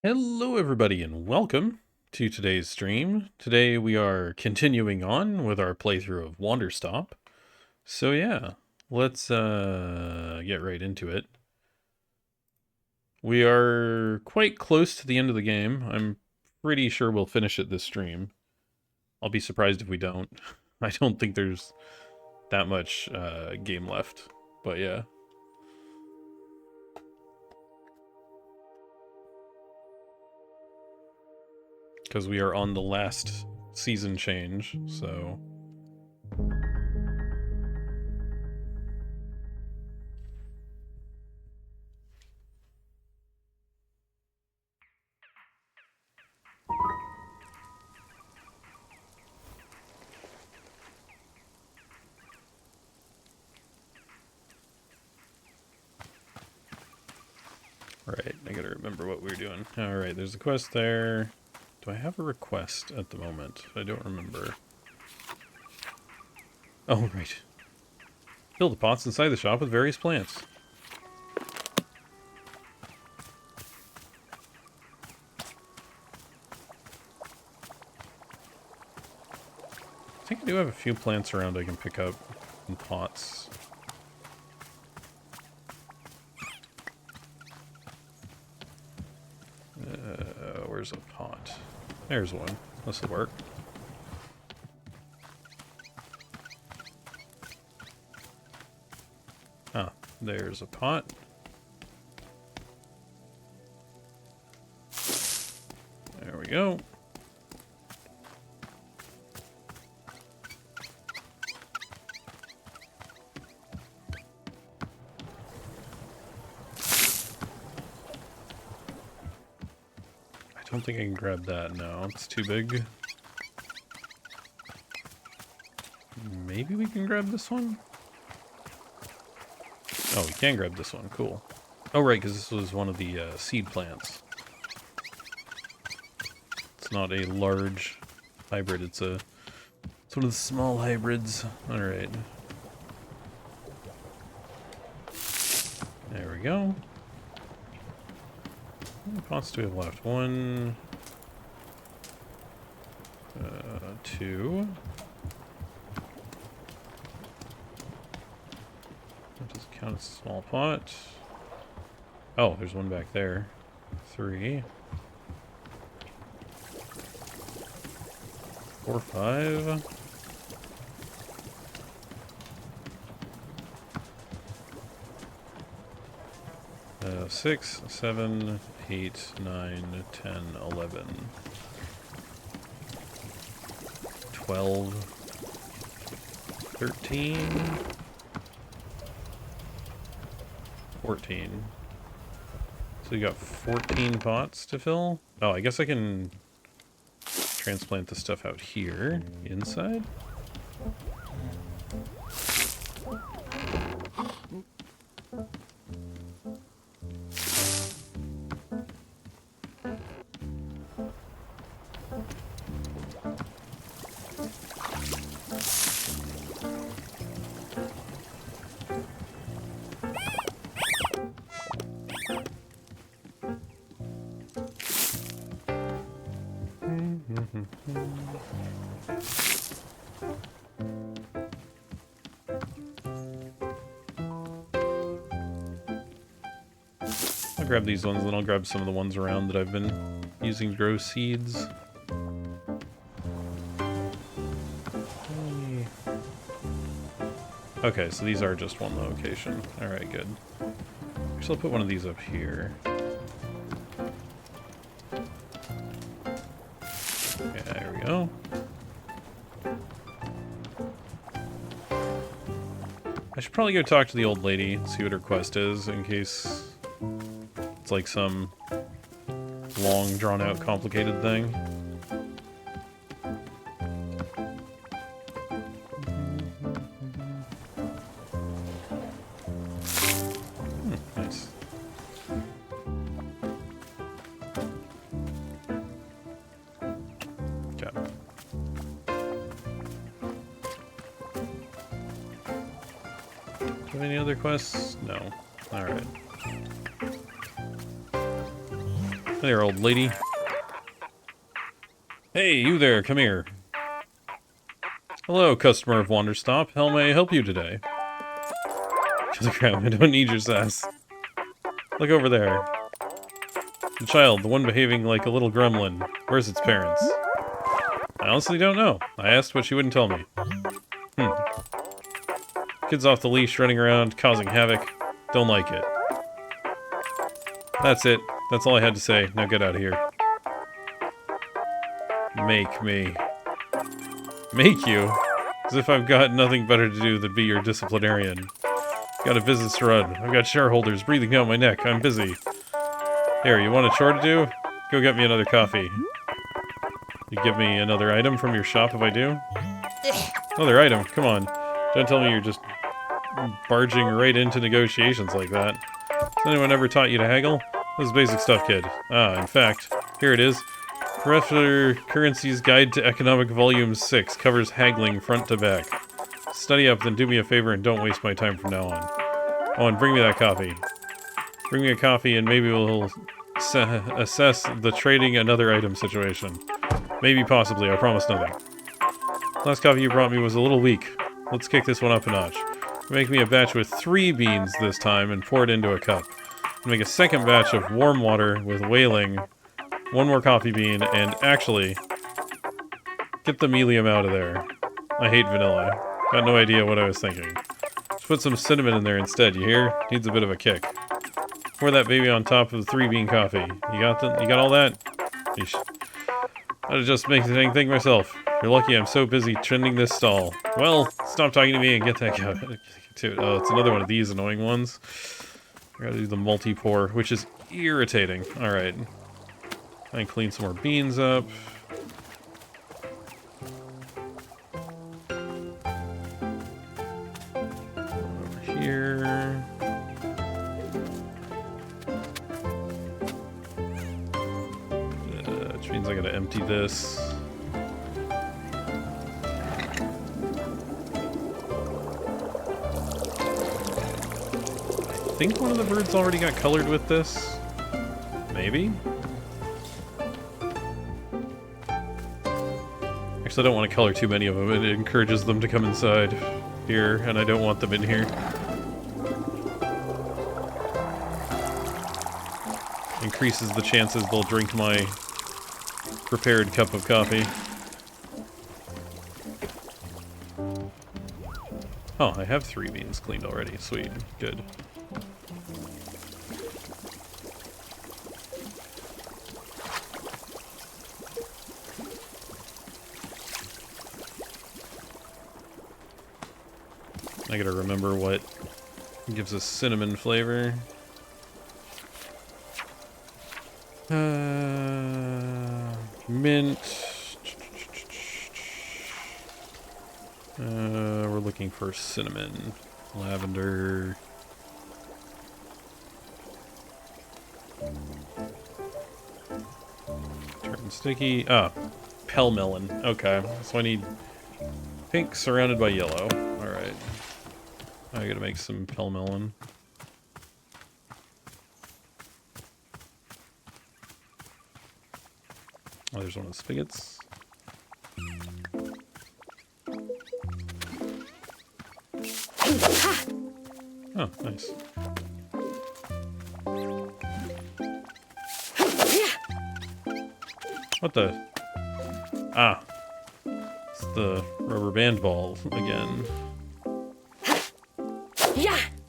Hello, everybody, and welcome to today's stream. Today we are continuing on with our playthrough of Wanderstop. So yeah, let's get right into it. We are quite close to the end of the game. I'm pretty sure we'll finish it this stream. I'll be surprised if we don't. I don't think there's that much game left, but yeah. Because we are on the last season change, so... Right, I gotta remember what we were doing. Alright, there's a quest there. Do I have a request at the moment? I don't remember. Oh, right. Fill the pots inside the shop with various plants. I think I do have a few plants around I can pick up in pots. Where's a pot? There's one. This'll work. Ah, there's a pot. There we go. I don't think I can grab that. No, it's too big. Maybe we can grab this one? Oh, we can grab this one. Cool. Oh, right, because this was one of the seed plants. It's not a large hybrid. It's one of the small hybrids. All right. There we go. How many pots do we have left? One, two. That doesn't count as a small pot. Oh, there's one back there. 3, 4, 5. 6, 7, 8, 9, 10, 11, 12, 13, 14. So you got 14 pots to fill? Oh, I guess I can transplant the stuff out here, inside. I'll grab these ones, then I'll grab some of the ones around that I've been using to grow seeds. Okay, so these are just one location. Alright, good. Actually, I'll put one of these up here. Okay, there we go. I should probably go talk to the old lady and see what her quest is, in case it's like some long, drawn-out, complicated thing. Nice. Okay. Do you have any other quests? No. Alright. there, old lady. Hey, you there, come here. Hello, customer of Wanderstop. How may I help you today? Killer crab, I don't need your sass. Look over there. The child, the one behaving like a little gremlin. Where's its parents? I honestly don't know. I asked, but she wouldn't tell me. Kid's off the leash, running around, causing havoc. Don't like it. That's it. That's all I had to say. Now get out of here. Make me. Make you? As if I've got nothing better to do than be your disciplinarian. Got a business to run. I've got shareholders breathing down my neck. I'm busy. Here, you want a chore to do? Go get me another coffee. You give me another item from your shop if I do? Another item? Come on. Don't tell me you're just barging right into negotiations like that. Has anyone ever taught you to haggle? This is basic stuff, kid. Ah, in fact, here it is. Professor Currency's Guide to Economic Volume 6 covers haggling front to back. Study up, then do me a favor and don't waste my time from now on. Oh, and bring me that coffee. Bring me a coffee and maybe we'll assess the trading another item situation. Maybe, possibly, I promise nothing. Last coffee you brought me was a little weak. Let's kick this one up a notch. Make me a batch with 3 beans this time and pour it into a cup. Make a second batch of warm water with whaling, 1 more coffee bean, and actually, get the melium out of there. I hate vanilla. Got no idea what I was thinking. Just put some cinnamon in there instead, you hear? Needs a bit of a kick. Pour that baby on top of the 3-bean coffee. You got all that? Yeesh. I'd just make the dang thing myself. You're lucky I'm so busy tending this stall. Well, stop talking to me and get that guy. Oh, it's another one of these annoying ones. I gotta do the multi-pour, which is irritating. Alright. I can clean some more beans up. Over here. Which means I gotta empty this. I think one of the birds already got colored with this. Maybe? Actually, I don't want to color too many of them. It encourages them to come inside here, and I don't want them in here. Increases the chances they'll drink my prepared cup of coffee. Oh, I have 3 beans cleaned already. Sweet. Good. I gotta remember what gives us cinnamon flavor. Mint. We're looking for cinnamon, lavender. Turn sticky. Ah, pell melon. Okay, so I need pink surrounded by yellow. All right. I gotta make some pell melon. Oh, there's one of the spigots. Oh, nice. What the? Ah. It's the rubber band ball again.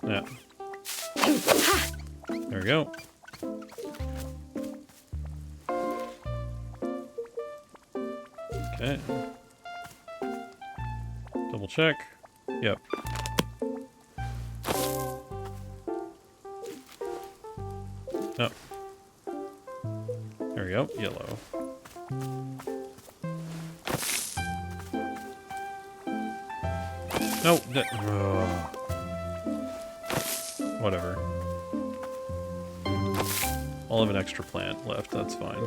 Yeah. There we go. Okay. Double check. Yep. Oh. There we go. Yellow. No. Whatever. I'll have an extra plant left. That's fine.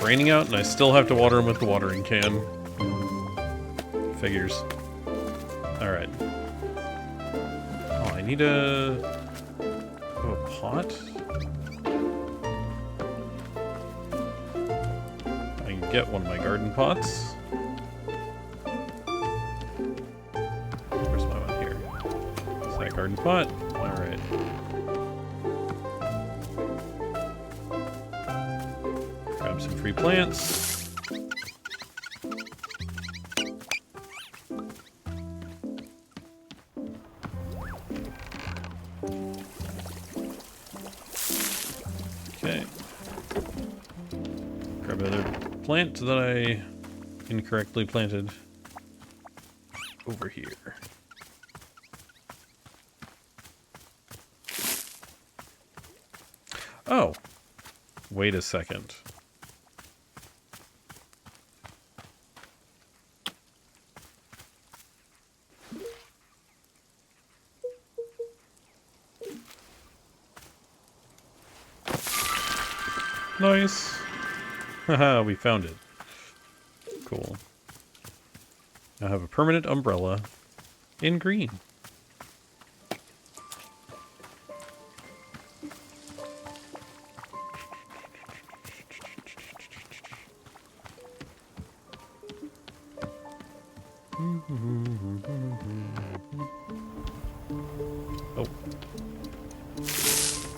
raining out, and I still have to water them with the watering can. Figures. Alright. Oh, I need a pot? I can get one of my garden pots. Where's my one here? Is that garden pot? Alright. Grab some free plants. Okay. Grab another plant that I incorrectly planted over here. Oh, wait a second. Nice. Haha, we found it. Cool. I have a permanent umbrella in green. Oh.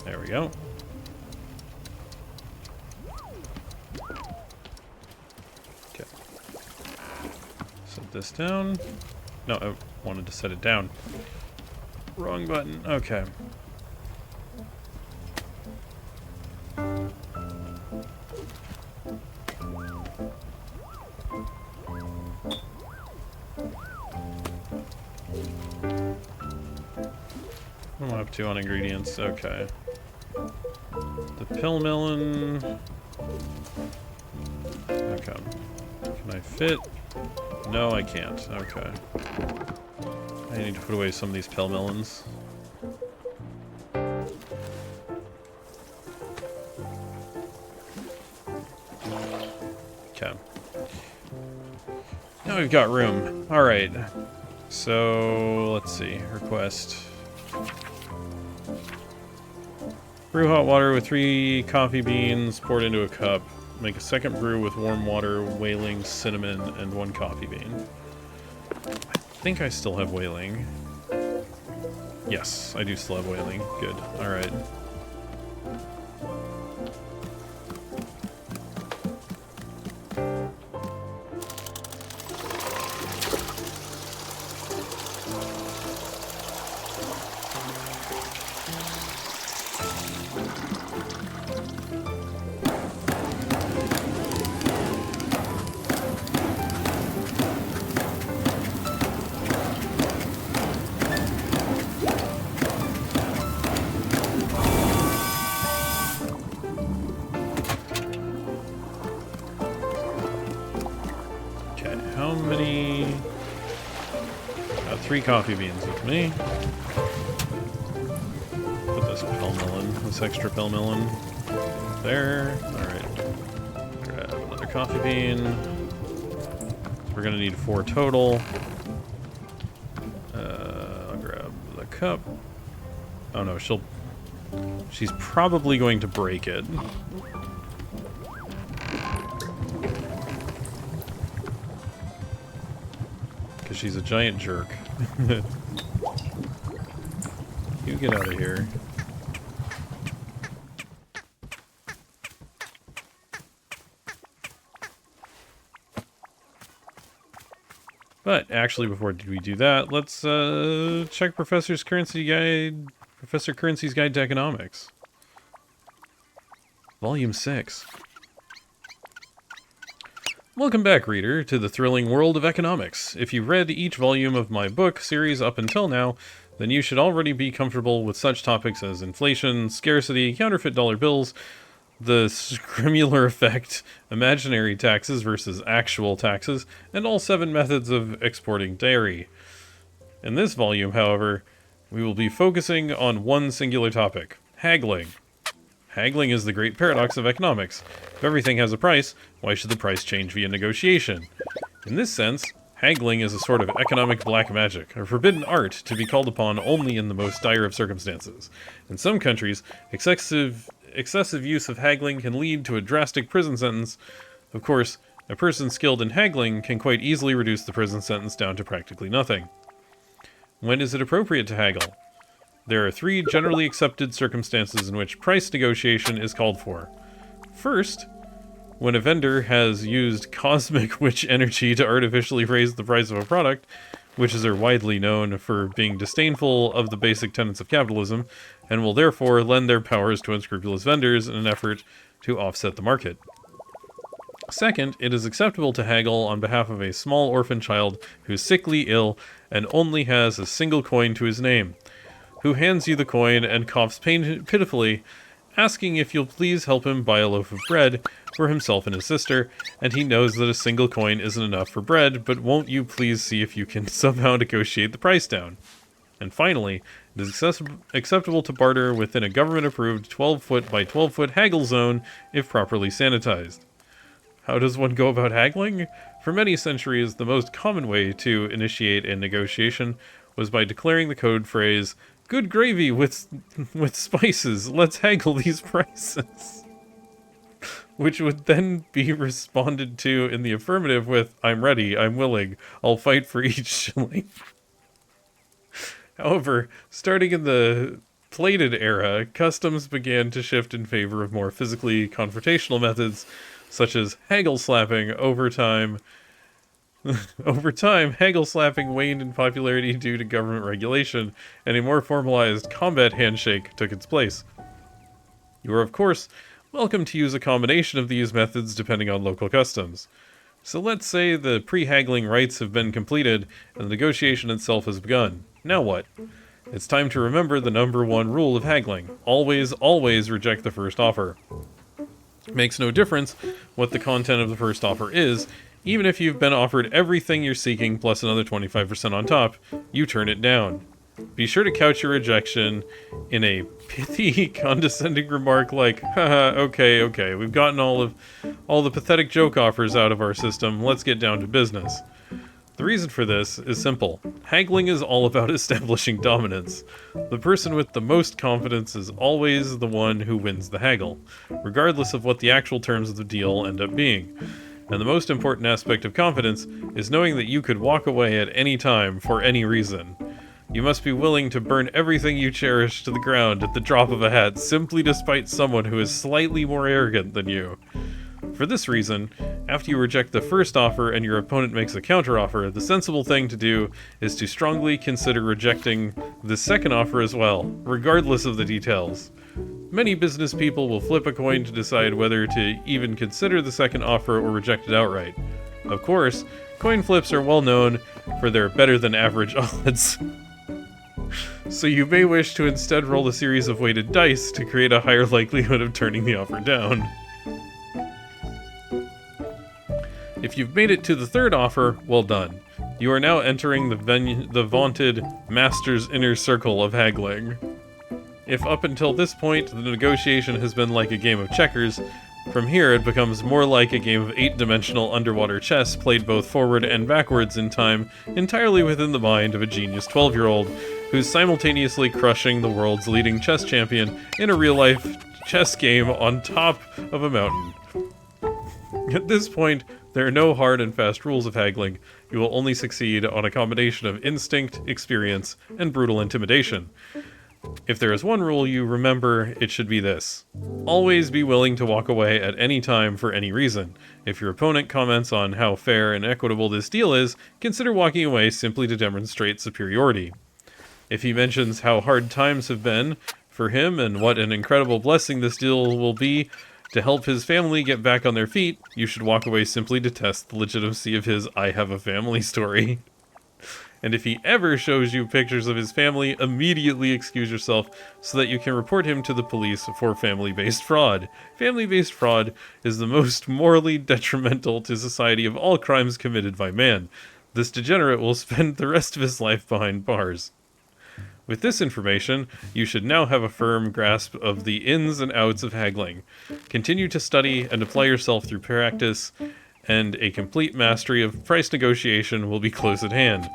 There we go. Okay. Set this down. No, I wanted to set it down. Wrong button. Okay. I'm up to on ingredients. Okay. The pill melon. Okay. Can I fit? No, I can't. Okay. I need to put away some of these pill melons. Okay. Now we've got room. Alright. So, let's see. Request. Brew hot water with 3 coffee beans poured into a cup. Make a second brew with warm water, whaling, cinnamon, and 1 coffee bean. I think I still have whaling. Yes, I do still have whaling. Good. Alright. How many? Got 3 coffee beans with me. Put this pill melon, this extra pill melon there. Alright. Grab another coffee bean. We're gonna need 4 total. I'll grab the cup. Oh no, she's probably going to break it. She's a giant jerk. You get out of here. But actually, before we do that, let's check Professor Currency's Guide to Economics. Volume 6. Welcome back, reader, to the thrilling world of economics. If you've read each volume of my book series up until now, then you should already be comfortable with such topics as inflation, scarcity, counterfeit dollar bills, the scrimular effect, imaginary taxes versus actual taxes, and all 7 methods of exporting dairy. In this volume, however, we will be focusing on one singular topic: haggling. Haggling is the great paradox of economics. If everything has a price, why should the price change via negotiation? In this sense, haggling is a sort of economic black magic, a forbidden art to be called upon only in the most dire of circumstances. In some countries, excessive use of haggling can lead to a drastic prison sentence. Of course, a person skilled in haggling can quite easily reduce the prison sentence down to practically nothing. When is it appropriate to haggle? There are 3 generally accepted circumstances in which price negotiation is called for. First, when a vendor has used cosmic witch energy to artificially raise the price of a product, witches are widely known for being disdainful of the basic tenets of capitalism, and will therefore lend their powers to unscrupulous vendors in an effort to offset the market. Second, it is acceptable to haggle on behalf of a small orphan child who's sickly ill and only has a single coin to his name, who hands you the coin and coughs pitifully, asking if you'll please help him buy a loaf of bread for himself and his sister, and he knows that a single coin isn't enough for bread, but won't you please see if you can somehow negotiate the price down? And finally, it is acceptable to barter within a government-approved 12-foot by 12-foot haggle zone if properly sanitized. How does one go about haggling? For many centuries, the most common way to initiate a negotiation was by declaring the code phrase, "Good gravy with spices, let's haggle these prices," which would then be responded to in the affirmative with, "I'm ready, I'm willing, I'll fight for each shilling." However, starting in the plated era, customs began to shift in favor of more physically confrontational methods, such as haggle slapping. Over time, haggle slapping waned in popularity due to government regulation, and a more formalized combat handshake took its place. You are, of course, welcome to use a combination of these methods depending on local customs. So let's say the pre-haggling rites have been completed, and the negotiation itself has begun. Now what? It's time to remember the number 1 rule of haggling. Always, always reject the first offer. It makes no difference what the content of the first offer is. Even if you've been offered everything you're seeking plus another 25% on top, you turn it down. Be sure to couch your rejection in a pithy, condescending remark like, "Haha, okay, we've gotten all the pathetic joke offers out of our system, let's get down to business." The reason for this is simple. Haggling is all about establishing dominance. The person with the most confidence is always the one who wins the haggle, regardless of what the actual terms of the deal end up being. And the most important aspect of confidence is knowing that you could walk away at any time for any reason. You must be willing to burn everything you cherish to the ground at the drop of a hat simply to spite someone who is slightly more arrogant than you. For this reason, after you reject the first offer and your opponent makes a counteroffer, the sensible thing to do is to strongly consider rejecting the second offer as well, regardless of the details. Many business people will flip a coin to decide whether to even consider the second offer or reject it outright. Of course, coin flips are well known for their better than average odds. So you may wish to instead roll a series of weighted dice to create a higher likelihood of turning the offer down. If you've made it to the third offer, well done. You are now entering the vaunted master's inner circle of haggling. If up until this point the negotiation has been like a game of checkers, from here it becomes more like a game of 8-dimensional underwater chess played both forward and backwards in time, entirely within the mind of a genius 12-year-old who's simultaneously crushing the world's leading chess champion in a real-life chess game on top of a mountain. At this point, there are no hard and fast rules of haggling. You will only succeed on a combination of instinct, experience, and brutal intimidation. If there is one rule you remember, it should be this. Always be willing to walk away at any time for any reason. If your opponent comments on how fair and equitable this deal is, consider walking away simply to demonstrate superiority. If he mentions how hard times have been for him and what an incredible blessing this deal will be to help his family get back on their feet, you should walk away simply to test the legitimacy of his "I have a family" story. And if he ever shows you pictures of his family, immediately excuse yourself so that you can report him to the police for family-based fraud. Family-based fraud is the most morally detrimental to society of all crimes committed by man. This degenerate will spend the rest of his life behind bars. With this information, you should now have a firm grasp of the ins and outs of haggling. Continue to study and apply yourself through practice, and a complete mastery of price negotiation will be close at hand.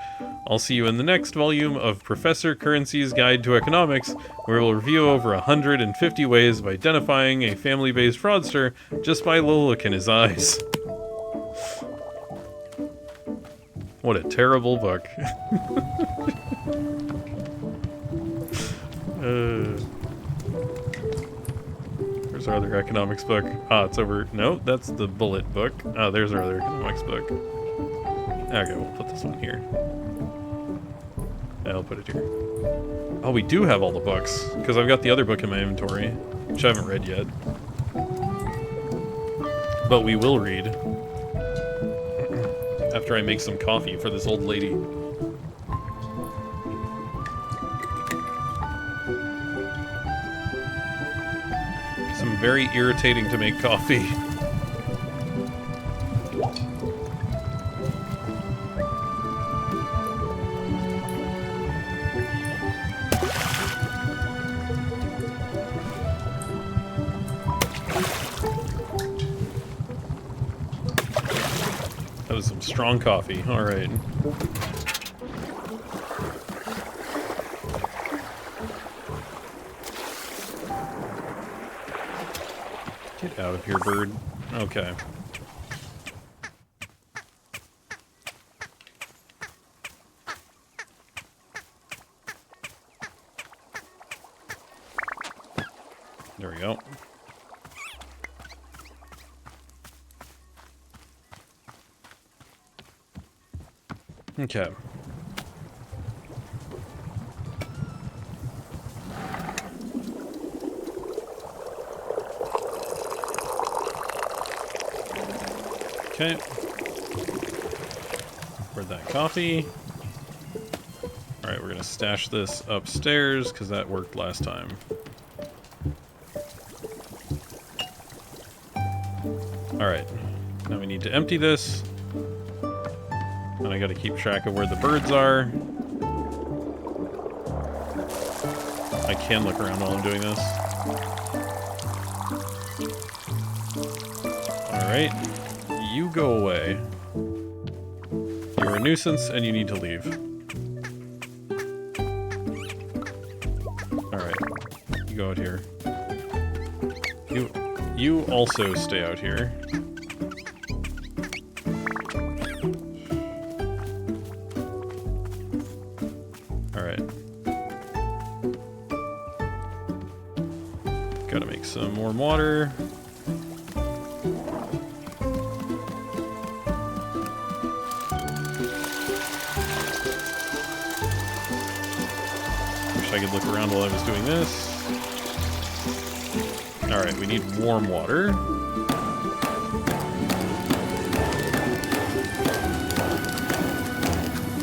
I'll see you in the next volume of Professor Currency's Guide to Economics, where we'll review over 150 ways of identifying a family-based fraudster just by the look in his eyes. What a terrible book. Where's our other economics book? Ah, it's over. No, that's the bullet book. Ah, there's our other economics book. Okay, we'll put this one here. I'll put it here. Oh, we do have all the books, because I've got the other book in my inventory, which I haven't read yet. But we will read after I make some coffee for this old lady. Some very irritating to make coffee. That was some strong coffee. All right. Get out of here, bird. Okay. There we go. Okay. Okay. Poured that coffee. Alright, we're gonna stash this upstairs, because that worked last time. Alright. Now we need to empty this. And I gotta keep track of where the birds are. I can look around while I'm doing this. Alright. You go away. You're a nuisance and you need to leave. Alright. You go out here. You also stay out here. Alright. Gotta make some warm water. Wish I could look around while I was doing this. Alright, we need warm water.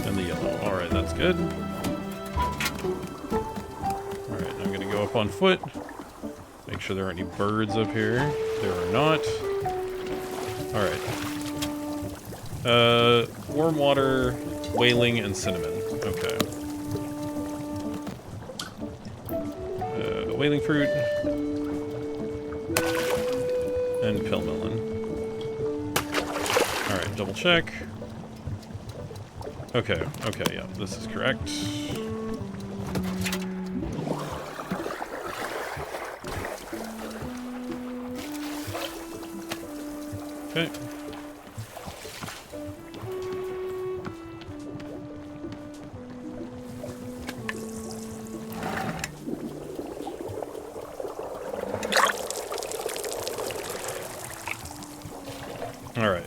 And the yellow. Alright, that's good. Alright, I'm gonna go up on foot. Make sure there aren't any birds up here. There are not. Alright. Warm water, whaling, and cinnamon. Okay. Whaling fruit. And pill melon. Alright, double check. Okay, yeah, this is correct. Okay. Alright.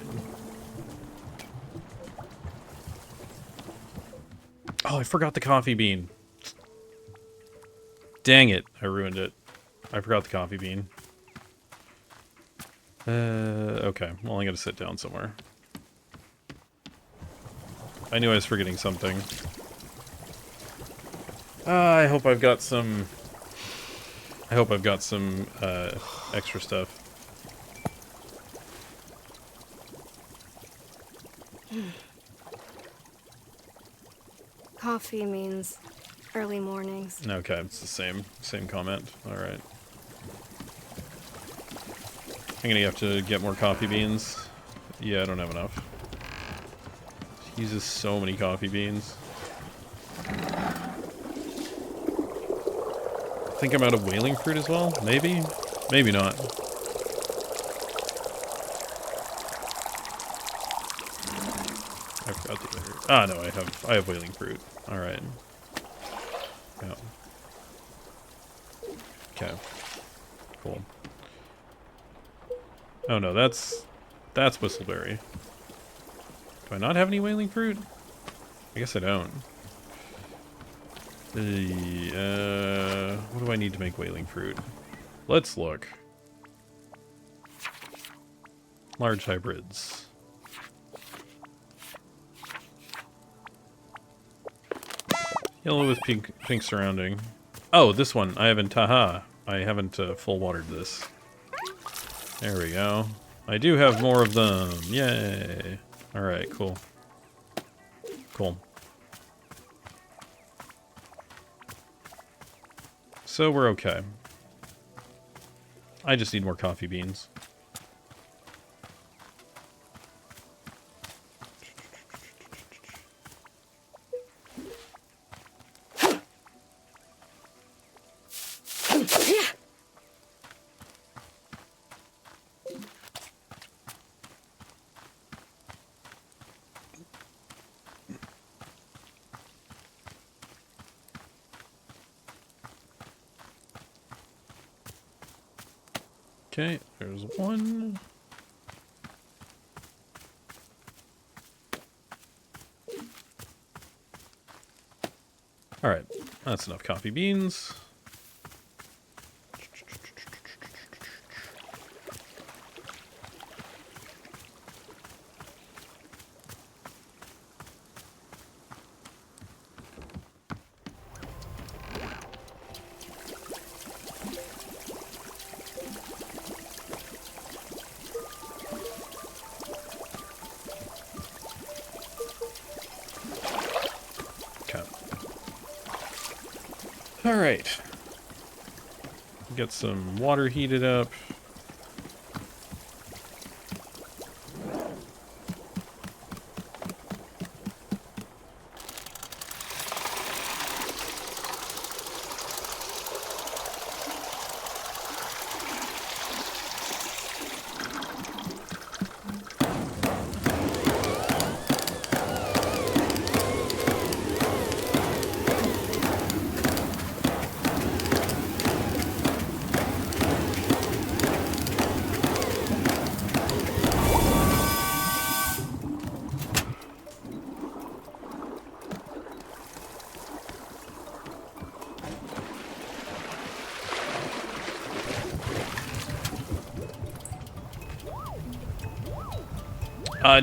Oh, I forgot the coffee bean. Dang it, I ruined it. I forgot the coffee bean. Okay. Well, I gotta sit down somewhere. I knew I was forgetting something. I hope I've got some... extra stuff. Coffee means early mornings. Okay, it's the same comment. Alright. I'm gonna have to get more coffee beans. Yeah, I don't have enough. He uses so many coffee beans. I think I'm out of whaling fruit as well? Maybe? Maybe not. I forgot the other. Ah, no, I have whaling fruit. Alright. Yeah. Okay. Cool. Oh no, that's whistleberry. Do I not have any whaling fruit? I guess I don't. What do I need to make whaling fruit? Let's look. Large hybrids. Yellow with pink surrounding. Oh, this one. I haven't full watered this. There we go. I do have more of them. Yay. Alright, cool. Cool. So we're okay. I just need more coffee beans. Okay, there's one. Alright, that's enough coffee beans. Alright. Get some water heated up.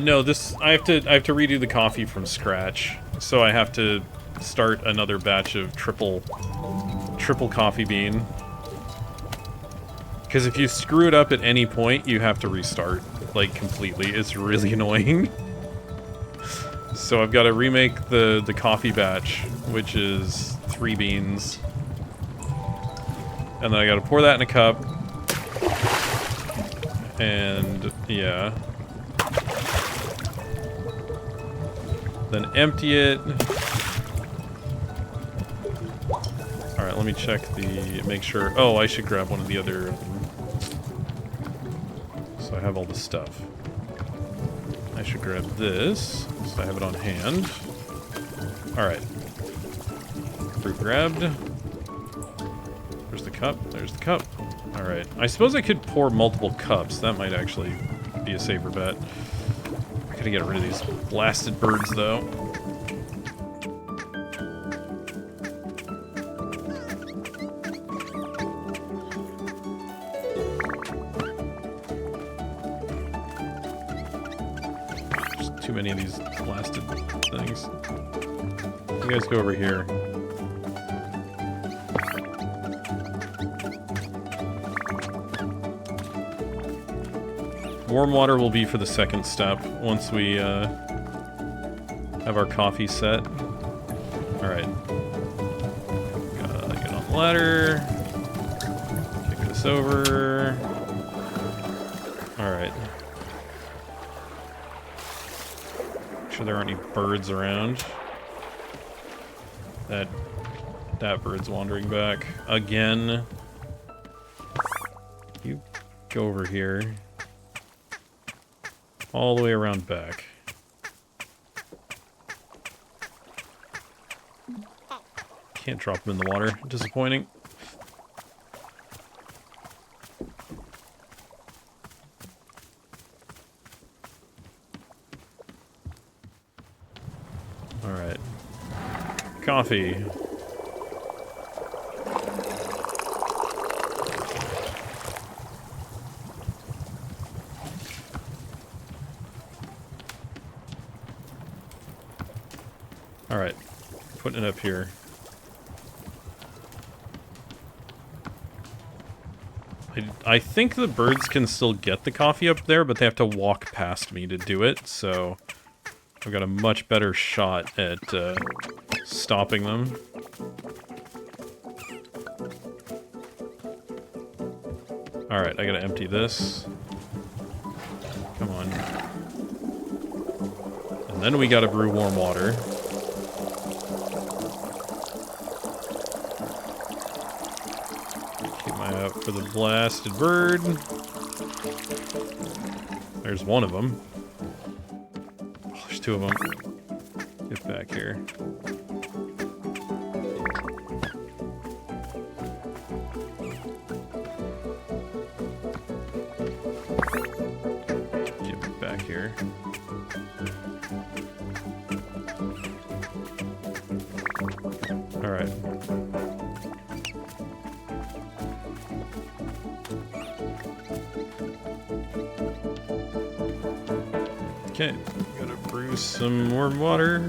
No, I have to redo the coffee from scratch. So I have to start another batch of triple coffee bean. Because if you screw it up at any point, you have to restart, like, completely. It's really annoying. So I've got to remake the coffee batch, which is 3 beans. And then I got to pour that in a cup. And, yeah. Then empty it. Alright, let me check make sure. Oh, I should grab one of the other. So I have all the stuff. I should grab this, so I have it on hand. Alright. Fruit grabbed. There's the cup, there's the cup. Alright, I suppose I could pour multiple cups. That might actually be a safer bet. I gotta get rid of these blasted birds, though. There's too many of these blasted things. You guys go over here. Warm water will be for the second step, once we have our coffee set. Alright. ladder. Kick this over. Alright. Make sure there aren't any birds around. That bird's wandering back. Again. You go over here. All the way around back. Can't drop them in the water. Disappointing. Alright. Coffee. Alright. Putting it up here. I think the birds can still get the coffee up there, but they have to walk past me to do it, so I've got a much better shot at stopping them. Alright, I gotta empty this. Come on. And then we gotta brew warm water. Keep my eye out for the blasted bird. There's one of them. Oh, there's two of them. Get back here. Get back here. All right. Okay, gotta brew some more water.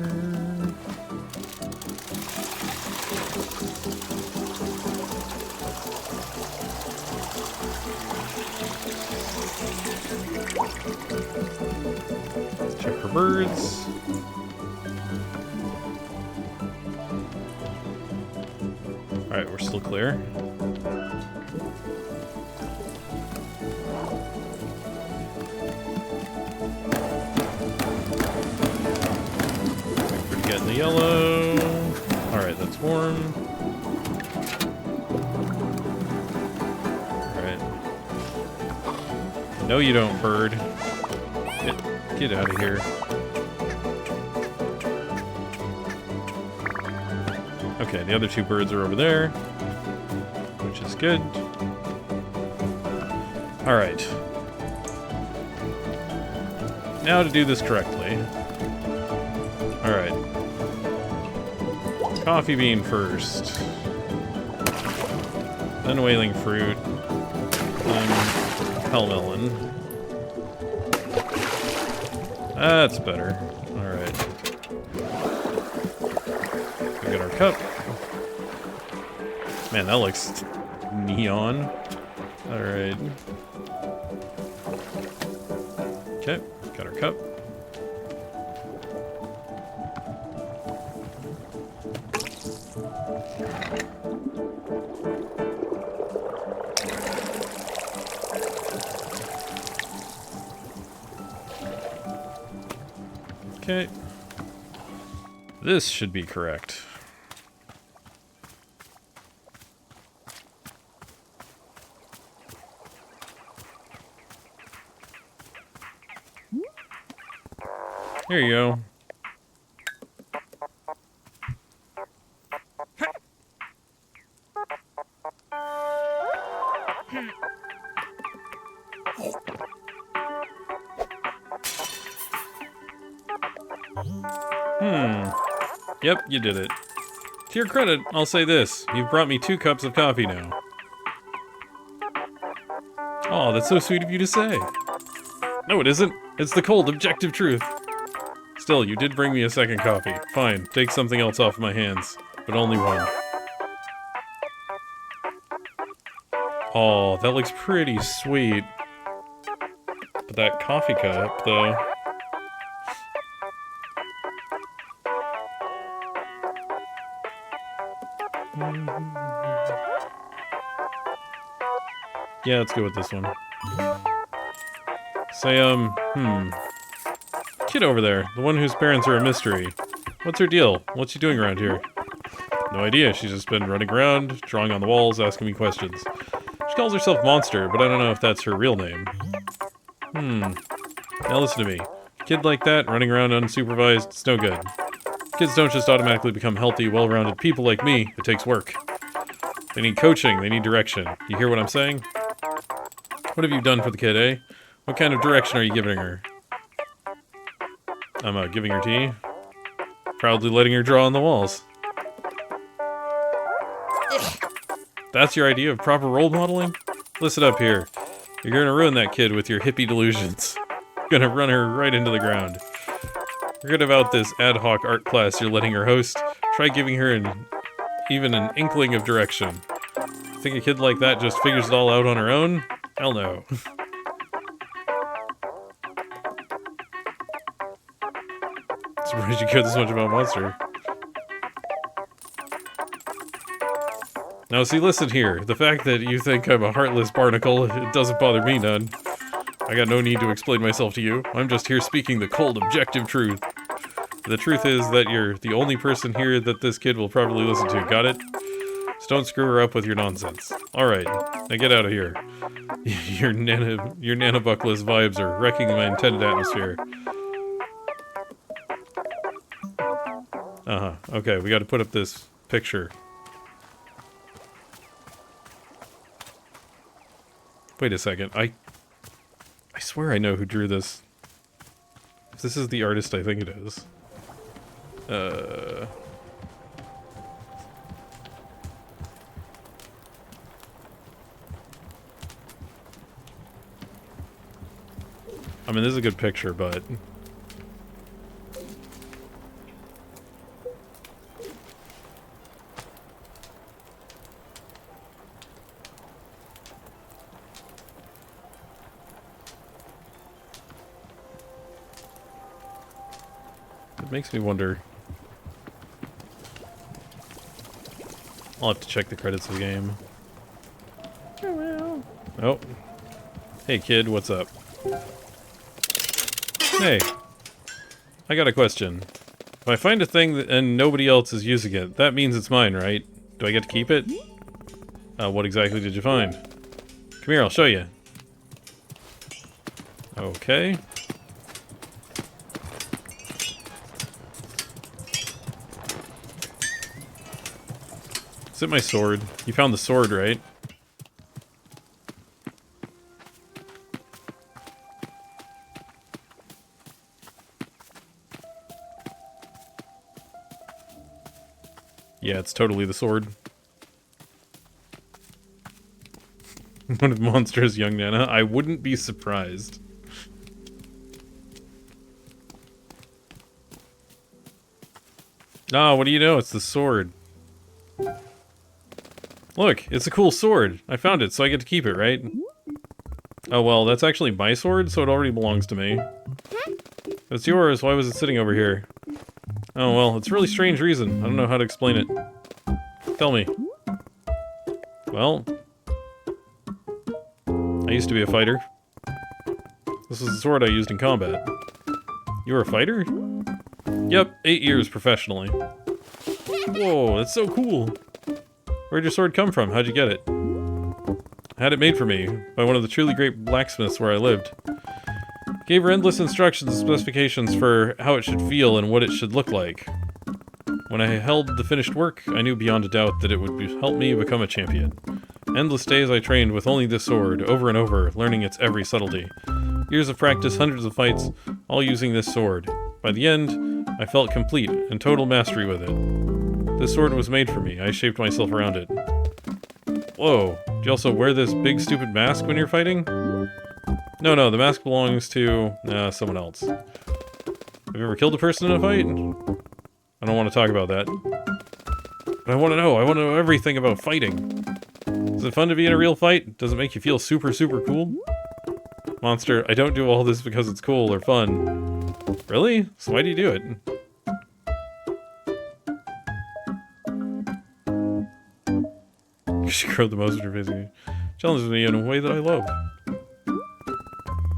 Check for birds. Alright, we're still clear. Getting the yellow. Alright, that's warm. Alright. No, you don't, bird. Get out of here. Okay, the other two birds are over there, which is good. Alright. Now to do this correctly. Alright. Coffee bean first. Then whaling fruit. Then hellmelon. That's better. Alright. We got our cup. Man, that looks neon. Alright. Okay, got our cup. Okay. This should be correct. Here you go. Yep, you did it. To your credit, I'll say this. You've brought me 2 cups of coffee now. Aw, that's so sweet of you to say. No, it isn't. It's the cold, objective truth. Still, you did bring me a second coffee. Fine, take something else off my hands. But only one. Oh, that looks pretty sweet. But that coffee cup, though... Yeah, let's go with this one. Say, kid over there, the one whose parents are a mystery. What's her deal? What's she doing around here? No idea, she's just been running around, drawing on the walls, asking me questions. She calls herself Monster, but I don't know if that's her real name. Now listen to me. A kid like that, running around unsupervised, it's no good. Kids don't just automatically become healthy, well-rounded people like me. It takes work. They need coaching, they need direction. You hear what I'm saying? What have you done for the kid, eh? What kind of direction are you giving her? I'm giving her tea. Proudly letting her draw on the walls. That's your idea of proper role modeling? Listen up here. You're gonna ruin that kid with your hippie delusions. You're gonna run her right into the ground. Forget about this ad hoc art class you're letting her host. Try giving her even an inkling of direction. Think a kid like that just figures it all out on her own? Hell no. Surprised you care this much about Monster. Now see, listen here. The fact that you think I'm a heartless barnacle, it doesn't bother me none. I got no need to explain myself to you. I'm just here speaking the cold, objective truth. The truth is that you're the only person here that this kid will probably listen to. Got it? So don't screw her up with your nonsense. Alright, now get out of here. Your nanobuckless vibes are wrecking my intended atmosphere. Okay, we gotta put up this picture. Wait a second, I swear I know who drew this. If this is the artist I think it is. I mean, this is a good picture, but... It makes me wonder... I'll have to check the credits of the game. Oh. Hey kid, what's up? Hey. I got a question. If I find a thing and nobody else is using it, that means it's mine, right? Do I get to keep it? What exactly did you find? Come here, I'll show you. Okay. Is it my sword? You found the sword, right? Yeah, it's totally the sword. One of Monster's young Nana. I wouldn't be surprised. Ah, what do you know? It's the sword. Look, it's a cool sword. I found it, so I get to keep it, right? Oh well, that's actually my sword, so it already belongs to me. If it's yours, why was it sitting over here? Oh well, it's a really strange reason. I don't know how to explain it. Tell me. Well... I used to be a fighter. This was the sword I used in combat. You were a fighter? Yep, 8 years professionally. Whoa, that's so cool! Where'd your sword come from? How'd you get it? I had it made for me by one of the truly great blacksmiths where I lived. Gave her endless instructions and specifications for how it should feel and what it should look like. When I held the finished work, I knew beyond a doubt that it would help me become a champion. Endless days I trained with only this sword, over and over, learning its every subtlety. Years of practice, hundreds of fights, all using this sword. By the end, I felt complete and total mastery with it. This sword was made for me. I shaped myself around it. Whoa, do you also wear this big stupid mask when you're fighting? No, the mask belongs to, someone else. Have you ever killed a person in a fight? I don't want to talk about that. But I want to know everything about fighting. Is it fun to be in a real fight? Does it make you feel super, super cool? Monster, I don't do all this because it's cool or fun. Really? So why do you do it? You should grow the most of your facing. Challenges me in a way that I love.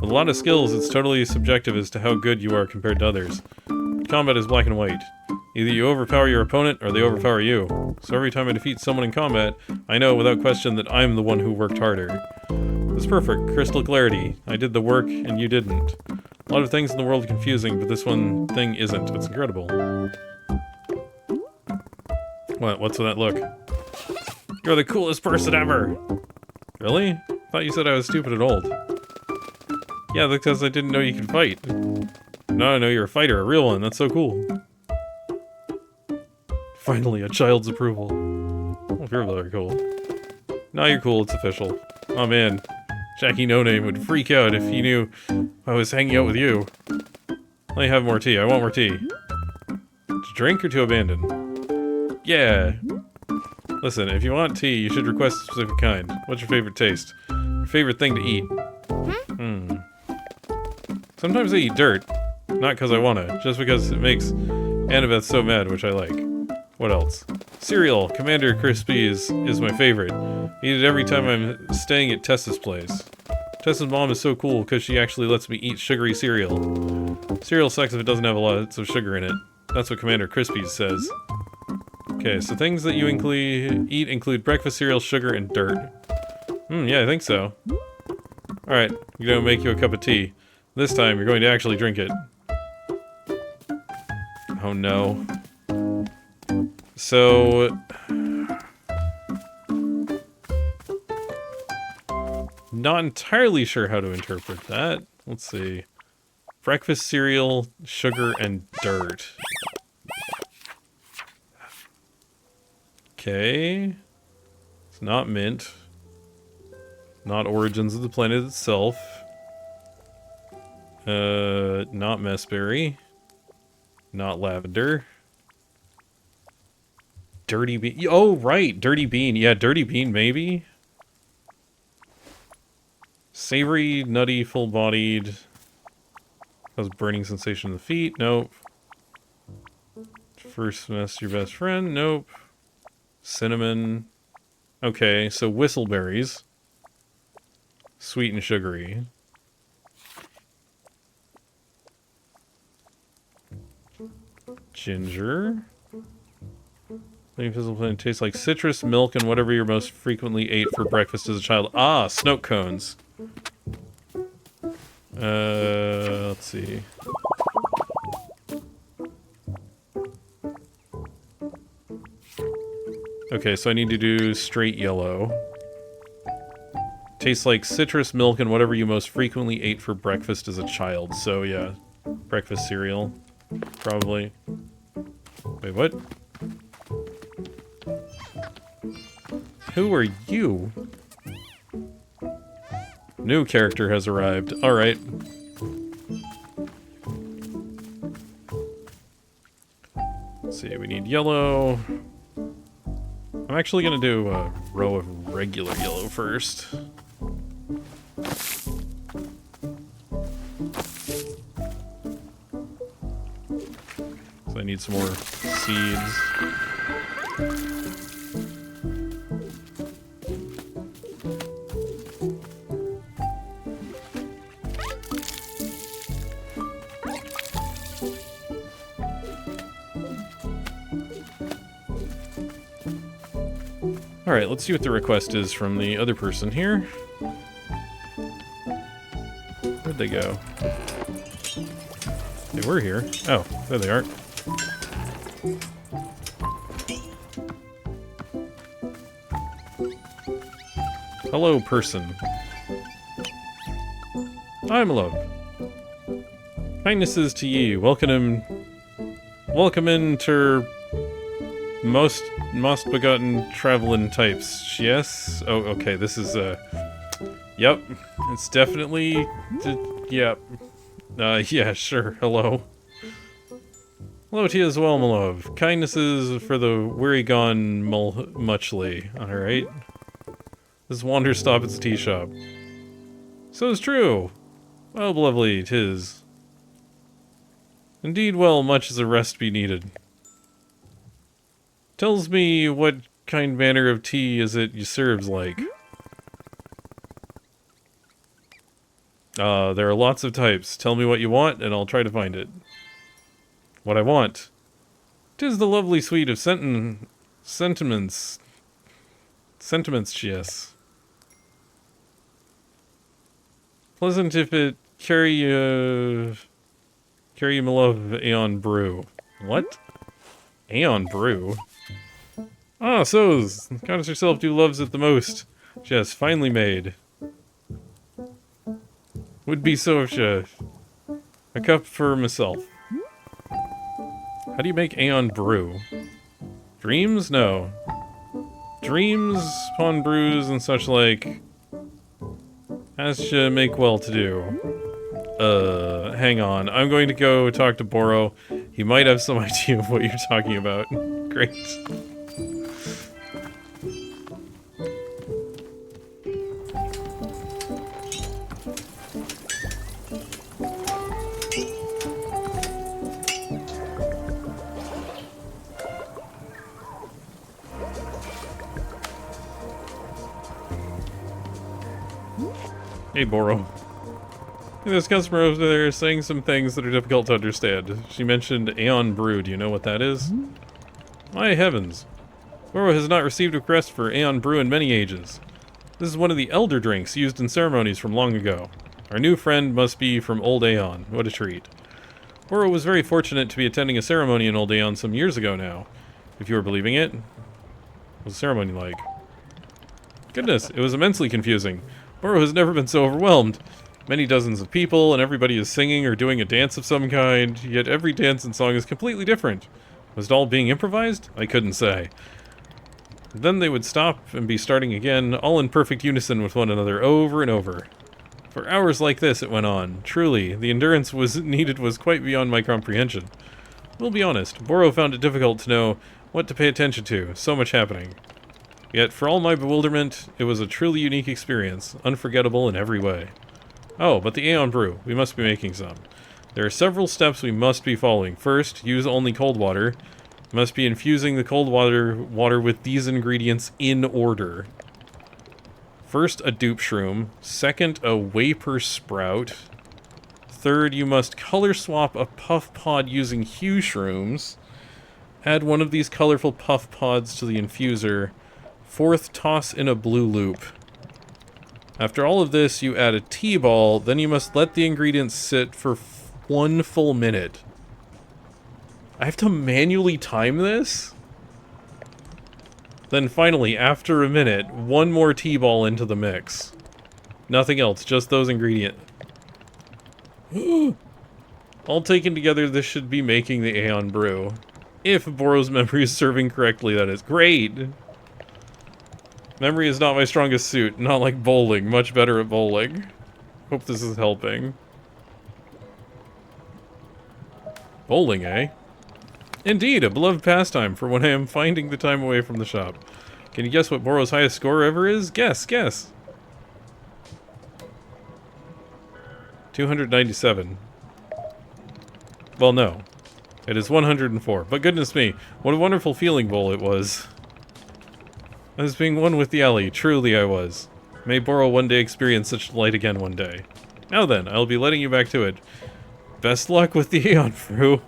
With a lot of skills, it's totally subjective as to how good you are compared to others. Combat is black and white. Either you overpower your opponent, or they overpower you. So every time I defeat someone in combat, I know without question that I'm the one who worked harder. It's perfect, crystal clarity. I did the work, and you didn't. A lot of things in the world are confusing, but this one thing isn't. It's incredible. What? What's with that look? You're the coolest person ever! Really? Thought you said I was stupid and old. Yeah, because I didn't know you could fight. Now I know you're a fighter, a real one. That's so cool. Finally, a child's approval. Oh, you're very cool. Now you're cool, it's official. Oh man, Jackie No Name would freak out if he knew I was hanging out with you. Let me have more tea. I want more tea. To drink or to abandon? Yeah. Listen, if you want tea, you should request a specific kind. What's your favorite taste? Your favorite thing to eat? Sometimes I eat dirt. Not because I wanna, just because it makes Annabeth so mad, which I like. What else? Cereal. Commander Crispies is my favorite. Eat it every time I'm staying at Tessa's place. Tessa's mom is so cool because she actually lets me eat sugary cereal. Cereal sucks if it doesn't have a lot of sugar in it. That's what Commander Crispies says. Okay, so things that you eat include breakfast cereal, sugar, and dirt. Yeah, I think so. Alright, I'm gonna make you a cup of tea. This time, you're going to actually drink it. Oh no. So... not entirely sure how to interpret that. Let's see. Breakfast cereal, sugar, and dirt. Okay. It's not mint. Not origins of the planet itself. Not messberry. Not lavender. Dirty bean. Oh, right. Dirty bean. Yeah, dirty bean, maybe. Savory, nutty, full-bodied. Cause burning sensation in the feet. Nope. First semester, your best friend. Nope. Cinnamon. Okay, so whistleberries. Sweet and sugary. Ginger. Physical plant tastes like citrus, milk, and whatever you most frequently ate for breakfast as a child. Ah, snow cones. Let's see. Okay, so I need to do straight yellow. Tastes like citrus, milk, and whatever you most frequently ate for breakfast as a child. So, yeah. Breakfast cereal. Probably. Wait, what? Who are you? New character has arrived. Alright. Let's see, we need yellow. I'm actually gonna do a row of regular yellow first. So I need some more seeds. Alright, let's see what the request is from the other person here. Where'd they go? They were here. Oh, there they are. Hello, person. I'm love. Kindnesses to ye. Welcome into most begotten traveling types. Yes? Oh, okay, this is, yep. It's definitely, yep. Yeah, sure, hello. Hello to you as well, my love. Kindnesses for the weary gone muchly, alright? This is Wanderstop, it's a tea shop. So it's true. Well, lovely, 'tis. Indeed, well, much is a rest be needed. Tells me what kind manner of tea is it you serves like? There are lots of types. Tell me what you want, and I'll try to find it. What I want. 'Tis the lovely suite of sentiments. Sentiments, yes. Pleasant if it carry my love Aeon Brew. What? Aeon Brew? Ah, so's. Goddess herself do loves it the most. Yes, finely made. Would be so if a cup for myself. How do you make Aeon Brew? Dreams? No. Dreams, upon brews, and such like. Has to make well to do. Hang on. I'm going to go talk to Boro. He might have some idea of what you're talking about. Great. Hey, Boro. This customer over there is saying some things that are difficult to understand. She mentioned Aeon Brew. Do you know what that is? My heavens. Boro has not received a request for Aeon Brew in many ages. This is one of the elder drinks used in ceremonies from long ago. Our new friend must be from Old Aeon. What a treat. Boro was very fortunate to be attending a ceremony in Old Aeon some years ago now. If you were believing it. What was the ceremony like? Goodness, it was immensely confusing. Boro has never been so overwhelmed. Many dozens of people, and everybody is singing or doing a dance of some kind, yet every dance and song is completely different. Was it all being improvised? I couldn't say. Then they would stop and be starting again, all in perfect unison with one another, over and over. For hours like this it went on. Truly, the endurance needed was quite beyond my comprehension. We'll be honest, Boro found it difficult to know what to pay attention to, so much happening. Yet, for all my bewilderment, it was a truly unique experience, unforgettable in every way. Oh, but the Aeon Brew. We must be making some. There are several steps we must be following. First, use only cold water. Must be infusing the cold water with these ingredients in order. First, a dupe shroom. Second, a vapor sprout. Third, you must color swap a puff pod using hue shrooms. Add one of these colorful puff pods to the infuser. Fourth, toss in a blue loop. After all of this, you add a T-ball, then you must let the ingredients sit for 1 full minute. I have to manually time this? Then finally, after a minute, 1 more T-ball into the mix. Nothing else, just those ingredients. All taken together, this should be making the Aeon Brew. If Boro's memory is serving correctly, that is great. Memory is not my strongest suit, not like bowling, much better at bowling. Hope this is helping. Bowling, eh? Indeed, a beloved pastime for when I am finding the time away from the shop. Can you guess what Boro's highest score ever is? Guess. 297. Well, no. It is 104. But goodness me, what a wonderful feeling bowl it was. I was being one with the alley, truly I was. May Boro one day experience such delight again one day. Now then, I'll be letting you back to it. Best luck with the Aeon Brew.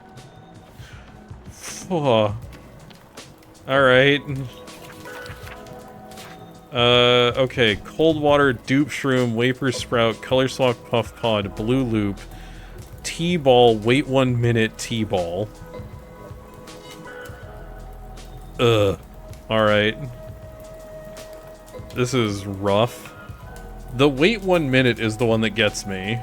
Oh. Alright. Okay. Cold water, dupe shroom, vapor sprout, color swap puff pod, blue loop, T-ball, wait 1 minute T-ball. Alright. This is rough. The wait 1 minute is the one that gets me.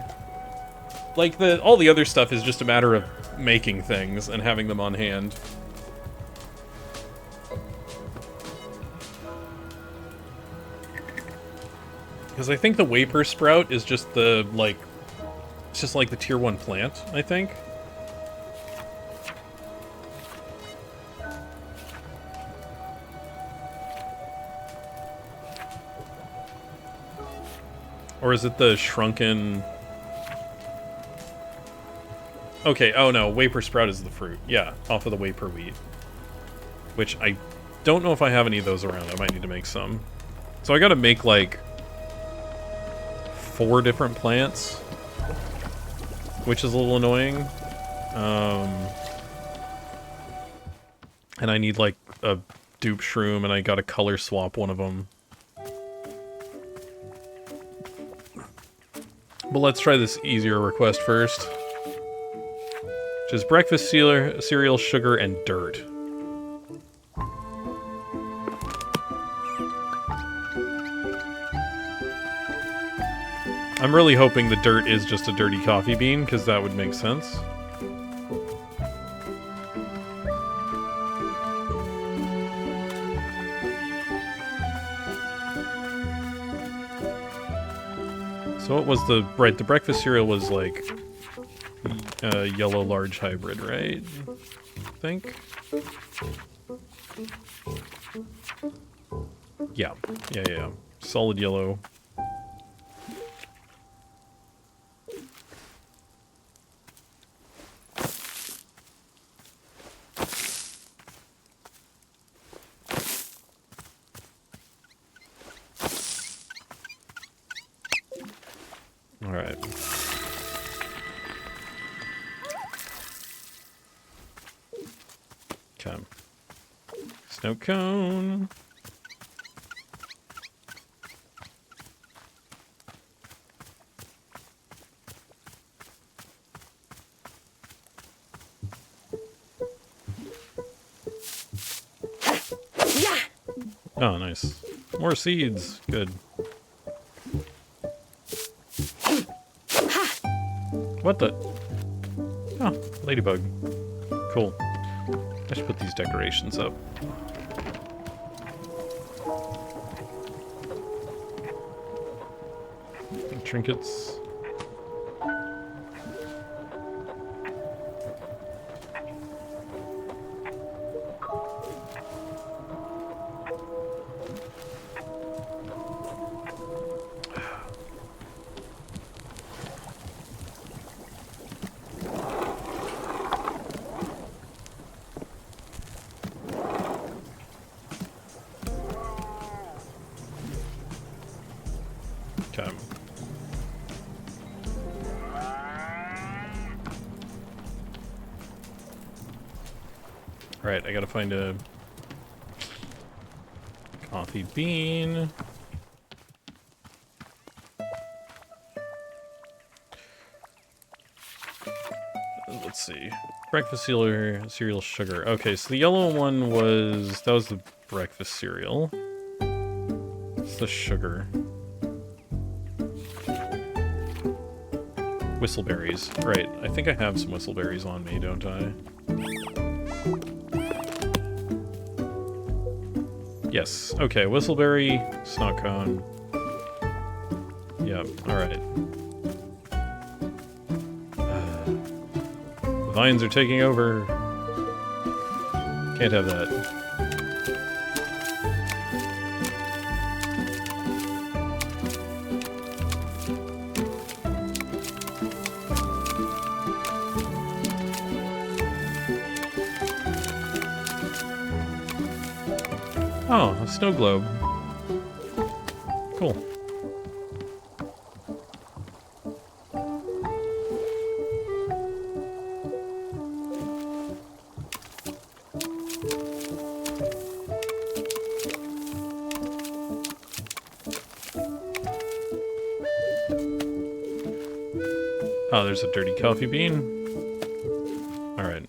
Like, all the other stuff is just a matter of making things and having them on hand. Because I think the vapor sprout is just the, like... It's just like the tier 1 plant, I think. Or is it the shrunken... Okay, oh no, vapor sprout is the fruit. Yeah, off of the vapor wheat. Which I don't know if I have any of those around. I might need to make some. So I gotta make, like, 4 different plants, which is a little annoying. And I need, like, a dupe shroom, and I gotta color swap one of them. But let's try this easier request first. Which is breakfast cereal, sugar, and dirt. I'm really hoping the dirt is just a dirty coffee bean, because that would make sense. So what was the... Right, the breakfast cereal was like... yellow large hybrid, right? I think? Yeah. Yeah. Solid yellow. Alright. Okay. Snow cone. Oh, nice. More seeds. Good. What the? Oh, ladybug. Cool. I should put these decorations up. And trinkets. Okay. Alright, I gotta find a coffee bean. Let's see. Breakfast cereal sugar. Okay, so the yellow one was... That was the breakfast cereal. It's the sugar. Whistleberries. Right, I think I have some whistleberries on me, don't I? Yes. Okay, whistleberry, snot cone. Yep, alright. The vines are taking over. Can't have that. Oh, a snow globe. Cool. Oh, there's a dirty coffee bean. Alright.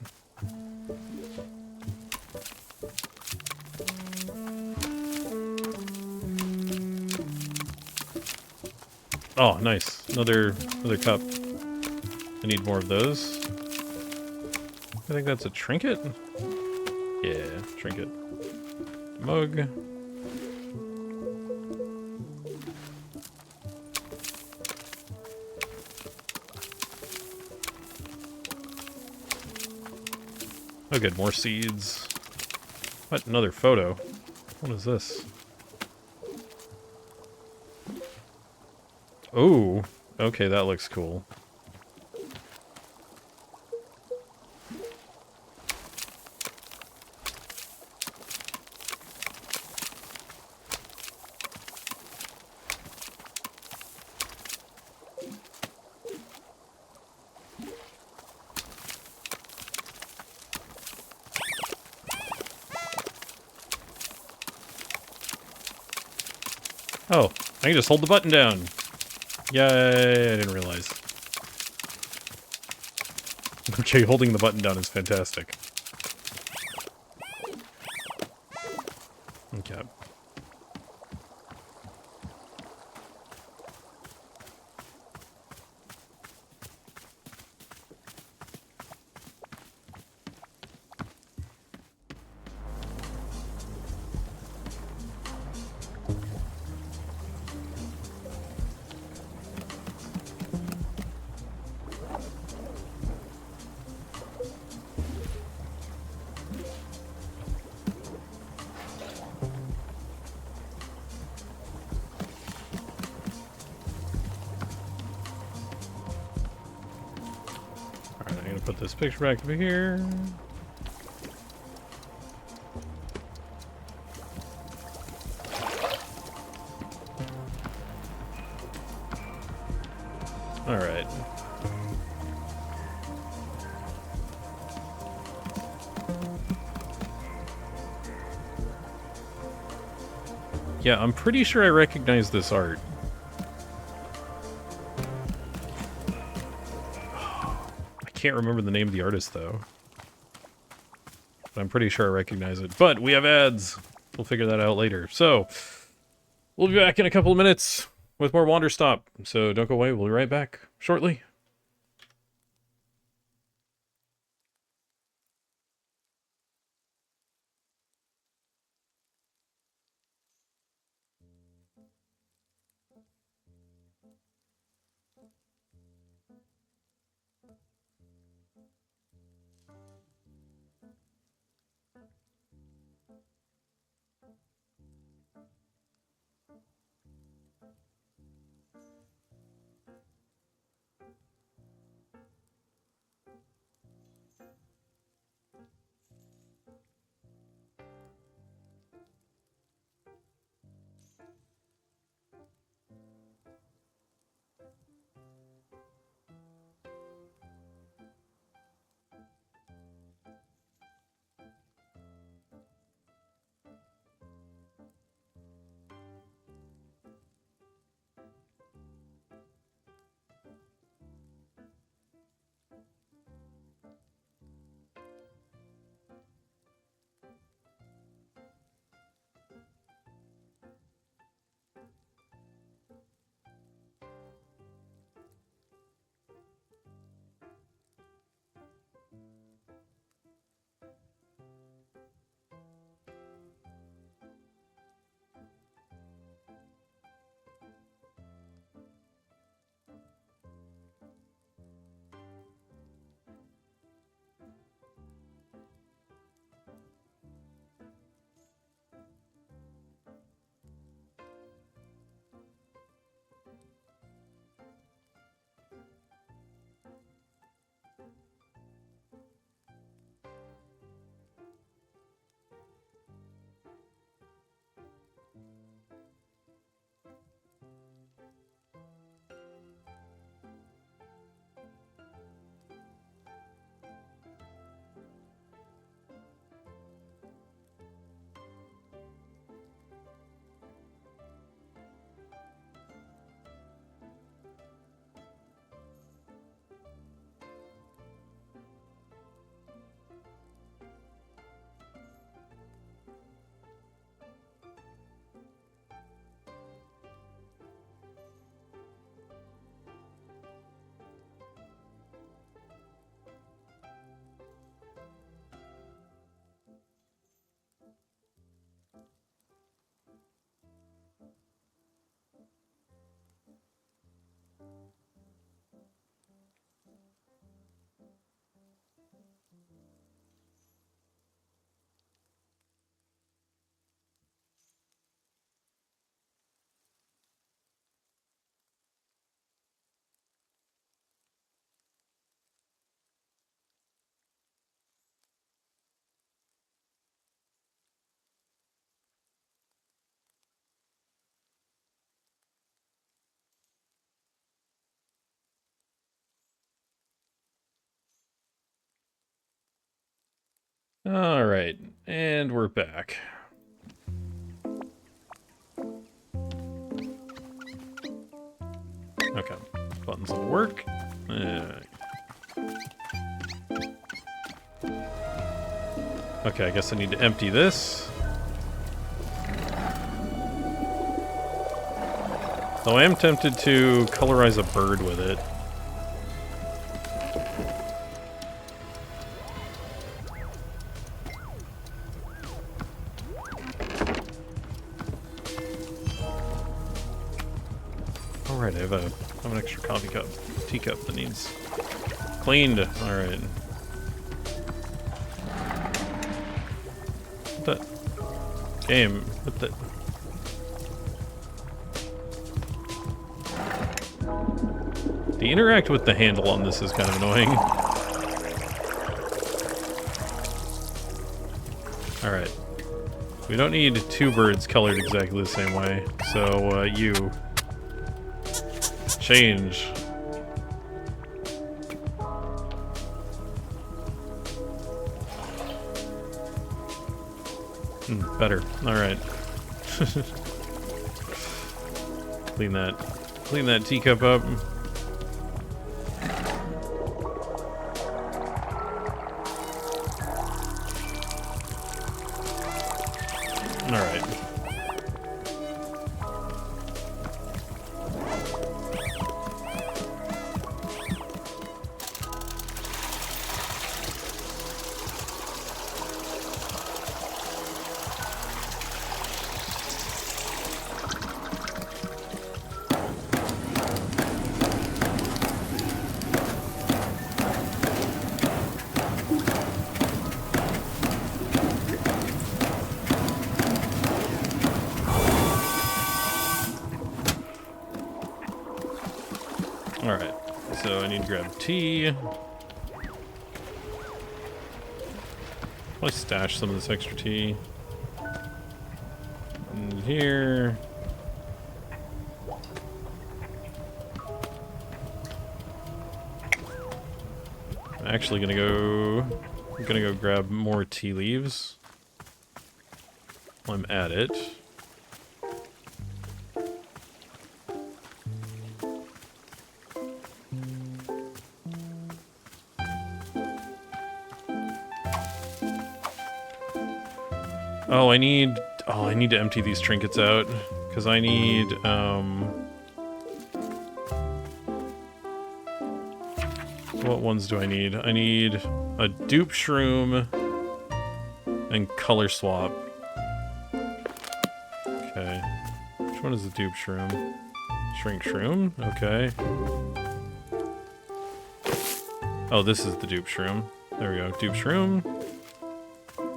Oh, nice. Another cup. I need more of those. I think that's a trinket? Yeah, trinket. Mug. Oh good, more seeds. What? Another photo? What is this? Oh, okay, that looks cool. Oh, I can just hold the button down. Yay, I didn't realize. Okay, holding the button down is fantastic. Okay. Alright, I'm gonna put this picture back over here. Alright. Yeah, I'm pretty sure I recognize this art. I can't remember the name of the artist, though. But I'm pretty sure I recognize it. But we have ads! We'll figure that out later. So, we'll be back in a couple of minutes with more Wanderstop. So don't go away, we'll be right back shortly. Alright, and we're back. Okay. Buttons will work. Okay, I guess I need to empty this. Though I am tempted to colorize a bird with it. Alright, I have an extra coffee cup, teacup that needs cleaned. Alright. What the? Game. What the? The interact with the handle on this is kind of annoying. Alright. We don't need two birds colored exactly the same way, so, you... change. Better. Alright. Clean that teacup up. Alright. Alright, so I need to grab tea. Probably stash some of this extra tea in here. I'm actually gonna go grab more tea leaves while I'm at it. Oh, I need to empty these trinkets out, because I need, what ones do I need? I need a dupe shroom and color swap. Okay. Which one is the dupe shroom? Shrink shroom? Okay. Oh, this is the dupe shroom. There we go. Dupe shroom.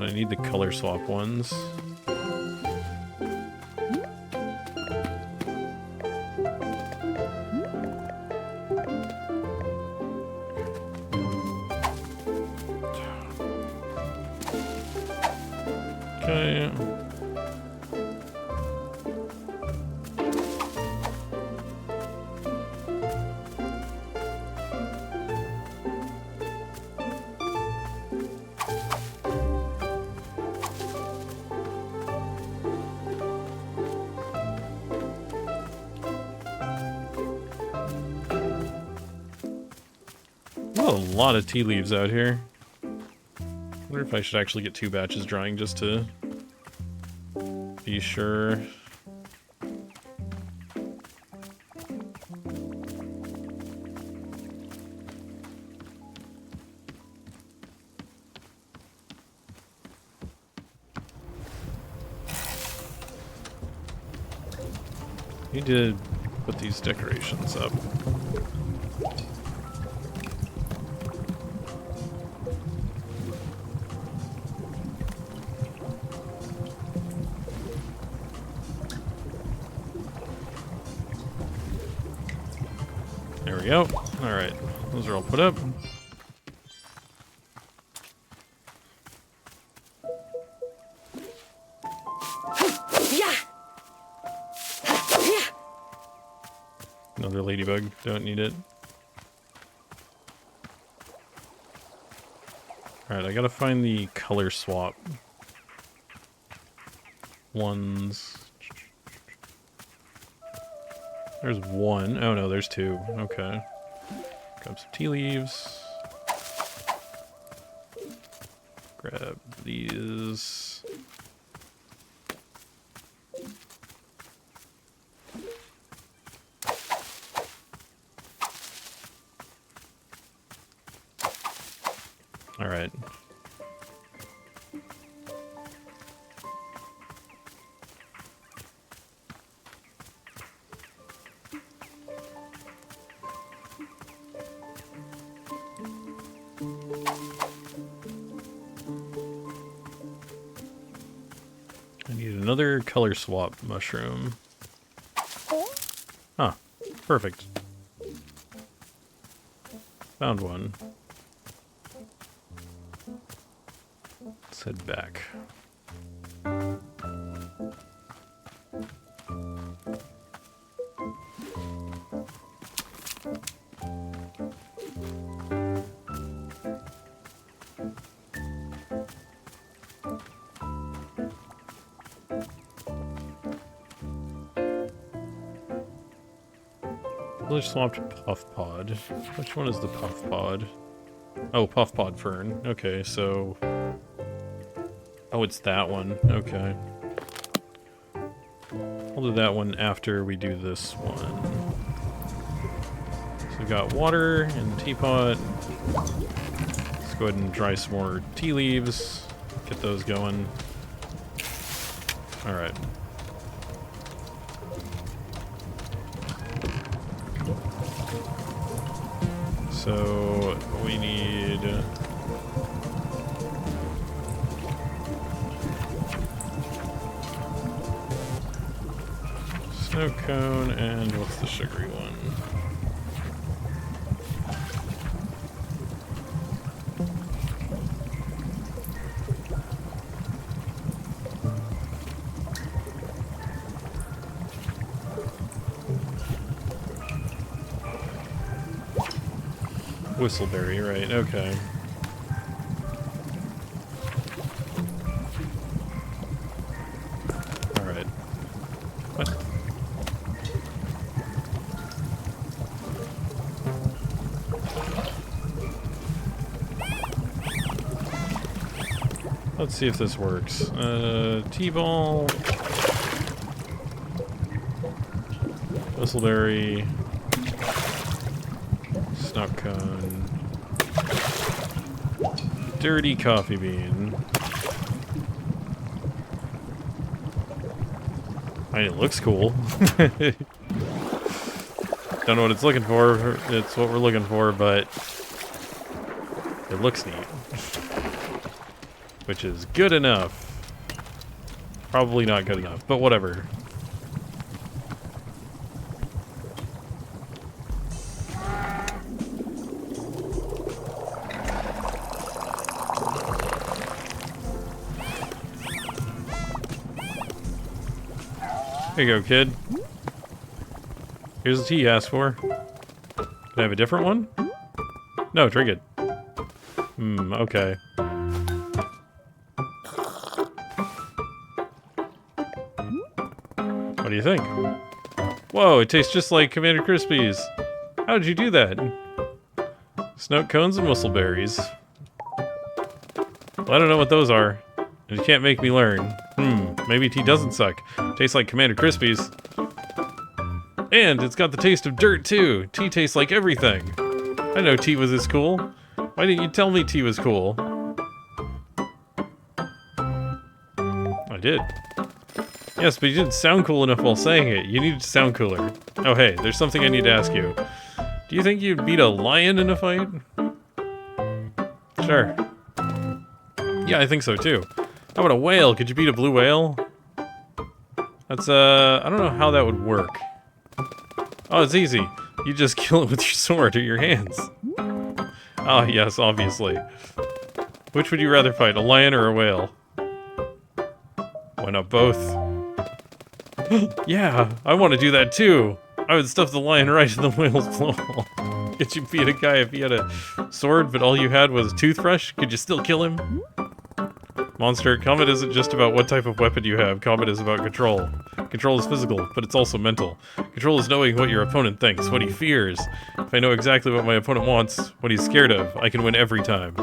I need the color swap ones. Okay. A lot of tea leaves out here. I wonder if I should actually get 2 batches drying just to be sure. Need to put these decorations up. There we go. Alright, those are all put up. Another ladybug, don't need it. Alright, I gotta find the color swap ones. There's one. Oh no, there's two. Okay. Grab some tea leaves. Grab these. All right. I need another color swap mushroom. Huh. Perfect. Found one. Let's head back. Village swapped puff pod. Which one is the puff pod? Oh, puff pod fern. Okay, so... Oh, it's that one. Okay. I'll do that one after we do this one. So we've got water in the teapot. Let's go ahead and dry some more tea leaves. Get those going. Alright. So we need snow cone and what's the sugary one? Whistleberry, right, okay. Alright. What? Let's see if this works. T-ball. Whistleberry. Snout cone. Dirty coffee bean. I mean, it looks cool. Don't know what it's looking for. It's what we're looking for, but it looks neat. Which is good enough. Probably not good enough, but whatever. Here you go, kid. Here's the tea you asked for. Can I have a different one? No, drink it. Okay. What do you think? Whoa, it tastes just like Commander Crispies. How did you do that? Snout cones and whistleberries. Well, I don't know what those are. And you can't make me learn. Maybe tea doesn't suck. Tastes like Commander Crispies. And it's got the taste of dirt, too. Tea tastes like everything. I know tea was this cool. Why didn't you tell me tea was cool? I did. Yes, but you didn't sound cool enough while saying it. You needed to sound cooler. Oh, hey, there's something I need to ask you. Do you think you'd beat a lion in a fight? Sure. Yeah, I think so, too. How about a whale? Could you beat a blue whale? That's, I don't know how that would work. Oh, it's easy. You just kill it with your sword or your hands. Ah, yes, obviously. Which would you rather fight, a lion or a whale? Why not both? Yeah, I want to do that too. I would stuff the lion right in the whale's blowhole. Could you beat a guy if he had a sword, but all you had was a toothbrush? Could you still kill him? Monster, combat isn't just about what type of weapon you have, combat is about control. Control is physical, but it's also mental. Control is knowing what your opponent thinks, what he fears. If I know exactly what my opponent wants, what he's scared of, I can win every time.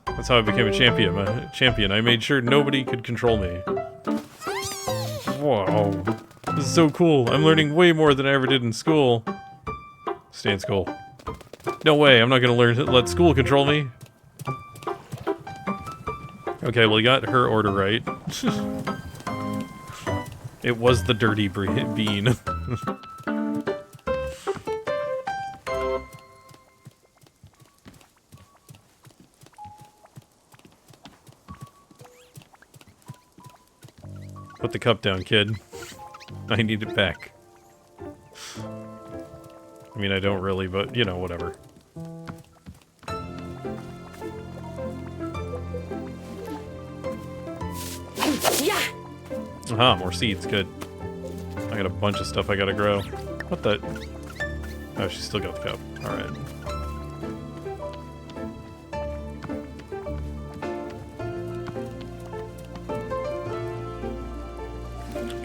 That's how I became a champion. I made sure nobody could control me. Whoa. This is so cool. I'm learning way more than I ever did in school. Stay in school. No way, I'm not gonna let school control me. Okay, well, he got her order right. It was the dirty bean. Put the cup down, kid. I need it back. I mean, I don't really, but, you know, whatever. Aha, more seeds, good. I got a bunch of stuff I gotta grow. What the? Oh, she still got the cup. Alright.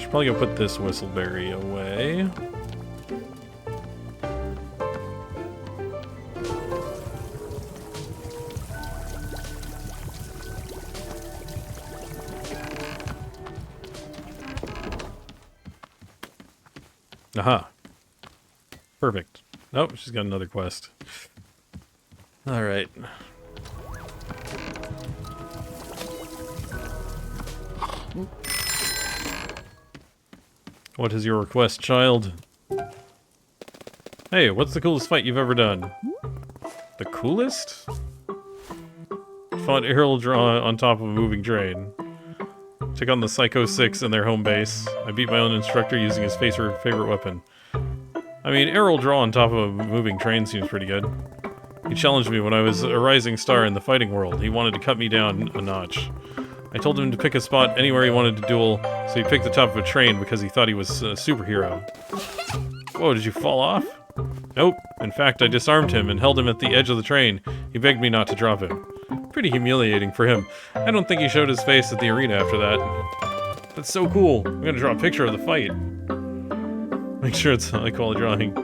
Should probably go put this whistleberry away. Aha. Perfect. Oh, she's got another quest. Alright. What is your request, child? Hey, what's the coolest fight you've ever done? The coolest? Fought Errol Draw on top of a moving train. Took on the Psycho 6 in their home base. I beat my own instructor using his favorite weapon. I mean, Errol Draw on top of a moving train seems pretty good. He challenged me when I was a rising star in the fighting world. He wanted to cut me down a notch. I told him to pick a spot anywhere he wanted to duel, so he picked the top of a train because he thought he was a superhero. Whoa, did you fall off? Nope. In fact, I disarmed him and held him at the edge of the train. He begged me not to drop him. Pretty humiliating for him. I don't think he showed his face at the arena after that. That's so cool. I'm gonna draw a picture of the fight. Make sure it's high quality drawing.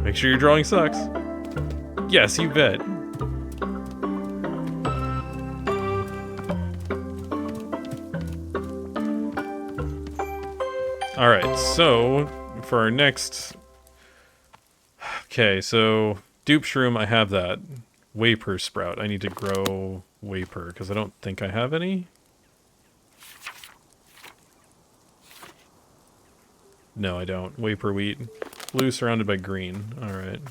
Make sure your drawing sucks. Yes, you bet. Alright, so for our next... Okay, so dupe shroom, I have that. Waper sprout. I need to grow waper, because I don't think I have any. No, I don't. Waper wheat. Blue surrounded by green. Alright.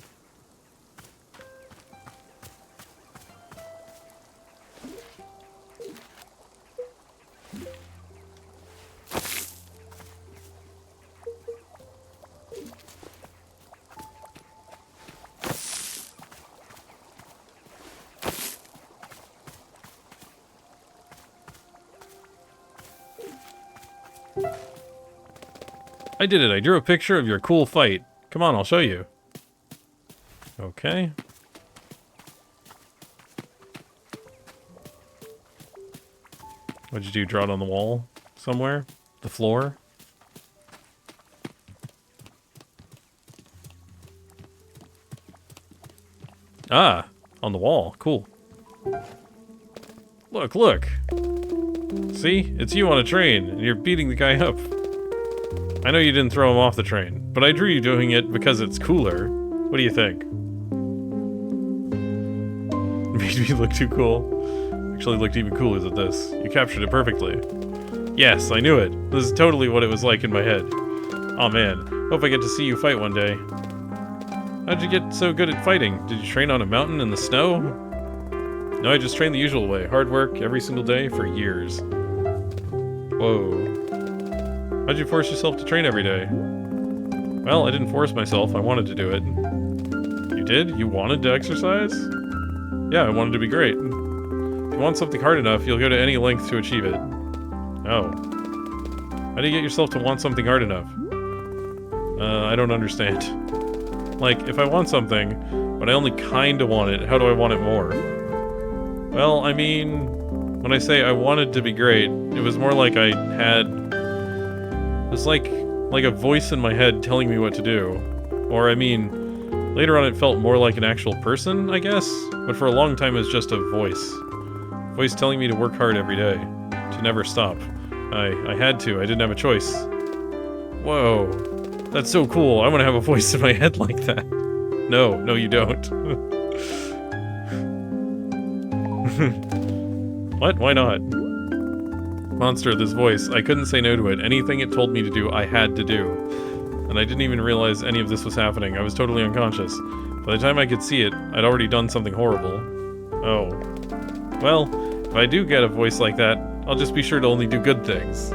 I did it. I drew a picture of your cool fight. Come on, I'll show you. Okay. What'd you do? Draw it on the wall? Somewhere? The floor? Ah, on the wall. Cool. Look, look. See? It's you on a train, and you're beating the guy up. I know you didn't throw him off the train, but I drew you doing it because it's cooler. What do you think? Made me look too cool. Actually looked even cooler than this. You captured it perfectly. Yes, I knew it. This is totally what it was like in my head. Aw man, hope I get to see you fight one day. How'd you get so good at fighting? Did you train on a mountain in the snow? No, I just trained the usual way. Hard work every single day for years. Whoa. How'd you force yourself to train every day? Well, I didn't force myself. I wanted to do it. You did? You wanted to exercise? Yeah, I wanted to be great. If you want something hard enough, you'll go to any length to achieve it. Oh. How do you get yourself to want something hard enough? I don't understand. Like, if I want something, but I only kinda want it, how do I want it more? Well, I mean... When I say I wanted to be great, it was more like I had... It was like a voice in my head telling me what to do. Or, I mean, later on it felt more like an actual person, I guess? But for a long time it was just a voice. A voice telling me to work hard every day. To never stop. I had to. I didn't have a choice. Whoa. That's so cool. I want to have a voice in my head like that. No, no you don't. What? Why not? Monster, this voice. I couldn't say no to it. Anything it told me to do, I had to do. And I didn't even realize any of this was happening. I was totally unconscious. By the time I could see it, I'd already done something horrible. Oh. Well, if I do get a voice like that, I'll just be sure to only do good things.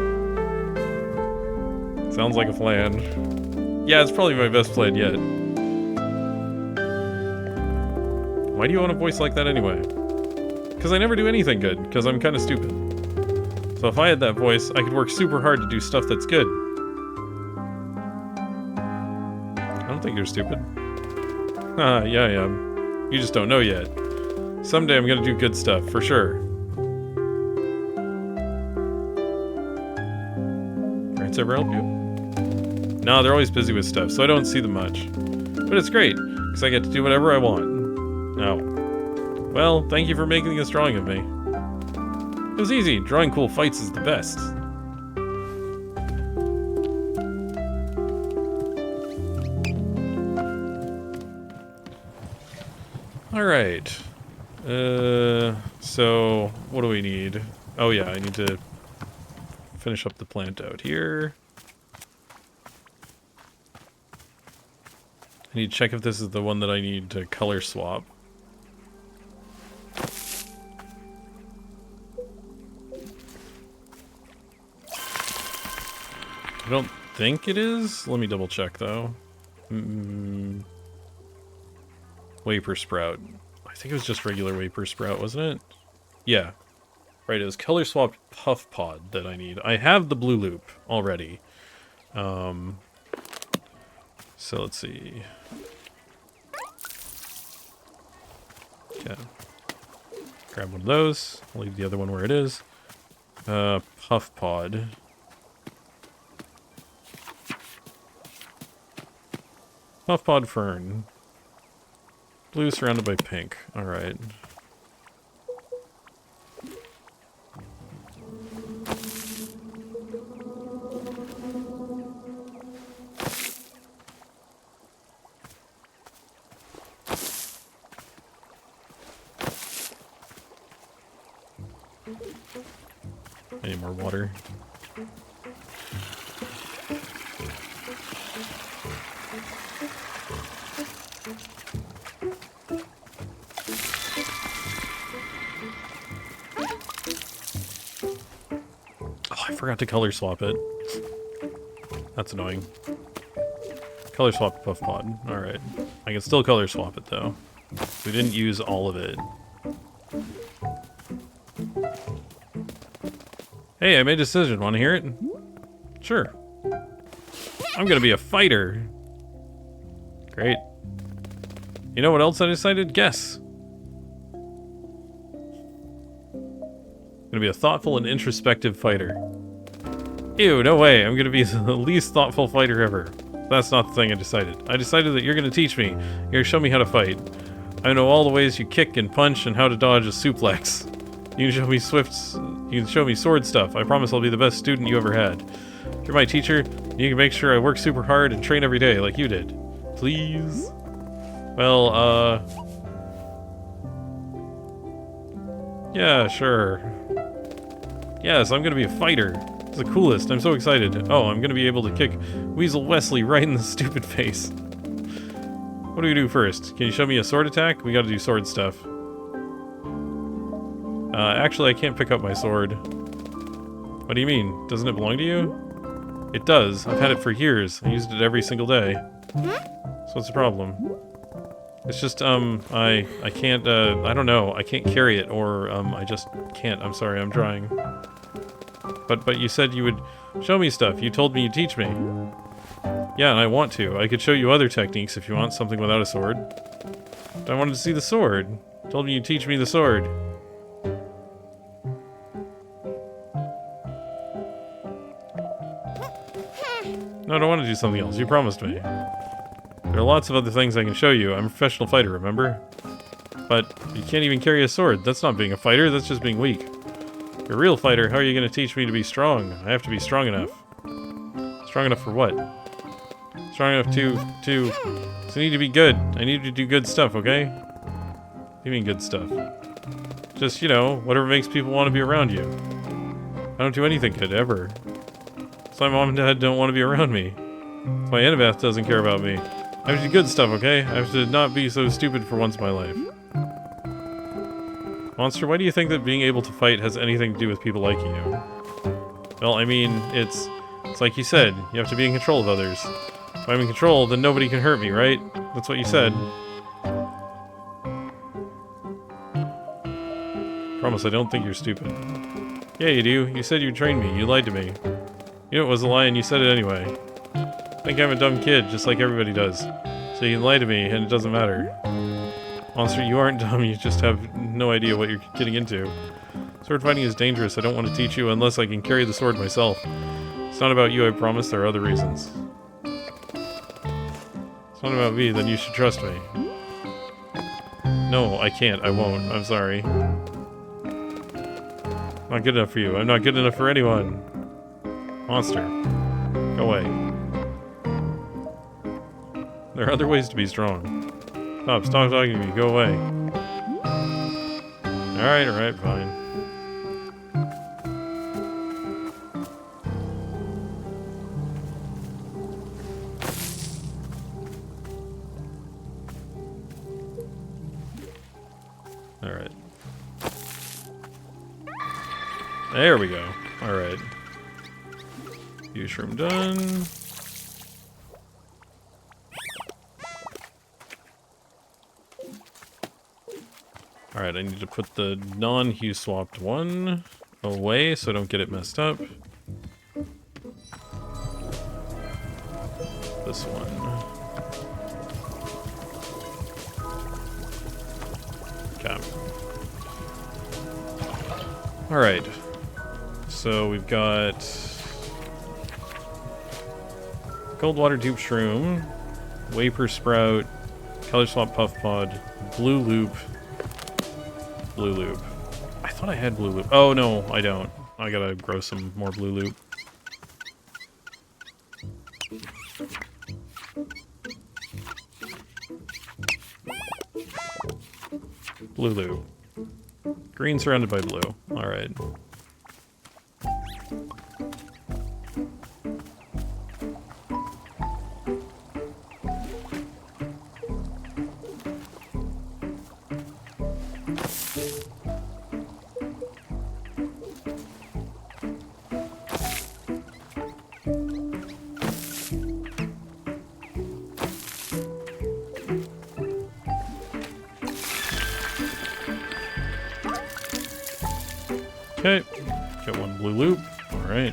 Sounds like a plan. Yeah, it's probably my best plan yet. Why do you want a voice like that anyway? Because I never do anything good, because I'm kind of stupid. So if I had that voice, I could work super hard to do stuff that's good. I don't think you're stupid. Ah, yeah, I am. You just don't know yet. Someday I'm gonna do good stuff, for sure. Parents ever help you? No, they're always busy with stuff, so I don't see them much. But it's great, because I get to do whatever I want. Oh. Well, thank you for making this drawing of me. It was easy. Drawing cool fights is the best. Alright. So, what do we need? Oh yeah, I need to finish up the plant out here. I need to check if this is the one that I need to color swap. I don't think it is. Let me double check though. Waper Sprout. I think it was just regular Waper Sprout, wasn't it? Yeah. Right, it was color swapped Puff Pod that I need. I have the blue loop already. So let's see. Okay. Grab one of those. I'll leave the other one where it is. Puff Pod. Puff Pod Fern. Blue surrounded by pink. Alright. I need more water. I forgot to color swap it. That's annoying. Color swap Puff Pod. Alright. I can still color swap it though. We didn't use all of it. Hey, I made a decision. Want to hear it? Sure. I'm gonna be a fighter. Great. You know what else I decided? Guess. I'm gonna be a thoughtful and introspective fighter. Ew, no way. I'm gonna be the least thoughtful fighter ever. That's not the thing I decided. I decided that you're gonna teach me. You're gonna show me how to fight. I know all the ways you kick and punch and how to dodge a suplex. You can show me you can show me sword stuff. I promise I'll be the best student you ever had. You're my teacher. You can make sure I work super hard and train every day like you did. Please? Well, yeah, sure. Yes, I'm gonna be a fighter. It's the coolest. I'm so excited. Oh, I'm gonna be able to kick Weasel Wesley right in the stupid face. What do we do first? Can you show me a sword attack? We gotta do sword stuff. Actually, I can't pick up my sword. What do you mean? Doesn't it belong to you? It does. I've had it for years. I used it every single day. So what's the problem? It's just, I can't, I don't know. I can't carry it, or, I just can't. I'm sorry, I'm trying. But you said you would show me stuff. You told me you'd teach me. Yeah, and I want to. I could show you other techniques if you want something without a sword. But I wanted to see the sword. You told me you'd teach me the sword. No, I don't want to do something else. You promised me. There are lots of other things I can show you. I'm a professional fighter, remember? But you can't even carry a sword. That's not being a fighter, that's just being weak. You're a real fighter, how are you going to teach me to be strong? I have to be strong enough. Strong enough for what? Strong enough to I need to be good. I need to do good stuff, okay? What do you mean good stuff? Just, you know, whatever makes people want to be around you. I don't do anything good, ever. So my mom and dad don't want to be around me. So my Annabeth doesn't care about me. I have to do good stuff, okay? I have to not be so stupid for once in my life. Monster, why do you think that being able to fight has anything to do with people liking you? Well, I mean, it's like you said, you have to be in control of others. If I'm in control, then nobody can hurt me, right? That's what you said. Promise, I don't think you're stupid. Yeah, you do. You said you'd train me. You lied to me. You knew it was a lie and you said it anyway. I think I'm a dumb kid, just like everybody does. So you can lie to me, and it doesn't matter. Monster, you aren't dumb, you just have no idea what you're getting into. Sword fighting is dangerous. I don't want to teach you unless I can carry the sword myself. It's not about you, I promise. There are other reasons. It's not about me, then you should trust me. No, I can't. I won't. I'm sorry. Not good enough for you. I'm not good enough for anyone. Monster. Go away. There are other ways to be strong. Stop talking to me. Go away. Alright, fine. Alright. There we go. Alright. Use room done. Alright, I need to put the non-hue swapped one away so I don't get it messed up. This one. Okay. Alright. So we've got cold water tube shroom, vapor sprout, color swap puff pod, blue loop. Blue loop. I thought I had blue loop. Oh no, I don't. I gotta grow some more blue loop. Blue loop. Green surrounded by blue. Alright. Okay, got one blue loop. Alright.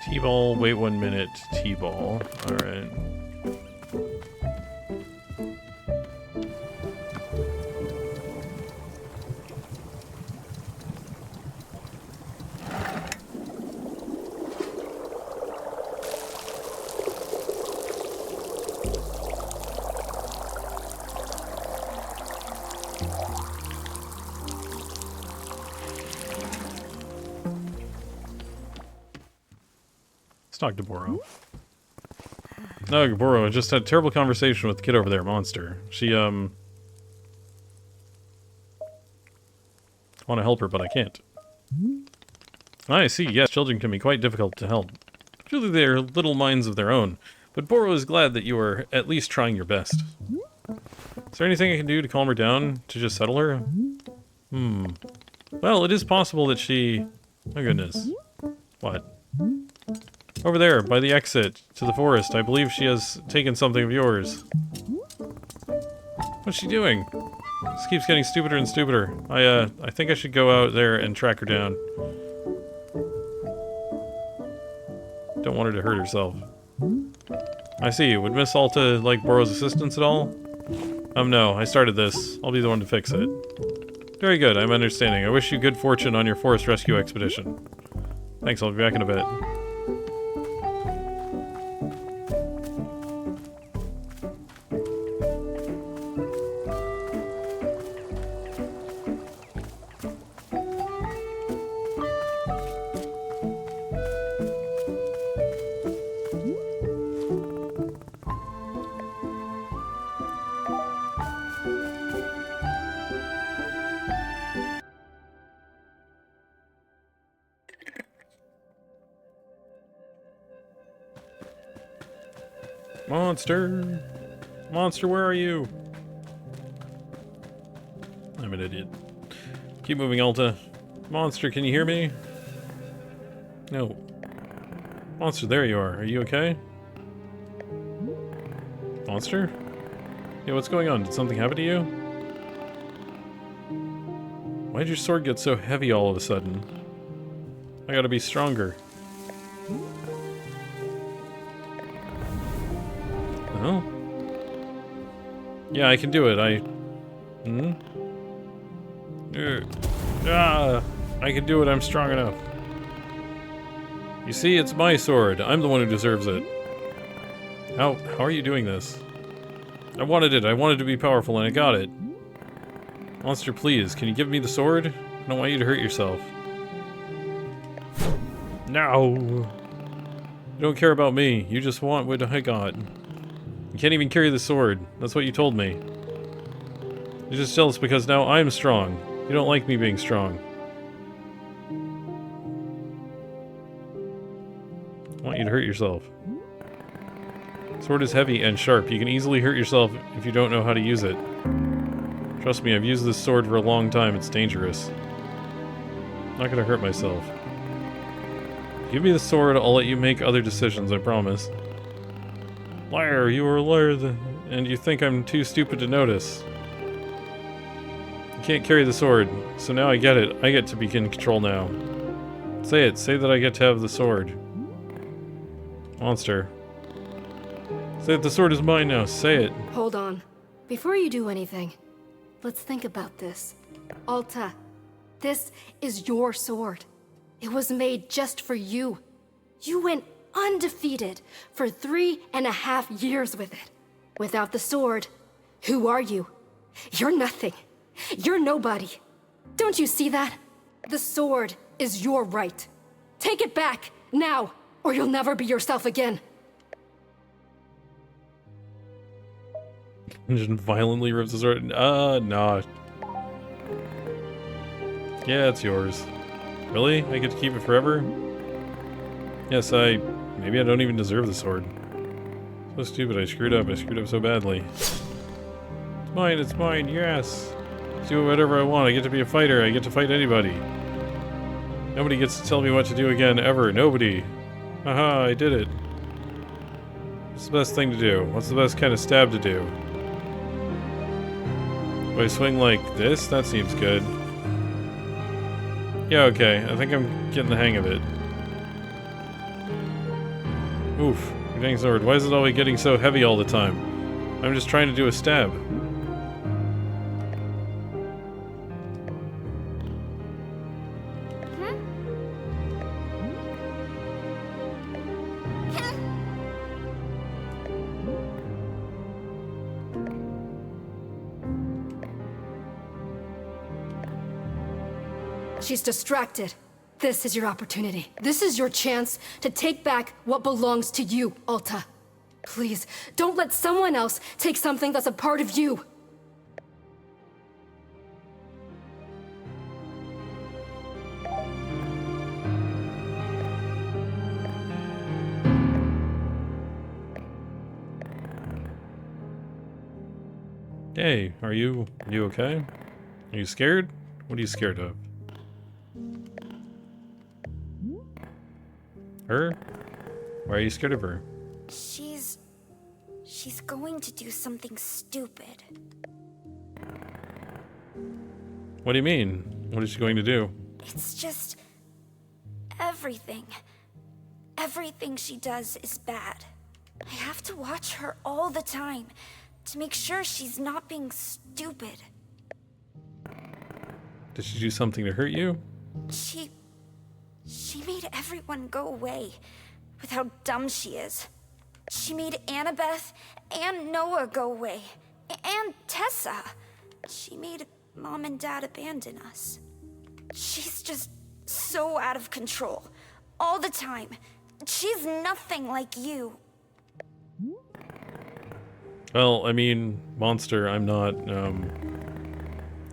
T-ball, wait 1 minute, T-ball. Alright. Talk to Boro. No, Boro, I just had a terrible conversation with the kid over there, Monster. She, want to help her, but I can't. I see, yes, children can be quite difficult to help. Truly they are little minds of their own, but Boro is glad that you are at least trying your best. Is there anything I can do to calm her down, to just settle her? Well, it is possible that she... Oh goodness. What? Over there, by the exit to the forest. I believe she has taken something of yours. What's she doing? This keeps getting stupider and stupider. I think I should go out there and track her down. Don't want her to hurt herself. I see. Would Miss Alta like Boro's assistance at all? No. I started this. I'll be the one to fix it. Very good. I'm understanding. I wish you good fortune on your forest rescue expedition. Thanks. I'll be back in a bit. Monster! Monster, where are you? I'm an idiot. Keep moving, Alta. Monster, can you hear me? No. Monster, there you are. Are you okay? Monster? Yeah, what's going on? Did something happen to you? Why'd your sword get so heavy all of a sudden? I gotta be stronger. Oh? Yeah, I can do it. I can do it. I'm strong enough. You see, it's my sword. I'm the one who deserves it. How are you doing this? I wanted it. I wanted to be powerful, and I got it. Monster, please, can you give me the sword? I don't want you to hurt yourself. No! You don't care about me. You just want what I got. You can't even carry the sword. That's what you told me. You're just jealous because now I'm strong. You don't like me being strong. I want you to hurt yourself. Sword is heavy and sharp. You can easily hurt yourself if you don't know how to use it. Trust me, I've used this sword for a long time. It's dangerous. I'm not gonna hurt myself. Give me the sword, I'll let you make other decisions, I promise. Liar, you are a liar, and you think I'm too stupid to notice. You can't carry the sword, so now I get it. I get to be in control now. Say it. Say that I get to have the sword. Monster. Say that the sword is mine now. Say it. Hold on. Before you do anything, let's think about this. Alta, this is your sword. It was made just for you. You went undefeated for 3.5 years with it. Without the sword, who are you? You're nothing. You're nobody. Don't you see that? The sword is your right. Take it back, now, or you'll never be yourself again. Just violently rips the sword. Nah. Yeah, it's yours. Really? I get to keep it forever? Yes, maybe I don't even deserve the sword. So stupid, I screwed up so badly. It's mine, yes! Do whatever I want, I get to be a fighter, I get to fight anybody. Nobody gets to tell me what to do again, ever, nobody. Haha, I did it. What's the best thing to do? What's the best kind of stab to do? Do I swing like this? That seems good. Yeah, okay, I think I'm getting the hang of it. Oof, your dang sword. Why is it always getting so heavy all the time? I'm just trying to do a stab. She's distracted. This is your opportunity. This is your chance to take back what belongs to you, Alta. Please, don't let someone else take something that's a part of you. Hey, are you okay? Are you scared? What are you scared of? Her? Why are you scared of her? She's going to do something stupid. What do you mean? What is she going to do? It's just... everything. Everything she does is bad. I have to watch her all the time to make sure she's not being stupid. Did she do something to hurt you? She made everyone go away with how dumb she is. She made Annabeth and Noah go away. And Tessa. She made Mom and Dad abandon us. She's just so out of control. All the time. She's nothing like you. Well, I mean, Monster, I'm not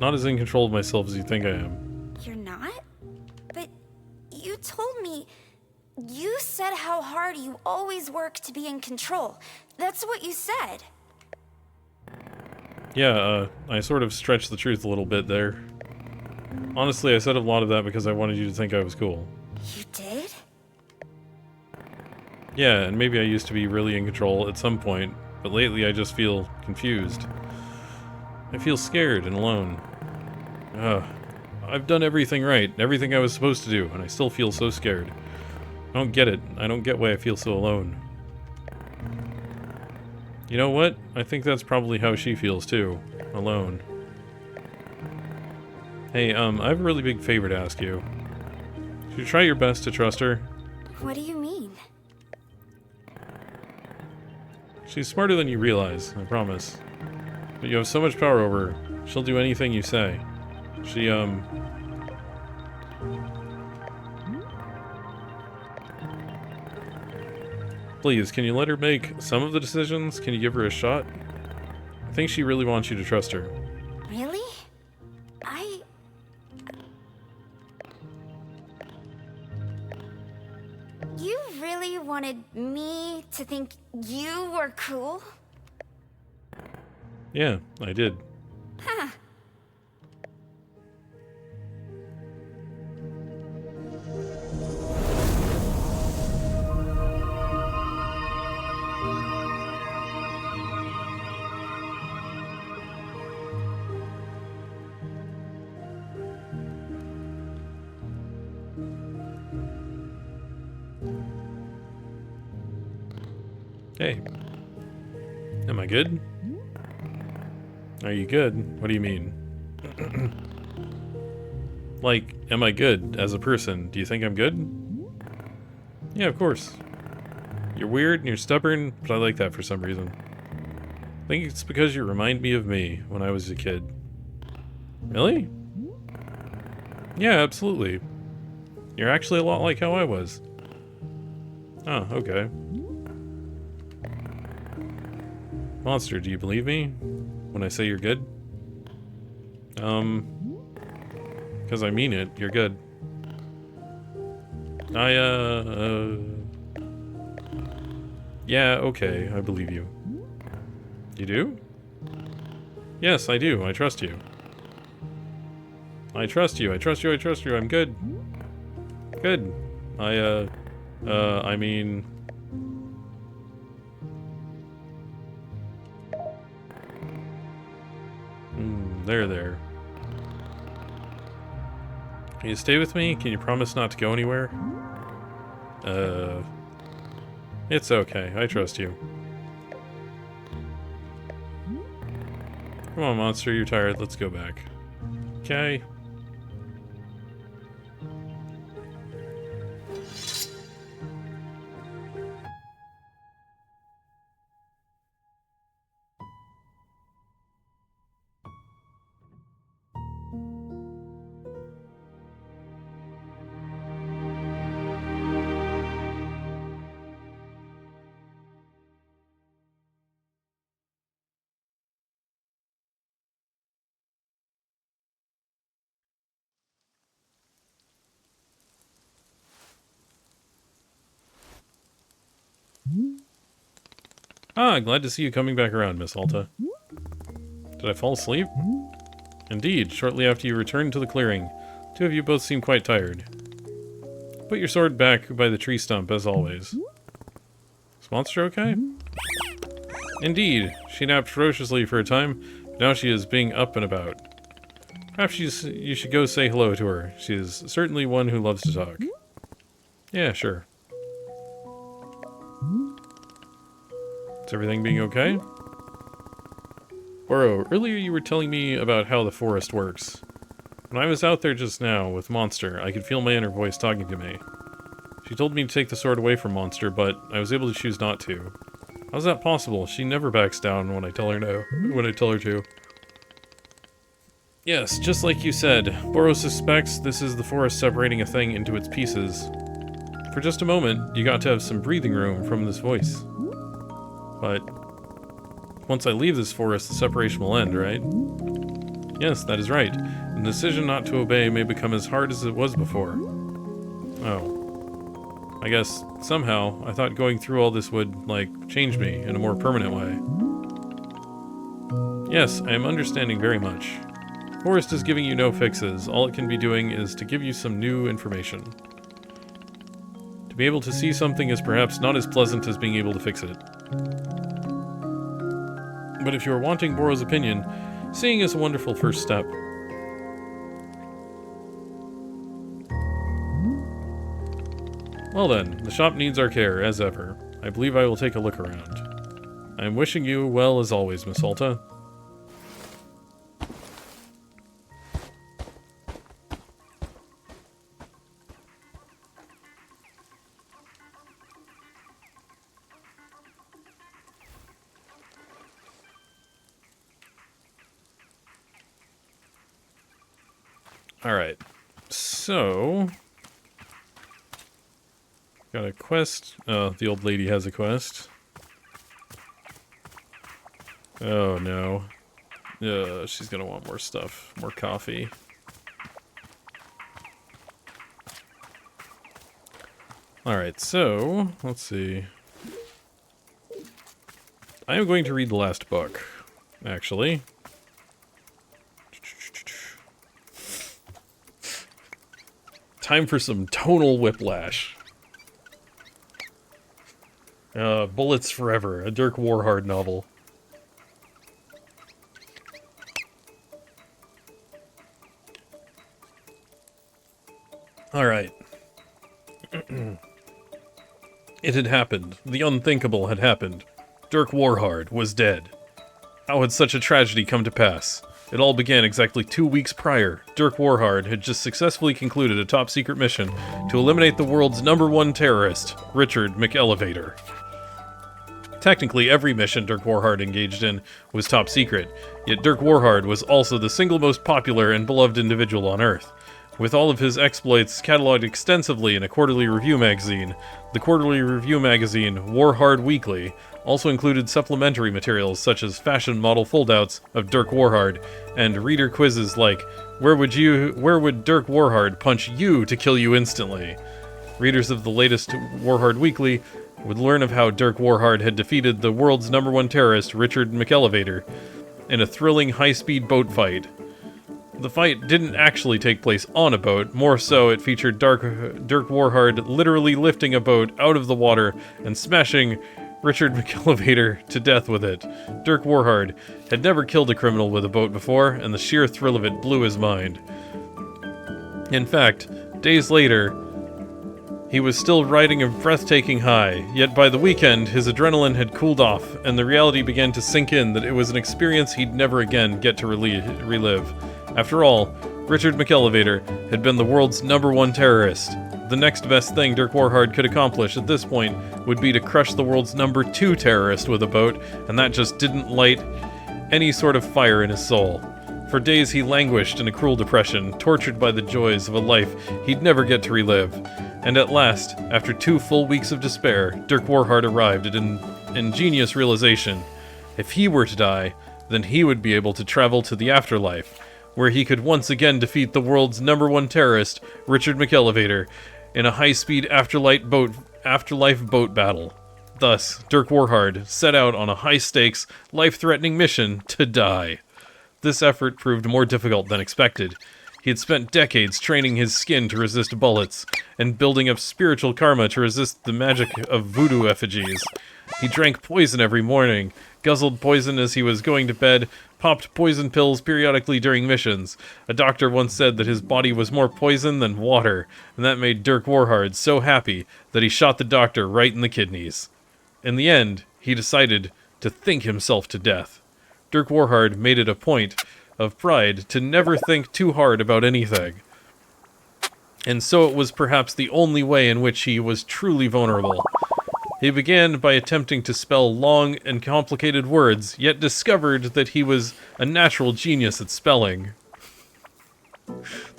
as in control of myself as you think I am. You're not? But you told me... You said how hard you always work to be in control. That's what you said. Yeah, I sort of stretched the truth a little bit there. Honestly, I said a lot of that because I wanted you to think I was cool. You did? Yeah, and maybe I used to be really in control at some point, but lately I just feel confused. I feel scared and alone. I've done everything right, everything I was supposed to do, and I still feel so scared. I don't get it. I don't get why I feel so alone. You know what? I think that's probably how she feels too. Alone. Hey, I have a really big favor to ask you. Should you try your best to trust her? What do you mean? She's smarter than you realize, I promise. But you have so much power over her, she'll do anything you say. She, Please, can you let her make some of the decisions? Can you give her a shot? I think she really wants you to trust her. Really? You really wanted me to think you were cool? Yeah, I did. Huh. Hey. Am I good? Are you good? What do you mean? Like, am I good as a person? Do you think I'm good? Yeah, of course. You're weird and you're stubborn, but I like that for some reason. I think it's because you remind me of me when I was a kid. Really? Yeah, absolutely. You're actually a lot like how I was. Oh, okay. Monster, do you believe me when I say you're good? Because I mean it, you're good. Yeah, okay, I believe you. You do? Yes, I do, I trust you. I trust you, I trust you, I trust you, I'm good. Good. I mean... There. Can you stay with me? Can you promise not to go anywhere? It's okay. I trust you. Come on, Monster. You're tired. Let's go back. Okay. Ah, glad to see you coming back around, Miss Alta. Did I fall asleep? Indeed, shortly after you returned to the clearing. Two of you both seem quite tired. Put your sword back by the tree stump, as always. Is Monster okay? Indeed, she napped ferociously for a time, but now she is being up and about. Perhaps you should go say hello to her. She is certainly one who loves to talk. Yeah, sure. Is everything being okay? Boro, earlier you were telling me about how the forest works. When I was out there just now with Monster, I could feel my inner voice talking to me. She told me to take the sword away from Monster, but I was able to choose not to. How's that possible? She never backs down when I tell her to. Yes, just like you said, Boro suspects this is the forest separating a thing into its pieces. For just a moment, you got to have some breathing room from this voice. But once I leave this forest, the separation will end, right? Yes, that is right. The decision not to obey may become as hard as it was before. Oh. I guess, somehow, I thought going through all this would, like, change me in a more permanent way. Yes, I am understanding very much. Forest is giving you no fixes. All it can be doing is to give you some new information. To be able to see something is perhaps not as pleasant as being able to fix it. But if you are wanting Boro's opinion, seeing is a wonderful first step. Well then, the shop needs our care, as ever. I believe I will take a look around. I am wishing you well as always, Miss Alta. Alright, so... got a quest. Oh, the old lady has a quest. Oh no. She's gonna want more stuff. More coffee. Alright, so, let's see. I am going to read the last book, actually. Time for some tonal whiplash. Bullets Forever, a Dirk Warhard novel. Alright. It had happened. The unthinkable had happened. Dirk Warhard was dead. How had such a tragedy come to pass? It all began exactly 2 weeks prior. Dirk Warhard had just successfully concluded a top-secret mission to eliminate the world's #1 terrorist, Richard McElevator. Technically, every mission Dirk Warhard engaged in was top secret, yet Dirk Warhard was also the single most popular and beloved individual on Earth. With all of his exploits cataloged extensively in a quarterly review magazine, the quarterly review magazine Warhard Weekly also included supplementary materials such as fashion model foldouts of Dirk Warhard and reader quizzes like, where would Dirk Warhard punch you to kill you instantly? Readers of the latest Warhard Weekly would learn of how Dirk Warhard had defeated the world's #1 terrorist, Richard McElevator, in a thrilling high-speed boat fight. The fight didn't actually take place on a boat, more so it featured Dirk Warhard literally lifting a boat out of the water and smashing Richard McElevator to death with it. Dirk Warhard had never killed a criminal with a boat before, and the sheer thrill of it blew his mind. In fact, days later, he was still riding a breathtaking high, yet by the weekend his adrenaline had cooled off, and the reality began to sink in that it was an experience he'd never again get to relive. After all, Richard McElevator had been the world's #1 terrorist. The next best thing Dirk Warhard could accomplish at this point would be to crush the world's #2 terrorist with a boat, and that just didn't light any sort of fire in his soul. For days he languished in a cruel depression, tortured by the joys of a life he'd never get to relive. And at last, after 2 full weeks of despair, Dirk Warhard arrived at an ingenious realization. If he were to die, then he would be able to travel to the afterlife, where he could once again defeat the world's #1 terrorist, Richard McElevator, in a high-speed afterlife boat battle. Thus, Dirk Warhard set out on a high-stakes, life-threatening mission to die. This effort proved more difficult than expected. He had spent decades training his skin to resist bullets, and building up spiritual karma to resist the magic of voodoo effigies. He drank poison every morning, guzzled poison as he was going to bed, popped poison pills periodically during missions. A doctor once said that his body was more poison than water, and that made Dirk Warhard so happy that he shot the doctor right in the kidneys. In the end, he decided to think himself to death. Dirk Warhard made it a point of pride to never think too hard about anything. And so it was perhaps the only way in which he was truly vulnerable. He began by attempting to spell long and complicated words, yet discovered that he was a natural genius at spelling.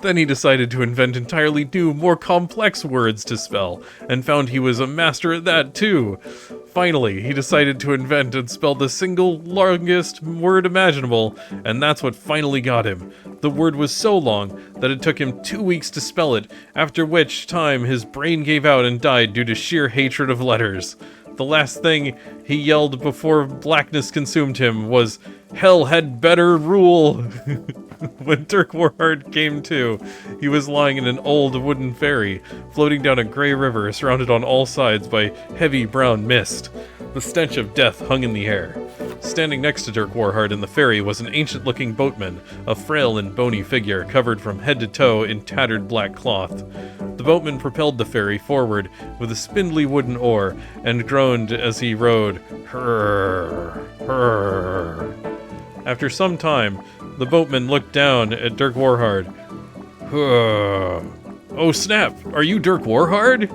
Then he decided to invent entirely new, more complex words to spell, and found he was a master at that too. Finally, he decided to invent and spell the single longest word imaginable, and that's what finally got him. The word was so long that it took him 2 weeks to spell it, after which time his brain gave out and died due to sheer hatred of letters. The last thing he yelled before blackness consumed him was, "Hell had better rule!" When Dirk Warhard came to, he was lying in an old wooden ferry, floating down a gray river surrounded on all sides by heavy brown mist. The stench of death hung in the air. Standing next to Dirk Warhard in the ferry was an ancient-looking boatman, a frail and bony figure covered from head to toe in tattered black cloth. The boatman propelled the ferry forward with a spindly wooden oar and groaned as he rowed, "Hurr, hurr." After some time, the boatman looked down at Dirk Warhard. "Oh snap, are you Dirk Warhard?"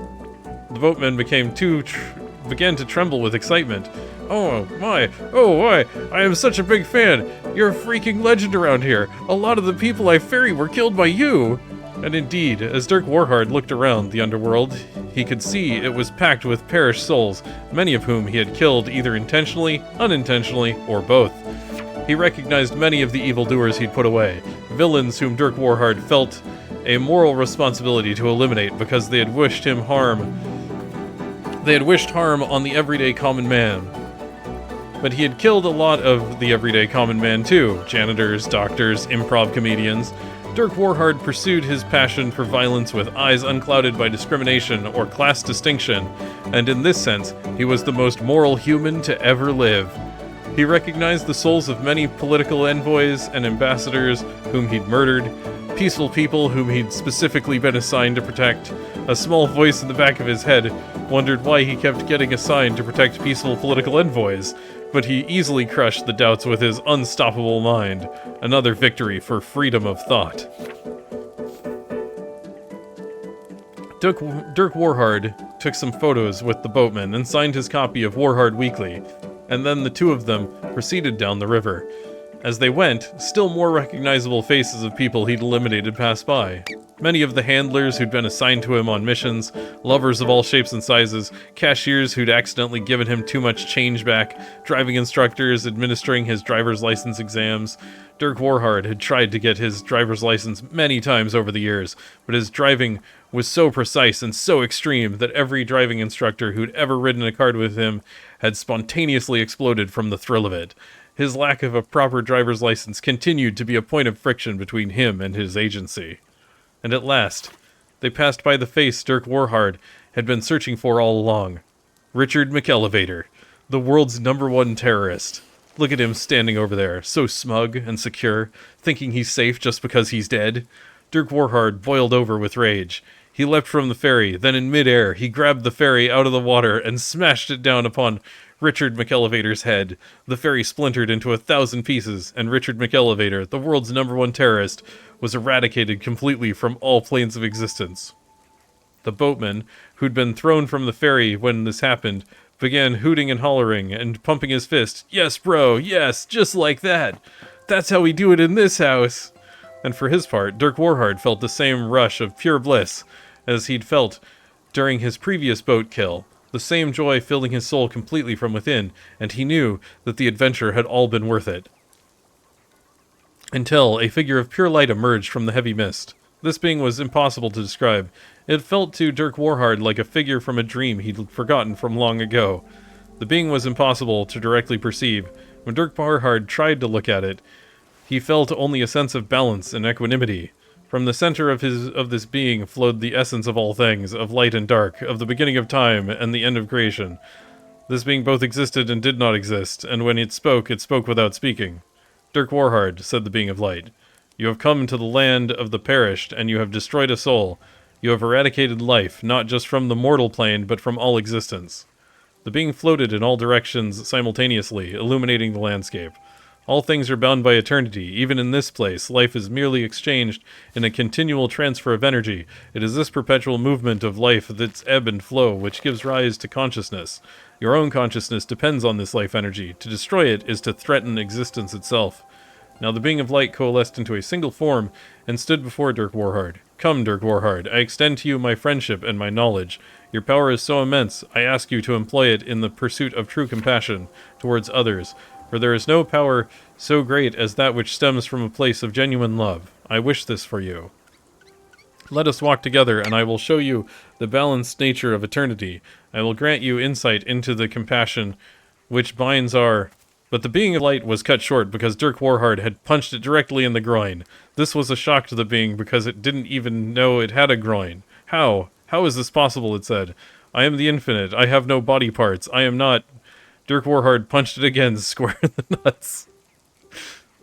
The boatman began to tremble with excitement. "Oh my, oh why, I am such a big fan. You're a freaking legend around here. A lot of the people I ferry were killed by you." And indeed, as Dirk Warhard looked around the underworld, he could see it was packed with perished souls, many of whom he had killed either intentionally, unintentionally, or both. He recognized many of the evildoers he'd put away, villains whom Dirk Warhard felt a moral responsibility to eliminate because they had wished him harm. They had wished harm on the everyday common man. But he had killed a lot of the everyday common man too, janitors, doctors, improv comedians. Dirk Warhard pursued his passion for violence with eyes unclouded by discrimination or class distinction, and in this sense, he was the most moral human to ever live. He recognized the souls of many political envoys and ambassadors whom he'd murdered, peaceful people whom he'd specifically been assigned to protect. A small voice in the back of his head wondered why he kept getting assigned to protect peaceful political envoys, but he easily crushed the doubts with his unstoppable mind. Another victory for freedom of thought. Dirk Warhard took some photos with the boatman and signed his copy of Warhard Weekly, and then the two of them proceeded down the river. As they went, still more recognizable faces of people he'd eliminated passed by. Many of the handlers who'd been assigned to him on missions, lovers of all shapes and sizes, cashiers who'd accidentally given him too much change back, driving instructors administering his driver's license exams. Dirk Warhard had tried to get his driver's license many times over the years, but his driving was so precise and so extreme that every driving instructor who'd ever ridden a car with him had spontaneously exploded from the thrill of it. His lack of a proper driver's license continued to be a point of friction between him and his agency. And at last, they passed by the face Dirk Warhard had been searching for all along. Richard McElevator, the world's #1 terrorist. Look at him standing over there, so smug and secure, thinking he's safe just because he's dead. Dirk Warhard boiled over with rage. He leapt from the ferry, then in midair, he grabbed the ferry out of the water and smashed it down upon Richard McElevator's head. The ferry splintered into 1,000 pieces, and Richard McElevator, the world's #1 terrorist, was eradicated completely from all planes of existence. The boatman, who'd been thrown from the ferry when this happened, began hooting and hollering and pumping his fist. "Yes, bro, yes, just like that. That's how we do it in this house." And for his part, Dirk Warhard felt the same rush of pure bliss as he'd felt during his previous boat kill, the same joy filling his soul completely from within, and he knew that the adventure had all been worth it. Until a figure of pure light emerged from the heavy mist. This being was impossible to describe. It felt to Dirk Warhard like a figure from a dream he'd forgotten from long ago. The being was impossible to directly perceive. When Dirk Warhard tried to look at it, he felt only a sense of balance and equanimity. From the center of this being flowed the essence of all things, of light and dark, of the beginning of time and the end of creation. This being both existed and did not exist, and when it spoke without speaking. Dirk Warhard, said the being of light. You have come to the land of the perished, and you have destroyed a soul. You have eradicated life, not just from the mortal plane, but from all existence. The being floated in all directions simultaneously, illuminating the landscape. All things are bound by eternity. Even in this place, life is merely exchanged in a continual transfer of energy. It is this perpetual movement of life, its ebb and flow, which gives rise to consciousness. Your own consciousness depends on this life energy. To destroy it is to threaten existence itself. Now the being of light coalesced into a single form and stood before Dirk Warhard. Come, Dirk Warhard, I extend to you my friendship and my knowledge. Your power is so immense, I ask you to employ it in the pursuit of true compassion towards others, for there is no power so great as that which stems from a place of genuine love. I wish this for you. Let us walk together, and I will show you the balanced nature of eternity. I will grant you insight into the compassion which binds our... But the being of light was cut short because Dirk Warhard had punched it directly in the groin. This was a shock to the being because it didn't even know it had a groin. How? How is this possible, it said. I am the infinite. I have no body parts. I am not... Dirk Warhard punched it again, square in the nuts.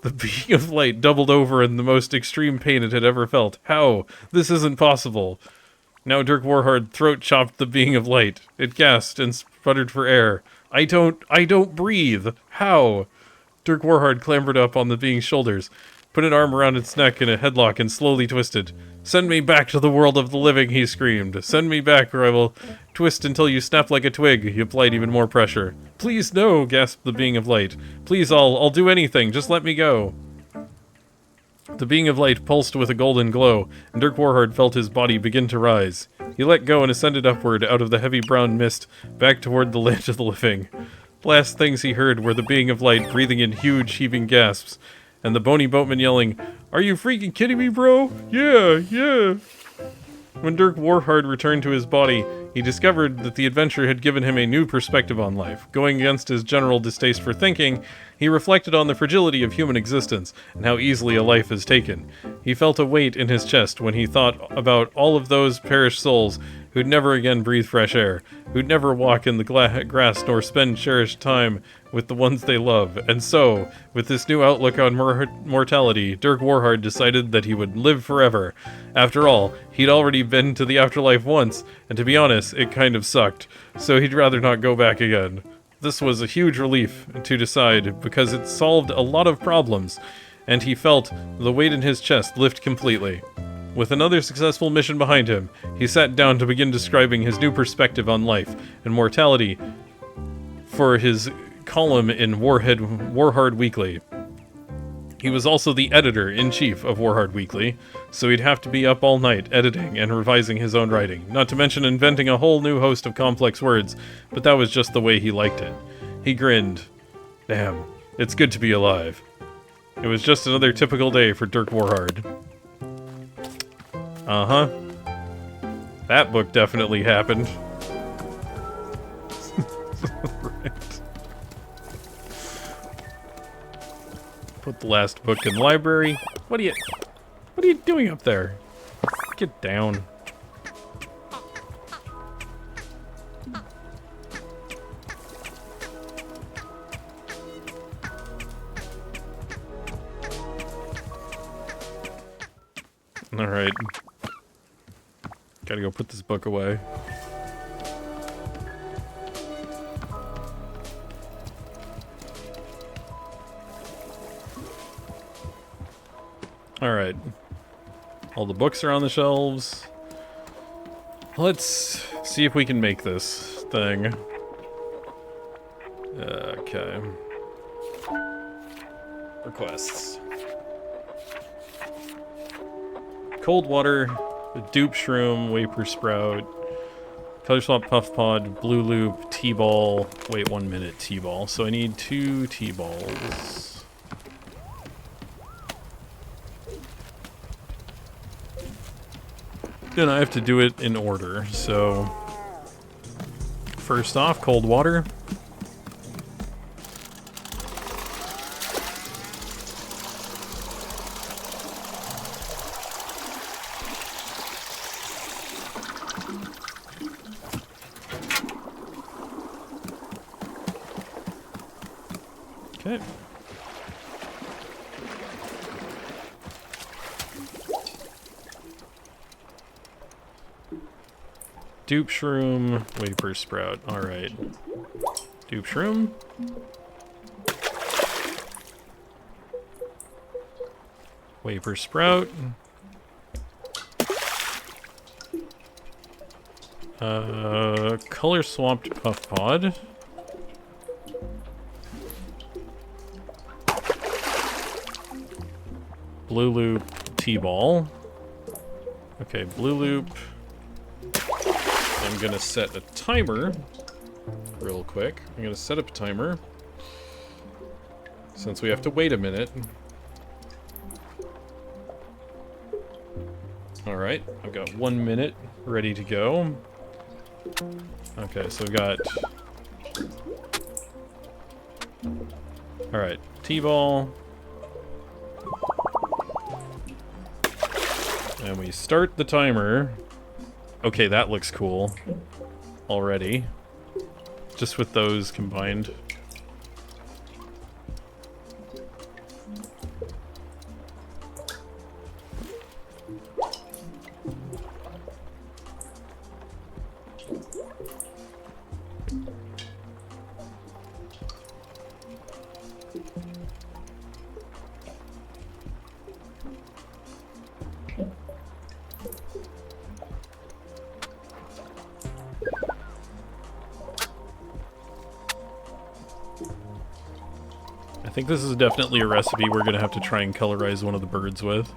The being of light doubled over in the most extreme pain it had ever felt. How? This isn't possible. Now Dirk Warhard throat-chopped the being of light. It gasped and sputtered for air. I don't breathe. How? Dirk Warhard clambered up on the being's shoulders, put an arm around its neck in a headlock, and slowly twisted. Send me back to the world of the living, he screamed. Send me back, or I will twist until you snap like a twig. He applied even more pressure. Please, no, gasped the being of light. Please, I'll do anything. Just let me go. The being of light pulsed with a golden glow, and Dirk Warhard felt his body begin to rise. He let go and ascended upward out of the heavy brown mist, back toward the land of the living. The last things he heard were the being of light breathing in huge, heaving gasps, and the bony boatman yelling, "Are you freaking kidding me, bro? Yeah. When Dirk Warhard returned to his body, he discovered that the adventure had given him a new perspective on life. Going against his general distaste for thinking, he reflected on the fragility of human existence and how easily a life is taken. He felt a weight in his chest when he thought about all of those perished souls who'd never again breathe fresh air, who'd never walk in the grass nor spend cherished time with the ones they love. And so, with this new outlook on mortality, Dirk Warhard decided that he would live forever. After all, he'd already been to the afterlife once, and to be honest, it kind of sucked, so he'd rather not go back again. This was a huge relief to decide, because it solved a lot of problems, and he felt the weight in his chest lift completely. With another successful mission behind him, he sat down to begin describing his new perspective on life and mortality for his column in Warhard Weekly. He was also the editor-in-chief of Warhard Weekly, so he'd have to be up all night editing and revising his own writing, not to mention inventing a whole new host of complex words, but that was just the way he liked it. He grinned. Damn, it's good to be alive. It was just another typical day for Dirk Warhard. Uh-huh. That book definitely happened. Right. Put the last book in the library. What are you doing up there? Get down. All right. Gotta go put this book away. Alright. All the books are on the shelves. Let's see if we can make this thing. Okay. Requests. Cold water, dupe shroom, vapor sprout, color swap puff pod, blue loop, T-ball. Wait 1 minute, T-ball. So I need 2 T-balls. And I have to do it in order, so... First off, cold water. Okay. Dupe shroom, wafer sprout. Alright. Dupe shroom. Wafer sprout. Color swapped puff pod. Blue loop T-ball. Okay, blue loop. I'm gonna set a timer real quick. I'm gonna set up a timer since we have to wait a minute. Alright, I've got 1 minute ready to go. Okay, so we've got... Alright, T-ball. And we start the timer. Okay, that looks cool already. Just with those combined. I think this is definitely a recipe we're gonna have to try and colorize one of the birds with.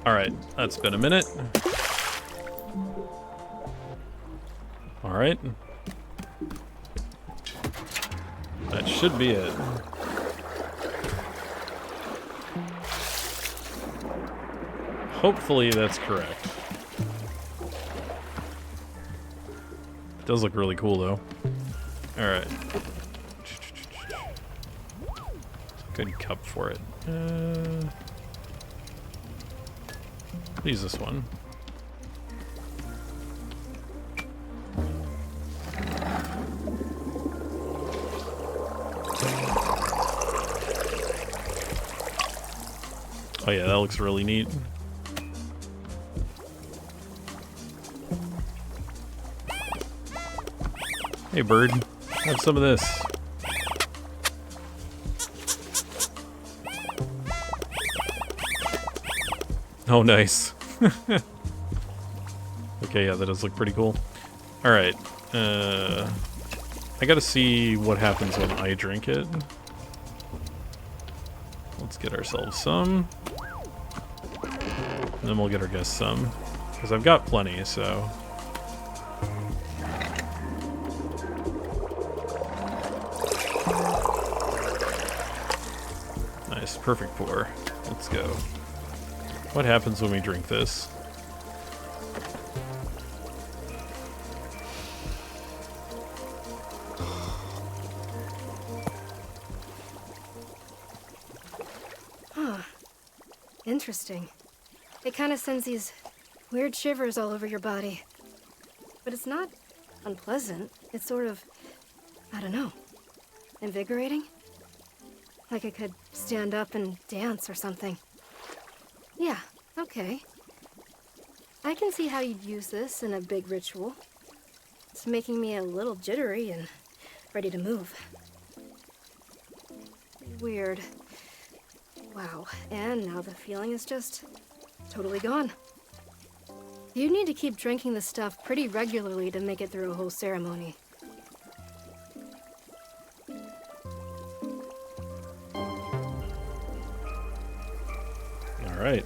Alright, that's been a minute. Alright. That should be it. Hopefully that's correct. It does look really cool though. Alright. Good cup for it. Use this one. Oh yeah, that looks really neat. Hey bird, have some of this. Oh nice. Okay, yeah, that does look pretty cool. Alright, I gotta see what happens when I drink it. Let's get ourselves some. And then we'll get our guests some. Because I've got plenty, so... Nice, perfect pour. Let's go. What happens when we drink this? Huh. Interesting. It kind of sends these weird shivers all over your body. But it's not unpleasant. It's sort of, I don't know, invigorating? Like I could stand up and dance or something. Yeah, okay. I can see how you'd use this in a big ritual. It's making me a little jittery and ready to move. Weird. Wow, and now the feeling is just totally gone. You need to keep drinking this stuff pretty regularly to make it through a whole ceremony. All right.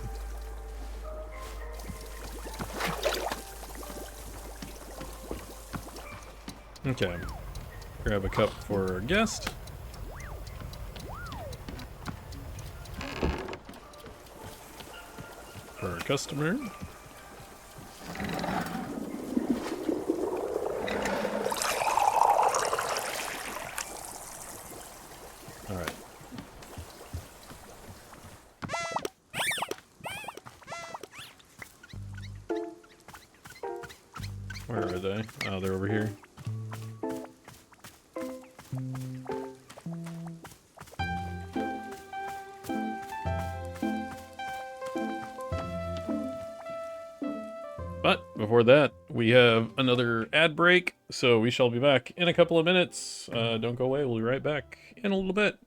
Okay. Grab a cup for our guest. For our customer. All right. Oh, they're over here. But before that, we have another ad break, so we shall be back in a couple of minutes. Don't go away, we'll be right back in a little bit.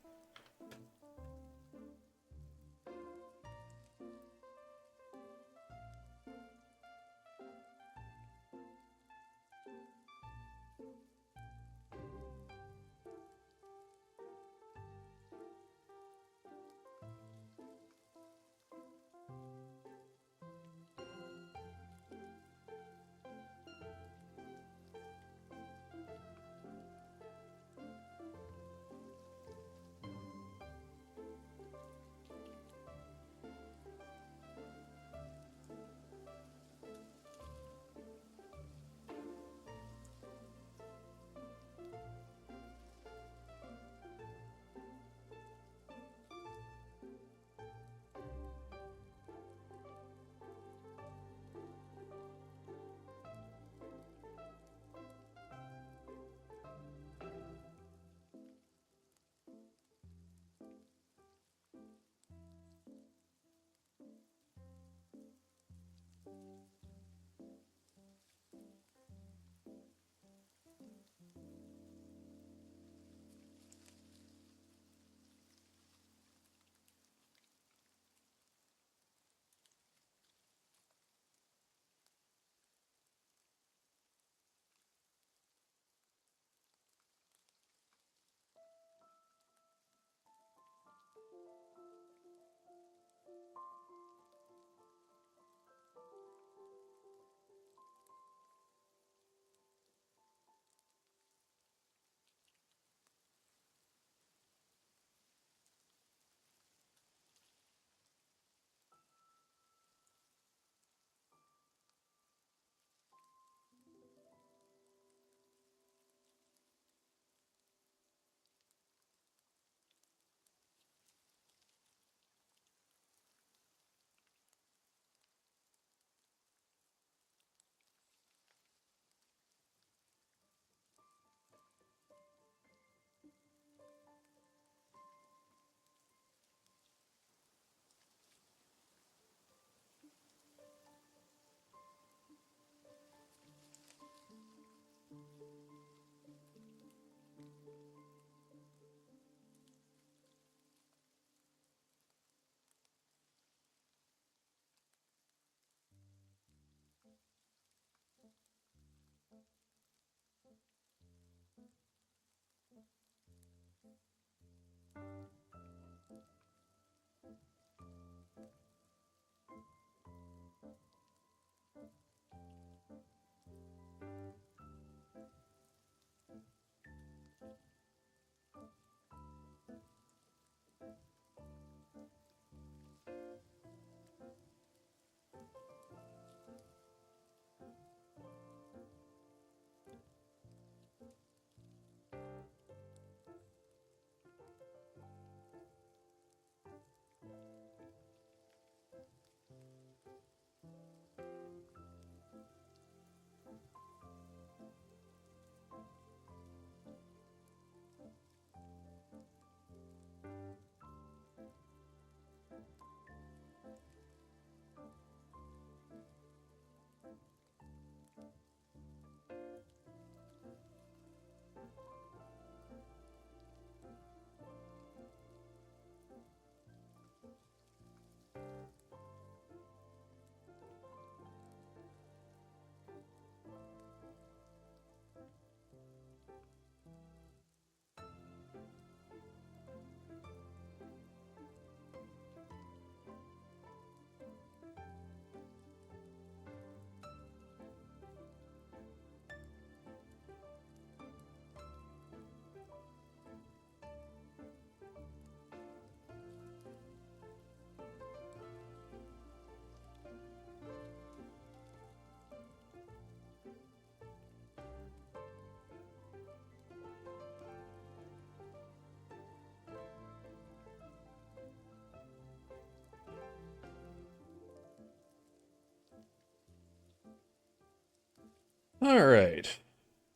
All right.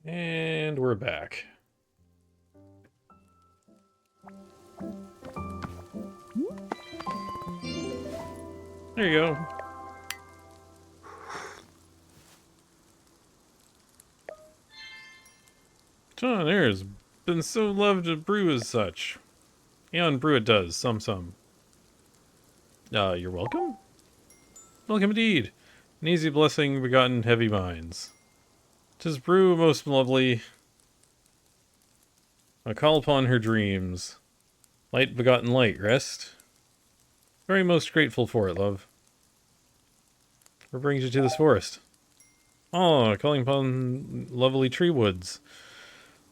And we're back. There you go. John, there's been so loved to brew as such. And brew it does, some. You're welcome? Welcome indeed. An easy blessing begotten heavy minds. 'Tis brew most lovely. I call upon her dreams. Light begotten light, rest. Very most grateful for it, love. What brings you to this forest? Oh, calling upon lovely tree woods.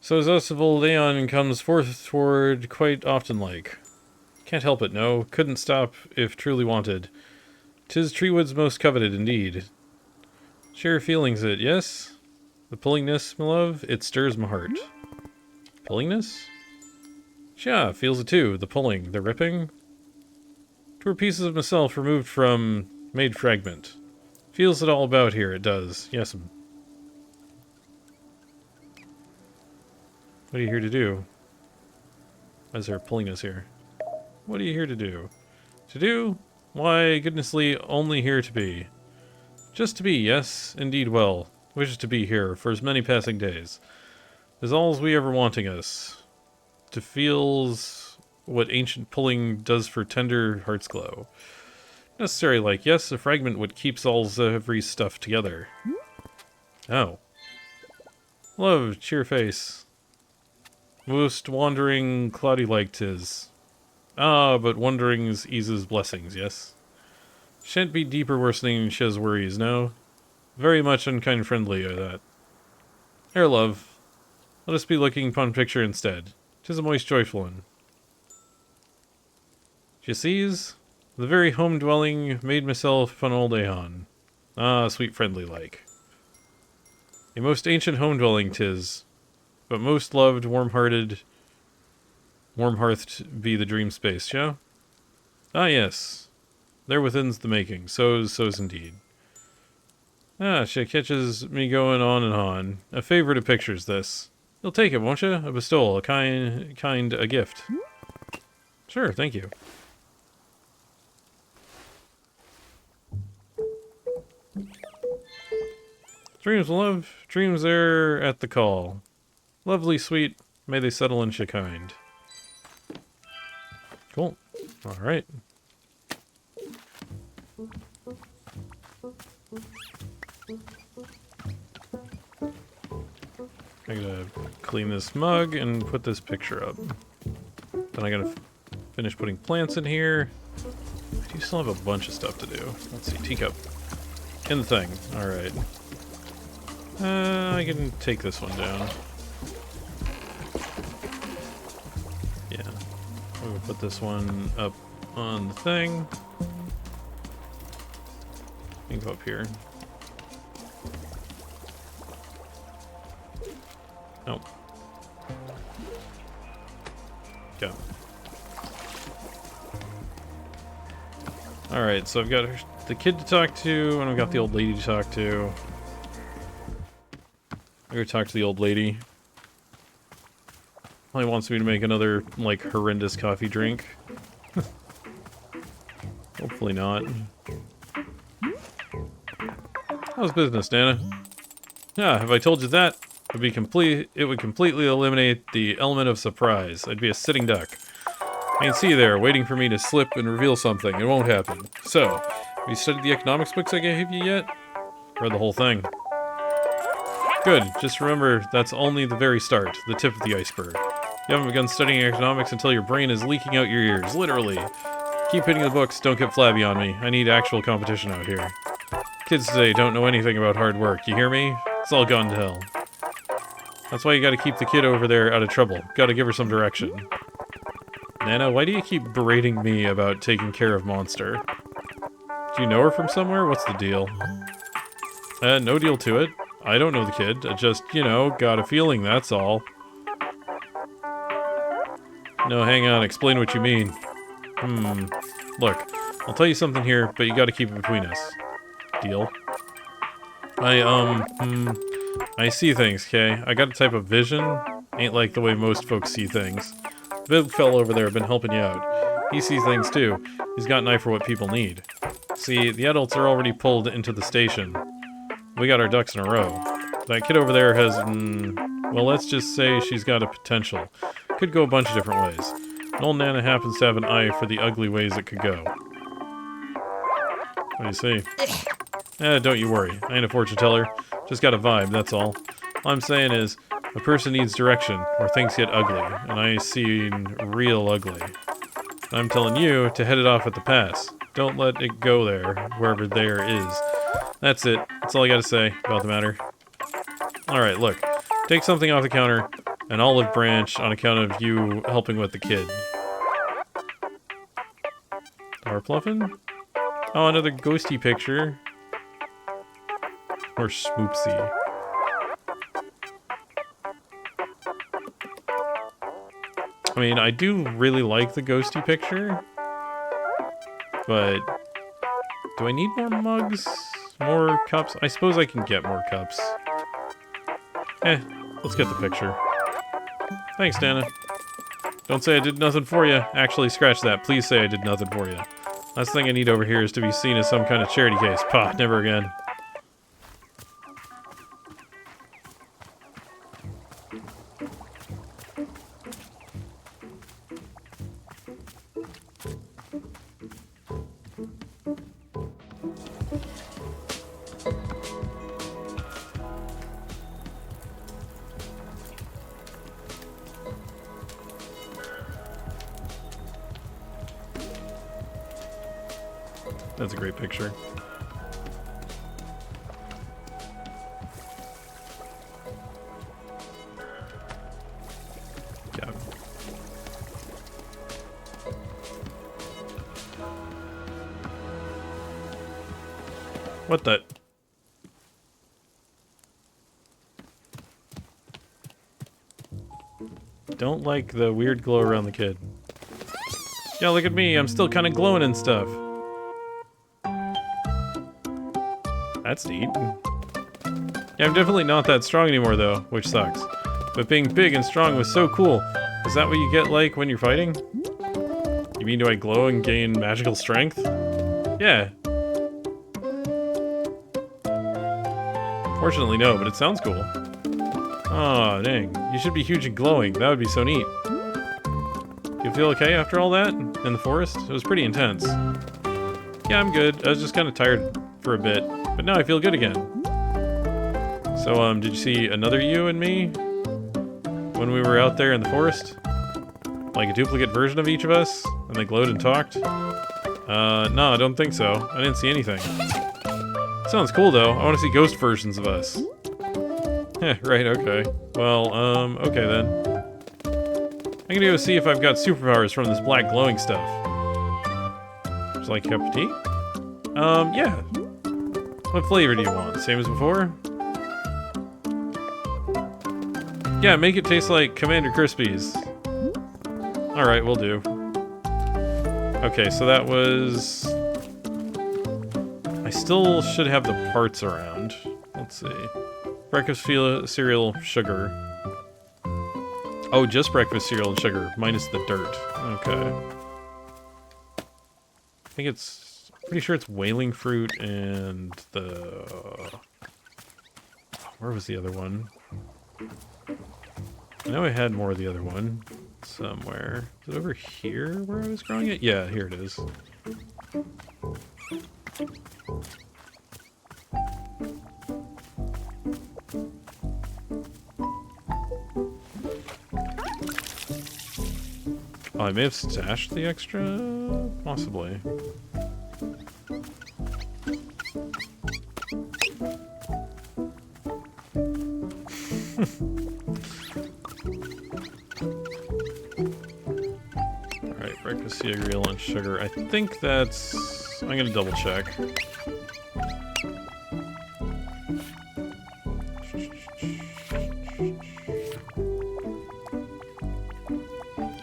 So as us of old aeon comes forth toward quite often like. Can't help it, no. Couldn't stop if truly wanted. 'Tis tree woods most coveted, indeed. Share feelings it, yes? The pullingness, my love, it stirs my heart. Pullingness? Yeah, feels it too. The pulling, the ripping. 'Twere pieces of myself removed from, made fragment. Feels it all about here, it does. Yes'm. What are you here to do? Why is there a pullingness here? What are you here to do? To do? Why, goodnessly, only here to be. Just to be, yes, indeed well. Wishes to be here for as many passing days. Is all's we ever wanting us. To feels what ancient pulling does for tender heart's glow. Necessary like, yes, a fragment what keeps all's every stuff together. Oh. Love, cheer face. Most wandering, cloudy like 'tis. Ah, but wanderings eases blessings, yes? Shan't be deeper worsening shes worries, no? Very much unkind friendly, that. Here, love. Let us be looking upon picture instead. 'Tis a moist joyful one. D'ye sees? The very home dwelling made myself upon old Aeon. Ah, sweet friendly like. A most ancient home dwelling 'tis, but most loved, warm-hearted, warm-hearthed be the dream space, yeah? Ah, yes. There within's the making. So's indeed. Ah, she catches me going on and on. A favorite of pictures, this. You'll take it, won't you? A bestowal, a a gift. Sure, thank you. Dreams, love. Dreams there at the call. Lovely, sweet. May they settle in kind. Cool. Alright. I gotta clean this mug and put this picture up. Then I gotta finish putting plants in here. I do still have a bunch of stuff to do. Let's see, teacup. In the thing. Alright. I can take this one down. Yeah. I'm gonna put this one up on the thing. You can go up here. Nope. Go. Alright, so I've got the kid to talk to, and I've got the old lady to talk to. I'm gonna talk to the old lady. Probably wants me to make another, like, horrendous coffee drink. Hopefully not. How's business, Nana? Yeah, have I told you that? It would completely eliminate the element of surprise. I'd be a sitting duck. I can see you there, waiting for me to slip and reveal something. It won't happen. So, have you studied the economics books I gave you yet? Read the whole thing. Good. Just remember, that's only the very start, the tip of the iceberg. You haven't begun studying economics until your brain is leaking out your ears, literally. Keep hitting the books, don't get flabby on me. I need actual competition out here. Kids today don't know anything about hard work, you hear me? It's all gone to hell. That's why you gotta keep the kid over there out of trouble. Gotta give her some direction. Nana, why do you keep berating me about taking care of Monster? Do you know her from somewhere? What's the deal? No deal to it. I don't know the kid. I just, you know, got a feeling, that's all. No, hang on. Explain what you mean. Look, I'll tell you something here, but you gotta keep it between us. Deal? I see things, Kay. I got a type of vision. Ain't like the way most folks see things. The big fella over there been helping you out. He sees things too. He's got an eye for what people need. See, the adults are already pulled into the station. We got our ducks in a row. That kid over there has, well, let's just say she's got a potential. Could go a bunch of different ways. And old Nana happens to have an eye for the ugly ways it could go. What do you see? Don't you worry. I ain't a fortune teller. Just got a vibe, that's all. All I'm saying is, a person needs direction, or things get ugly, and I seen real ugly. I'm telling you to head it off at the pass. Don't let it go there, wherever there is. That's it. That's all I gotta say about the matter. Alright, look. Take something off the counter, an olive branch on account of you helping with the kid. Darpluffin? Oh, another ghosty picture. Or Swoopsy. I mean, I do really like the ghosty picture, but do I need more mugs? More cups? I suppose I can get more cups. Let's get the picture. Thanks, Nana. Don't say I did nothing for you. Actually, scratch that. Please say I did nothing for you. Last thing I need over here is to be seen as some kind of charity case. Pah, never again. That's a great picture. Yeah. What the? Don't like the weird glow around the kid. Yeah, look at me. I'm still kind of glowing and stuff. That's neat. Yeah, I'm definitely not that strong anymore, though, which sucks. But being big and strong was so cool. Is that what you get like when you're fighting? You mean do I glow and gain magical strength? Yeah. Fortunately, no, but it sounds cool. Aw, dang. You should be huge and glowing. That would be so neat. You feel okay after all that? In the forest? It was pretty intense. Yeah, I'm good. I was just kind of tired for a bit. But now I feel good again. So, did you see another you and me? When we were out there in the forest? Like a duplicate version of each of us? And they glowed and talked? No, I don't think so. I didn't see anything. Sounds cool, though. I want to see ghost versions of us. Right, okay. Well, okay then. I'm gonna go see if I've got superpowers from this black glowing stuff. Would you like a cup of tea? Yeah. What flavor do you want? Same as before? Yeah, make it taste like Commander Crispies. Alright, we'll do. Okay, so that was... I still should have the parts around. Let's see. Breakfast cereal, sugar. Oh, just breakfast cereal and sugar, minus the dirt. Okay. I think it's... Pretty sure it's whaling fruit and the... Where was the other one? I know I had more of the other one somewhere. Is it over here where I was growing it? Yeah, here it is. Oh, I may have stashed the extra? Possibly. Alright, breakfast cereal and sugar. I think that's... I'm gonna double check.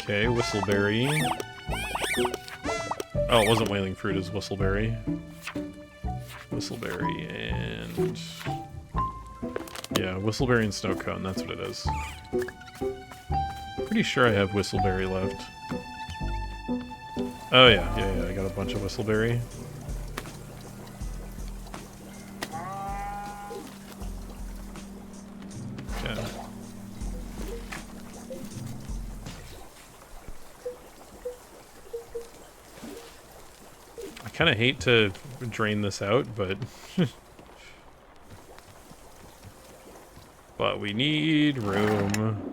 Okay, whistleberry. Oh, it wasn't whaling fruit, it was whistleberry. Whistleberry and... Yeah, Whistleberry and Snowcone, that's what it is. Pretty sure I have Whistleberry left. Oh yeah, I got a bunch of Whistleberry. Okay. I kind of hate to drain this out, but... but we need room.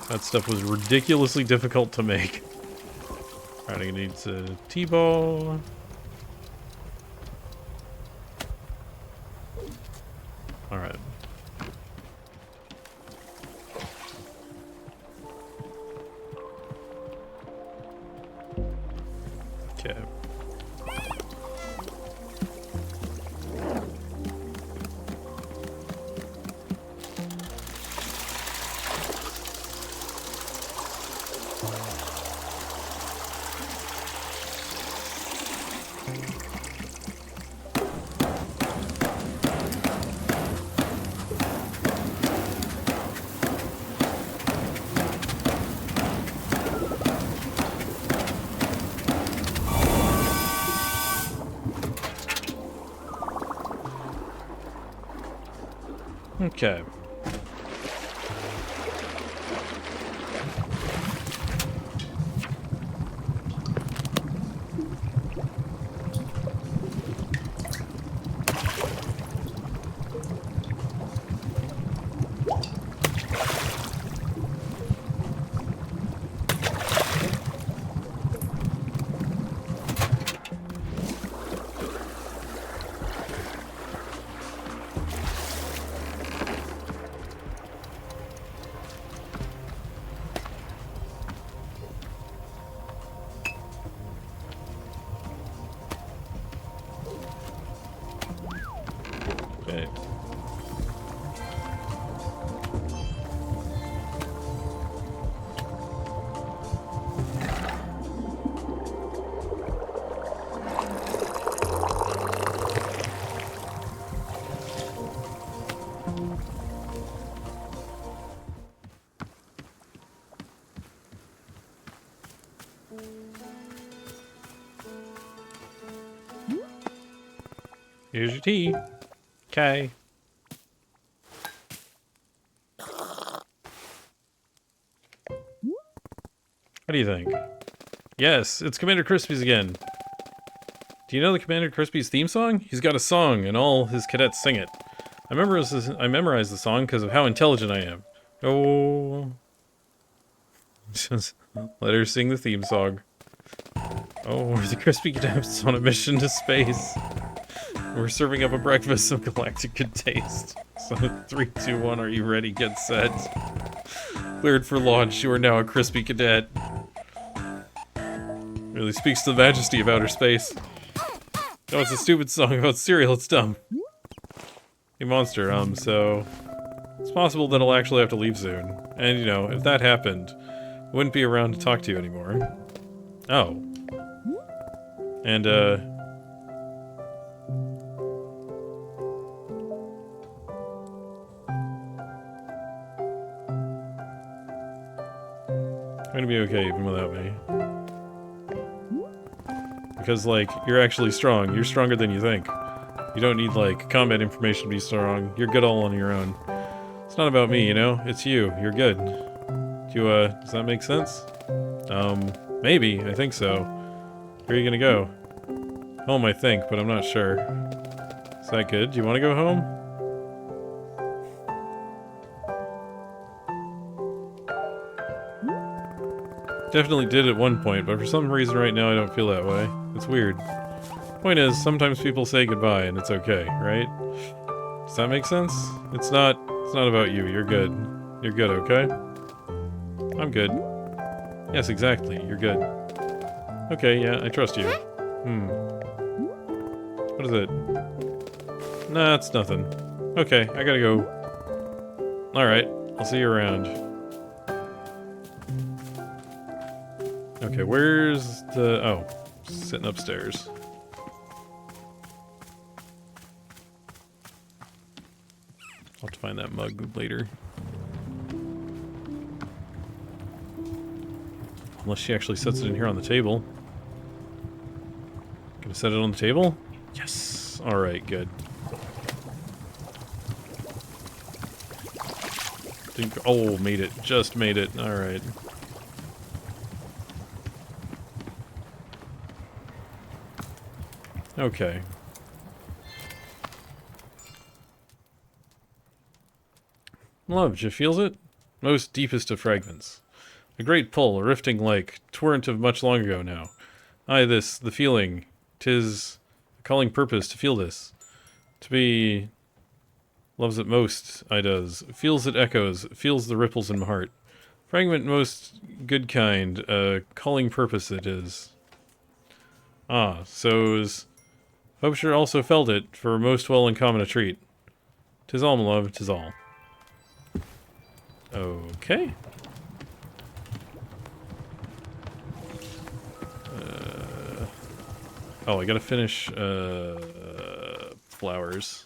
That stuff was ridiculously difficult to make. Alright, I need a T-ball. Alright. Okay. Okay. Okay. Here's your tea. Okay. What do you think? Yes, it's Commander Crispy's again. Do you know the Commander Crispy's theme song? He's got a song, and all his cadets sing it. I memorized the song because of how intelligent I am. Oh. Just let her sing the theme song. Oh, we're the Crispy Cadets on a mission to space. We're serving up a breakfast of galactic good taste. So 3, 2, 1, are you ready? Get set. Cleared for launch, you are now a Crispy Cadet. Really speaks to the majesty of outer space. No, it's a stupid song about cereal, it's dumb. Hey monster, so... it's possible that I'll actually have to leave soon. And, you know, if that happened, I wouldn't be around to talk to you anymore. Oh. And, I'm gonna be okay even without me. Because, like, you're actually strong. You're stronger than you think. You don't need, like, combat information to be strong. You're good all on your own. It's not about me, you know? It's you. You're good. Does that make sense? Maybe. I think so. Where are you gonna go? Home, I think, but I'm not sure. Is that good? Do you want to go home? Definitely did at one point, but for some reason right now I don't feel that way. It's weird. Point is, sometimes people say goodbye and it's okay, right? Does that make sense? It's not about you. You're good. You're good, okay? I'm good. Yes, exactly. You're good. Okay, yeah, I trust you. What is it? Nah, it's nothing. Okay, I gotta go. Alright, I'll see you around. Okay, where's the... oh, sitting upstairs. I'll have to find that mug later. Unless she actually sets it in here on the table. Gonna set it on the table? Yes! Alright, good. Oh, made it. Just made it. Alright. Okay. Love, you feels it? Most deepest of fragments. A great pull, a rifting like, torrent of much long ago now. Aye, this, the feeling, 'tis a calling purpose to feel this. To be... Loves it most, I does. Feels it echoes, feels the ripples in my heart. Fragment most good kind, calling purpose it is. Ah, so's... Hope sure also felt it, for most well in common a treat. 'Tis all, my love, 'tis all. Okay. Oh, I gotta finish, flowers.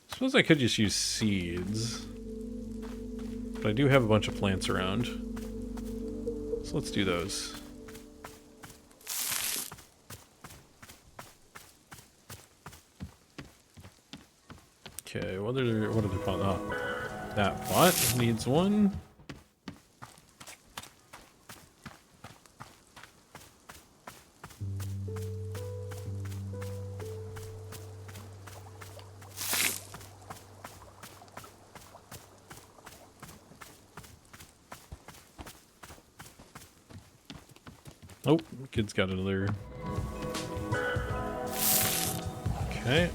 Suppose I could just use seeds. But I do have a bunch of plants around. So let's do those. Okay, what are the pot? Oh, that pot needs one. Oh, kid's got another. Okay.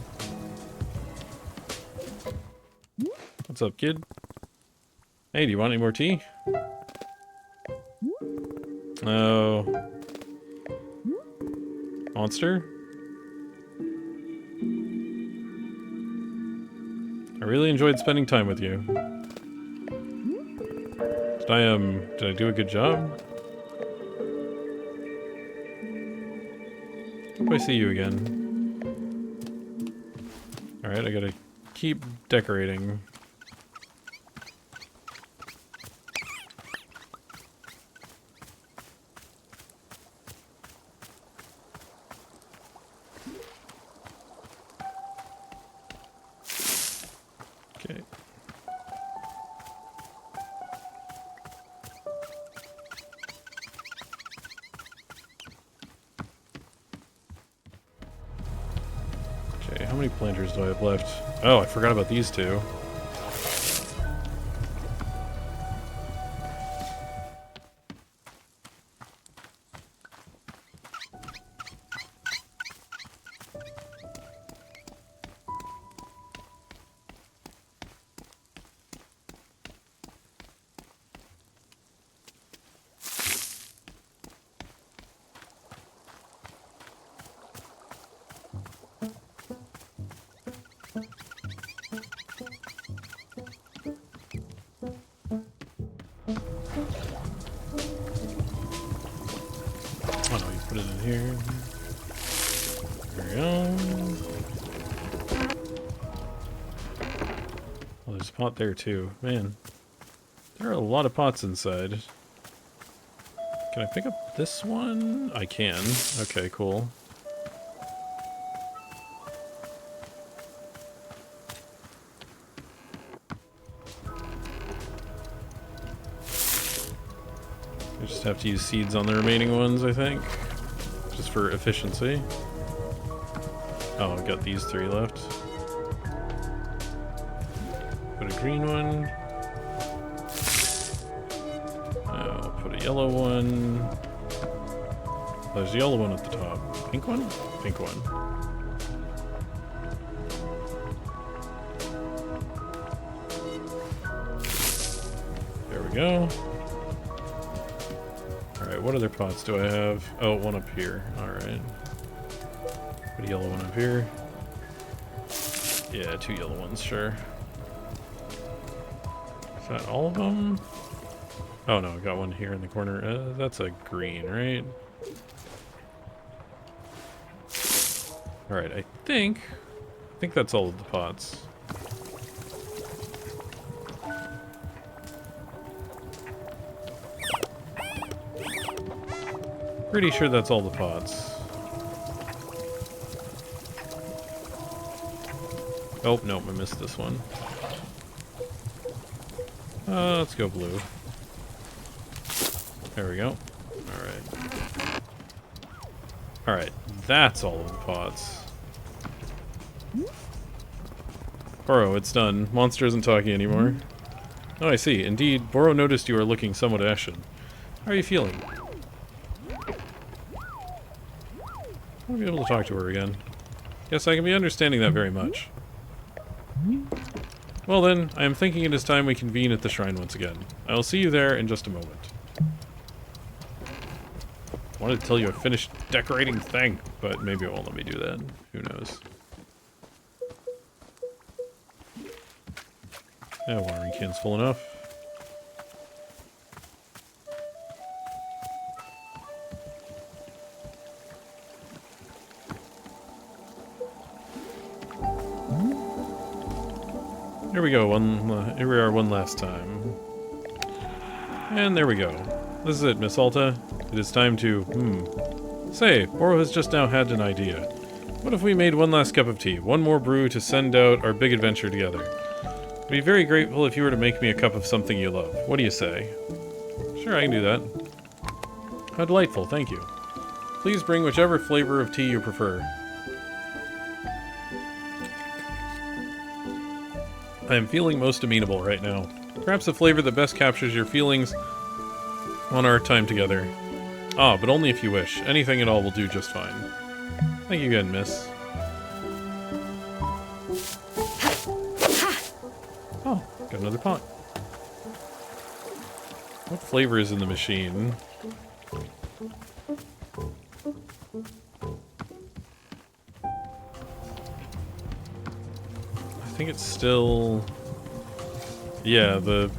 What's up, kid? Hey, do you want any more tea? Oh. Monster? I really enjoyed spending time with you. Did I do a good job? Hope I see you again. Alright, I gotta keep decorating. Okay. Okay, how many planters do I have left? Oh, I forgot about these two. Oh no, you put it in here. There we go. Well, there's a pot there too. Man, there are a lot of pots inside. Can I pick up this one? I can. Okay, cool. I just have to use seeds on the remaining ones, I think. Just for efficiency. Oh, I've got these three left. Put a green one. I'll put a yellow one. Oh, there's a yellow one at the top. Pink one? Pink one. There we go. Alright, what other pots do I have? Oh, one up here. Alright. Put a yellow one up here. Yeah, two yellow ones, sure. Is that all of them? Oh no, I got one here in the corner. That's a green, right? Alright, I think that's all of the pots. pretty sure that's all the pots. Oh, nope, I missed this one. Let's go blue. There we go. Alright. Alright, that's all of the pots. Boro, it's done. Monster isn't talking anymore. Oh, I see. Indeed, Boro noticed you are looking somewhat ashen. How are you feeling? I want to be able to talk to her again. Yes, I can be understanding that very much. Well then, I am thinking it is time we convene at the shrine once again. I will see you there in just a moment. I wanted to tell you I finished decorating the thing, but maybe it won't let me do that. Who knows? Yeah, watering can's full enough. Here we go, here we are one last time. And there we go. This is it, Miss Alta. It is time to, Say, Boro has just now had an idea. What if we made one last cup of tea? One more brew to send out our big adventure together. I'd be very grateful if you were to make me a cup of something you love. What do you say? Sure, I can do that. How delightful, thank you. Please bring whichever flavor of tea you prefer. I am feeling most amenable right now. Perhaps a flavor that best captures your feelings on our time together. Ah, but only if you wish. Anything at all will do just fine. Thank you again, miss. Oh, got another pot. What flavor is in the machine? I think it's still... Yeah, the...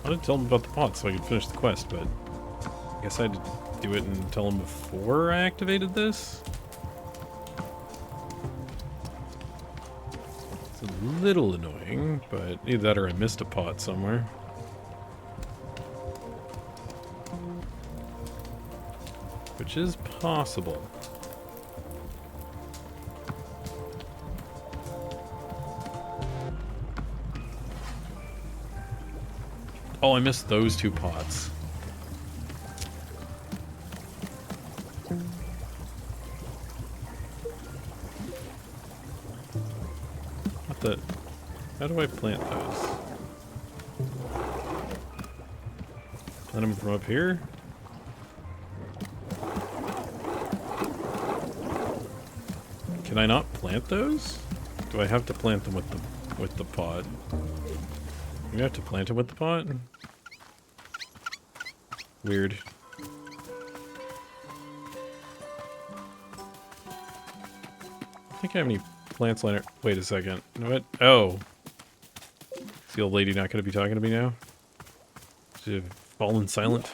I wanted to tell him about the pot so I could finish the quest, but I guess I had to do it and tell him before I activated this? It's a little annoying, but either that or I missed a pot somewhere. Which is possible. Oh, I missed those two pots. What the... How do I plant those? Plant them from up here? Can I not plant those? Do I have to plant them with the pot? You have to plant them with the pot? Weird. I think I have any plants lying. Wait a second. You know what? Oh. Is the old lady not going to be talking to me now? She's fallen silent?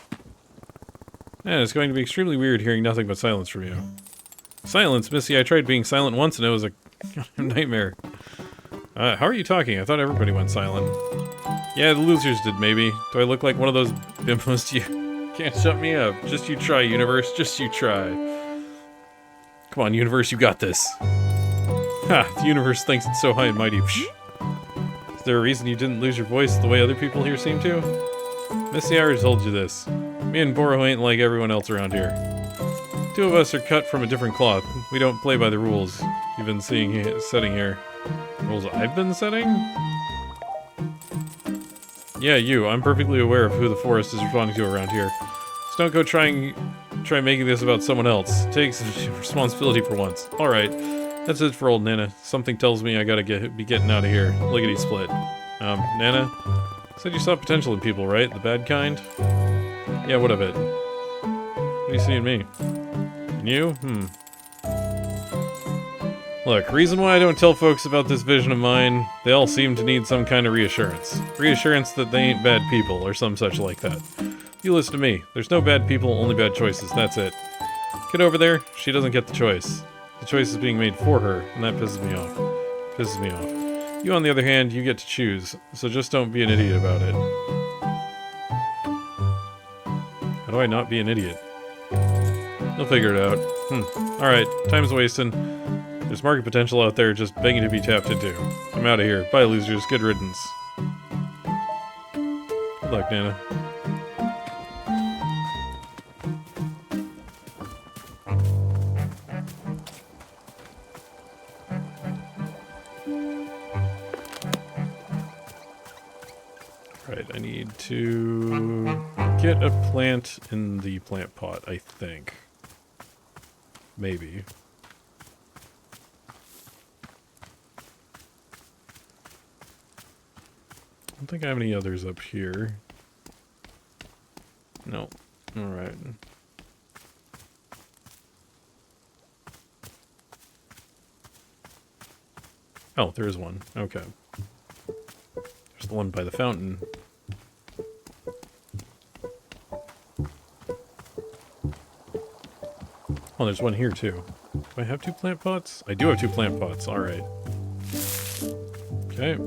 Yeah, it's going to be extremely weird hearing nothing but silence from you. Silence, Missy. I tried being silent once and it was a nightmare. How are you talking? I thought everybody went silent. Yeah, the losers did, maybe. Do I look like one of those bimbos to you? Can't shut me up. Just you try, universe. Just you try. Come on, universe, you got this. Ha! The universe thinks it's so high and mighty. Psh. Is there a reason you didn't lose your voice the way other people here seem to? Missy, I already told you this. Me and Boro ain't like everyone else around here. Two of us are cut from a different cloth. We don't play by the rules you've been setting here. Rules I've been setting? Yeah, you. I'm perfectly aware of who the forest is responding to around here. Just don't go try making this about someone else. Take some responsibility for once. Alright. That's it for old Nana. Something tells me I gotta be getting out of here. Lickety split. Nana? Said you saw potential in people, right? The bad kind? Yeah, what of it? What do you see in me? In you? Look, reason why I don't tell folks about this vision of mine, they all seem to need some kind of reassurance. Reassurance that they ain't bad people, or some such like that. You listen to me. There's no bad people, only bad choices. That's it. Get over there. She doesn't get the choice. The choice is being made for her, and that pisses me off. Pisses me off. You, on the other hand, you get to choose, so just don't be an idiot about it. How do I not be an idiot? You'll figure it out. Alright, time's wasting. There's market potential out there just begging to be tapped into. I'm out of here. Bye, losers. Good riddance. Good luck, Nana. Right, I need to get a plant in the plant pot, I think. Maybe. I don't think I have any others up here. No. Alright. Oh, there is one. Okay. There's the one by the fountain. Oh, there's one here too. Do I have 2 plant pots? I do have 2 plant pots. Alright. Okay.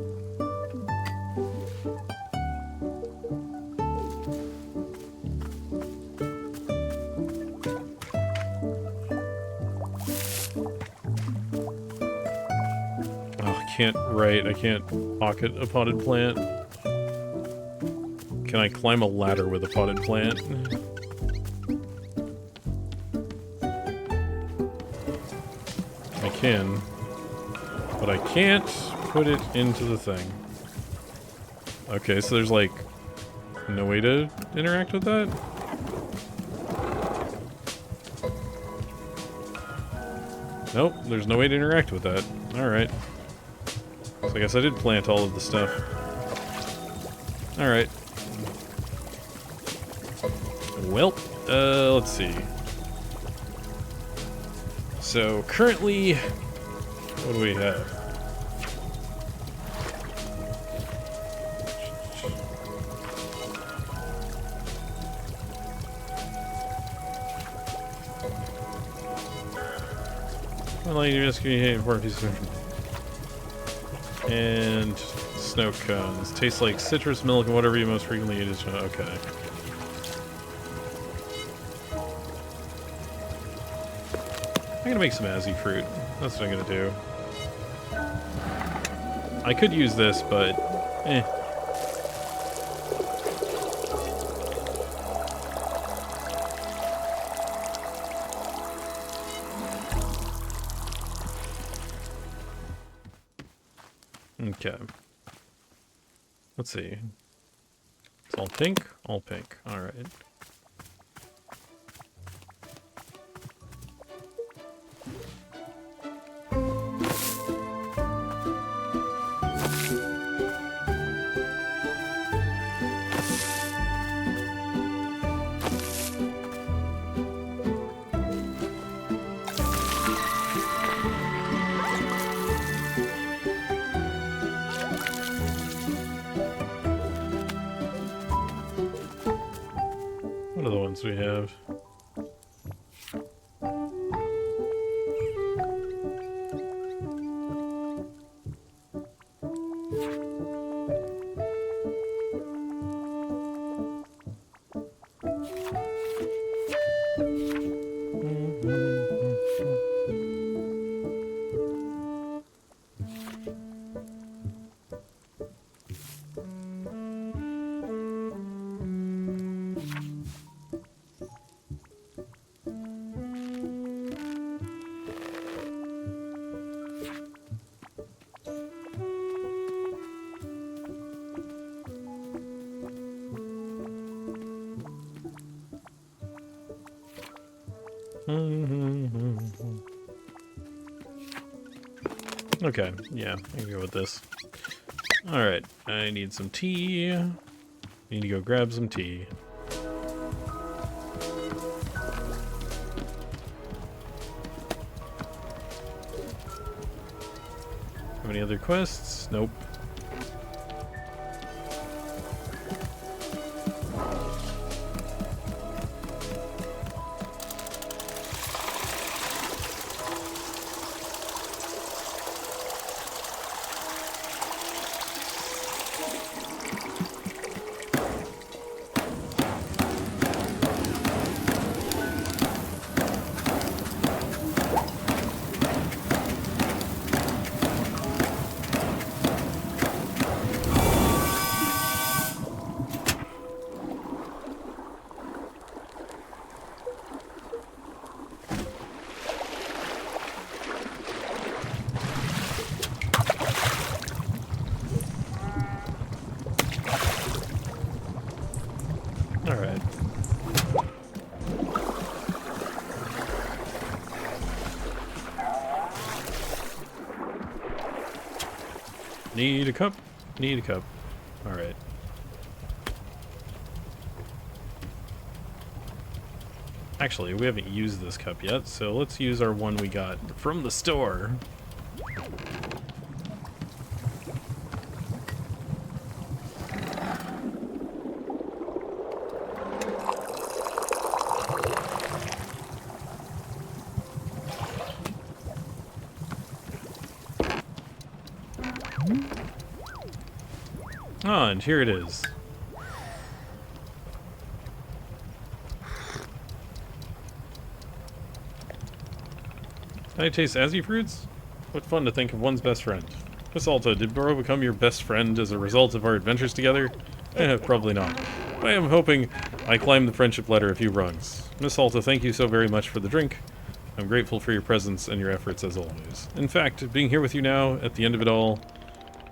I can't pocket a potted plant. Can I climb a ladder with a potted plant? I can. But I can't put it into the thing. Okay, so there's like no way to interact with that? Nope, there's no way to interact with that. Alright. So I guess I did plant all of the stuff. Alright. Well, let's see. So, currently, what do we have? Well, you just give me important piece of and snow cones. Tastes like citrus, milk, and whatever you most frequently eat is... Okay. I'm gonna make some Azzy fruit. That's what I'm gonna do. I could use this, but... eh. Okay. Let's see. It's all pink? All pink. Alright. What are the ones we have? Okay, yeah, I can go with this. Alright, I need some tea. Need to go grab some tea. Have any other quests? Nope. Need a cup. Need a cup. Alright. Actually, we haven't used this cup yet, so let's use our one we got from the store. Ah, and here it is. Can I taste Azzy fruits? What fun to think of one's best friend. Miss Alta, did Boro become your best friend as a result of our adventures together? Probably not. I am hoping I climbed the friendship ladder a few rungs. Miss Alta, thank you so very much for the drink. I'm grateful for your presence and your efforts as always. In fact, being here with you now, at the end of it all,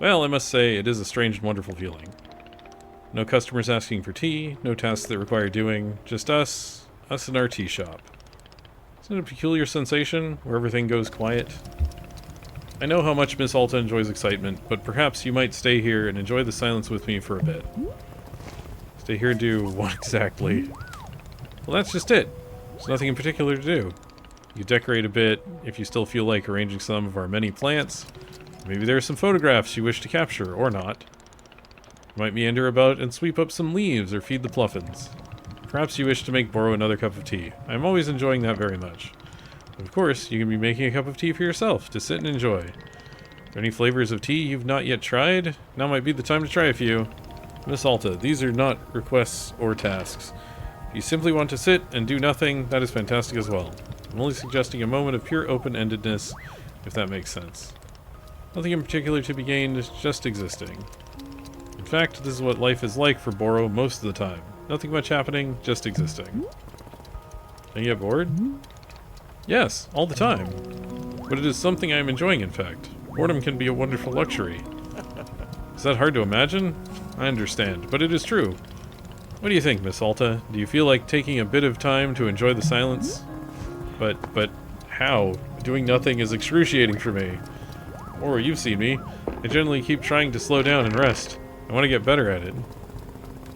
well, I must say, it is a strange and wonderful feeling. No customers asking for tea, no tasks that require doing, just us in our tea shop. Isn't it a peculiar sensation, where everything goes quiet? I know how much Miss Alta enjoys excitement, but perhaps you might stay here and enjoy the silence with me for a bit. Stay here and do what exactly? Well, that's just it. There's nothing in particular to do. You decorate a bit, if you still feel like arranging some of our many plants. Maybe there are some photographs you wish to capture, or not. You might meander about and sweep up some leaves or feed the pluffins. Perhaps you wish to make Boro another cup of tea. I'm always enjoying that very much. Of course, you can be making a cup of tea for yourself to sit and enjoy. Are there any flavors of tea you've not yet tried? Now might be the time to try a few. Miss Alta, these are not requests or tasks. If you simply want to sit and do nothing, that is fantastic as well. I'm only suggesting a moment of pure open-endedness, if that makes sense. Nothing in particular to be gained, just existing. In fact, this is what life is like for Boro most of the time. Nothing much happening, just existing. Don't you get bored? Yes, all the time. But it is something I am enjoying, in fact. Boredom can be a wonderful luxury. Is that hard to imagine? I understand, but it is true. What do you think, Miss Alta? Do you feel like taking a bit of time to enjoy the silence? But how? Doing nothing is excruciating for me. Or you've seen me. I generally keep trying to slow down and rest. I want to get better at it.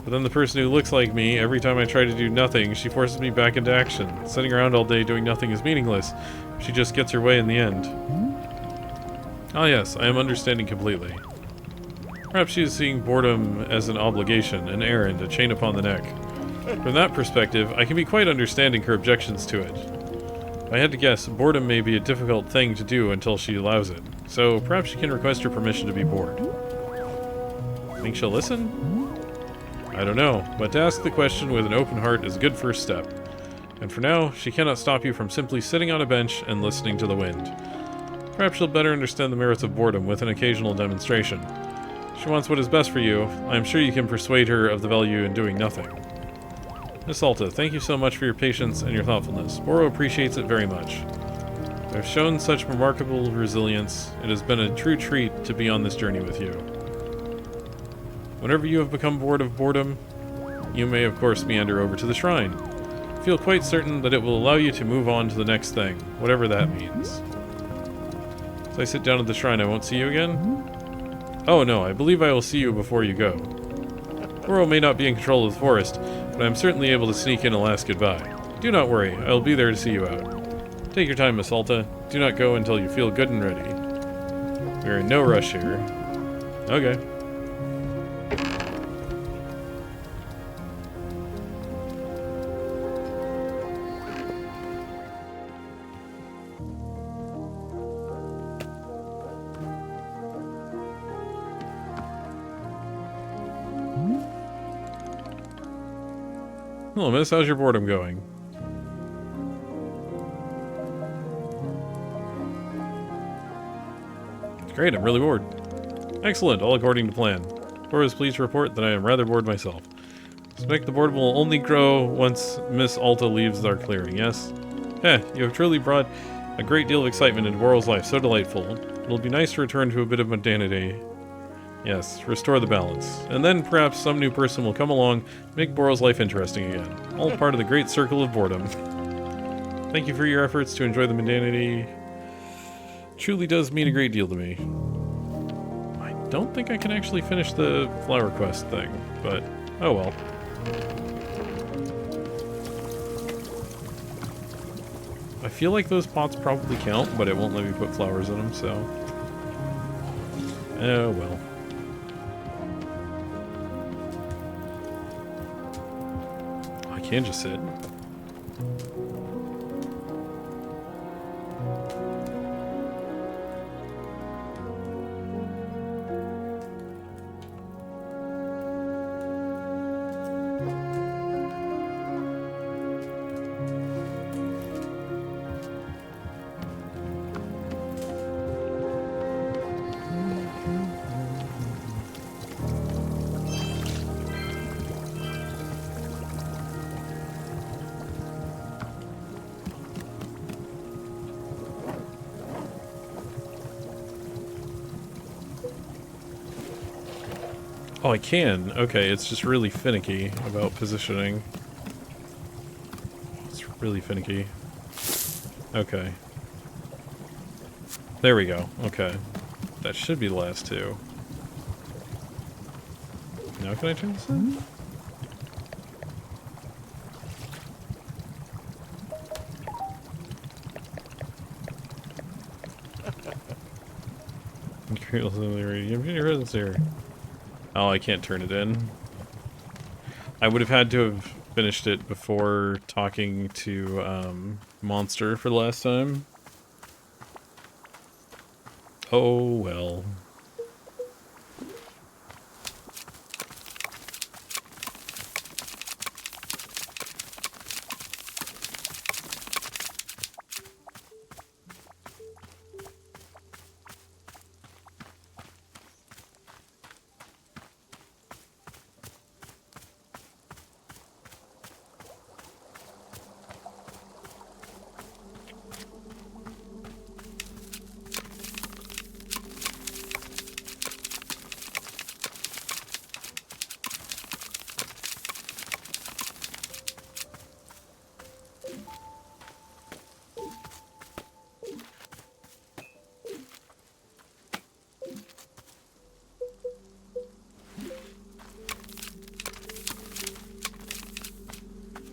But then the person who looks like me, every time I try to do nothing, she forces me back into action. Sitting around all day doing nothing is meaningless. She just gets her way in the end. Ah yes, I am understanding completely. Perhaps she is seeing boredom as an obligation, an errand, a chain upon the neck. From that perspective, I can be quite understanding her objections to it. If I had to guess, boredom may be a difficult thing to do until she allows it. So perhaps she can request her permission to be bored. Think she'll listen? I don't know, but to ask the question with an open heart is a good first step. And for now, she cannot stop you from simply sitting on a bench and listening to the wind. Perhaps she'll better understand the merits of boredom with an occasional demonstration. She wants what is best for you. I am sure you can persuade her of the value in doing nothing. Miss Alta, thank you so much for your patience and your thoughtfulness. Boro appreciates it very much. You have shown such remarkable resilience. It has been a true treat to be on this journey with you. Whenever you have become bored of boredom, you may of course meander over to the shrine. Feel quite certain that it will allow you to move on to the next thing, whatever that means. As I sit down at the shrine, I won't see you again? Oh no, I believe I will see you before you go. Boro may not be in control of the forest, but I am certainly able to sneak in a last goodbye. Do not worry, I will be there to see you out. Take your time, Miss Alta. Do not go until you feel good and ready. We are in no rush here. Okay. Hello, miss. How's your boredom going? Great, I'm really bored. Excellent, all according to plan. Boro is pleased to report that I am rather bored myself. Suspect the boredom will only grow once Miss Alta leaves our clearing, yes? You have truly brought a great deal of excitement into Boro's life, so delightful. It'll be nice to return to a bit of mundanity. Yes, restore the balance. And then perhaps some new person will come along, make Boro's life interesting again. All part of the great circle of boredom. Thank you for your efforts to enjoy the mundanity. Truly does mean a great deal to me. My don't think I can actually finish the flower quest thing, but oh well. I feel like those pots probably count, but it won't let me put flowers in them, so... oh well. I can just sit. Oh, I can. Okay, it's just really finicky about positioning. It's really finicky. Okay. There we go. Okay. That should be the last two. Now can I turn this in? Your presence here. Oh, I can't turn it in. I would have had to have finished it before talking to Monster for the last time. Oh well.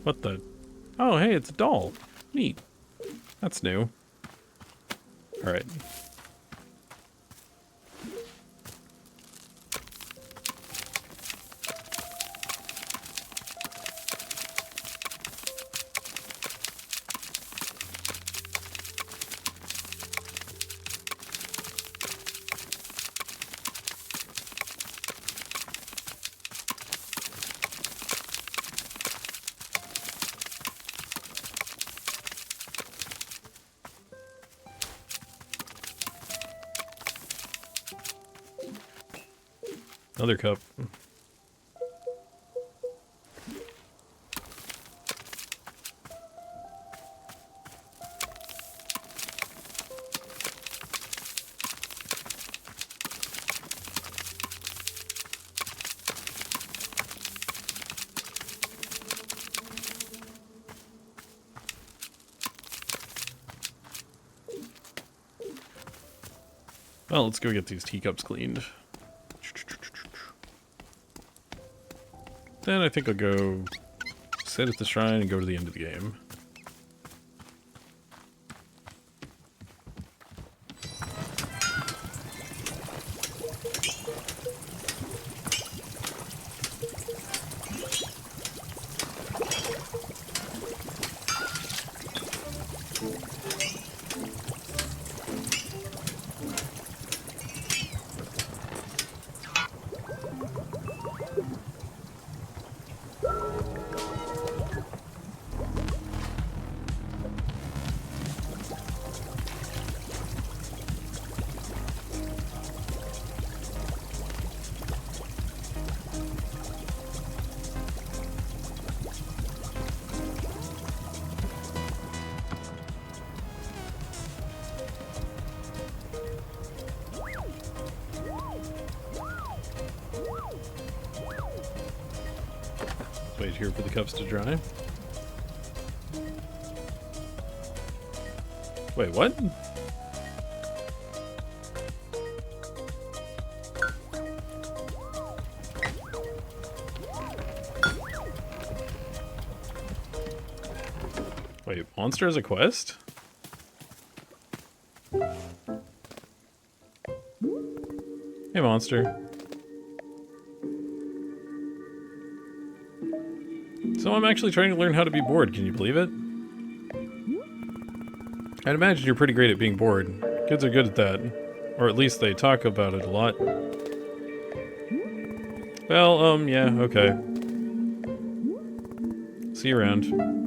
What the? Oh, hey, it's a doll. Neat. That's new. Alright. Another cup. Well, let's go get these teacups cleaned. Then I think I'll go sit at the shrine and go to the end of the game. Wait here for the cups to dry. Wait, what? Wait, monster as a quest? Hey, monster. So I'm actually trying to learn how to be bored, can you believe it? I'd imagine you're pretty great at being bored. Kids are good at that. Or at least they talk about it a lot. Well, yeah, okay. See you around.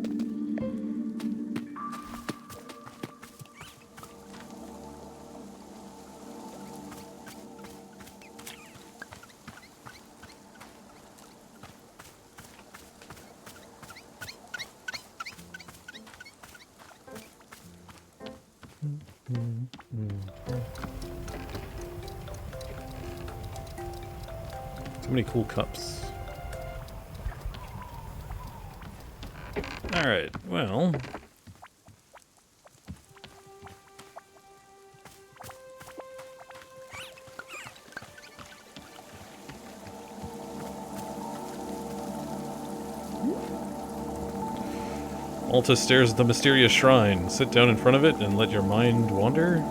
So many cool cups. Alright, well... Alta stares at the mysterious shrine. Sit down in front of it and let your mind wander?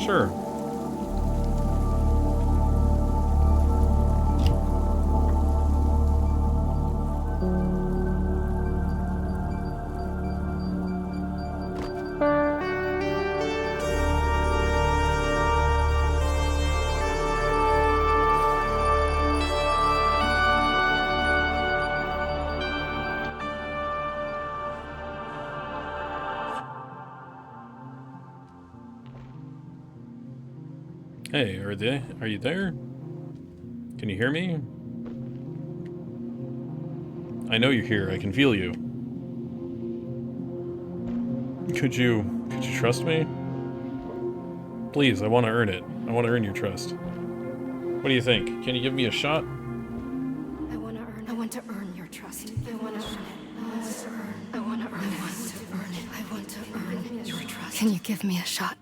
Sure. Hey, are you there? Can you hear me? I know you're here, I can feel you. Could you trust me? Please, I want to earn it. I want to earn your trust. What do you think? Can you give me a shot? I want to earn your trust. I want to earn it. I want to earn it. I want to earn your trust. Can you give me a shot?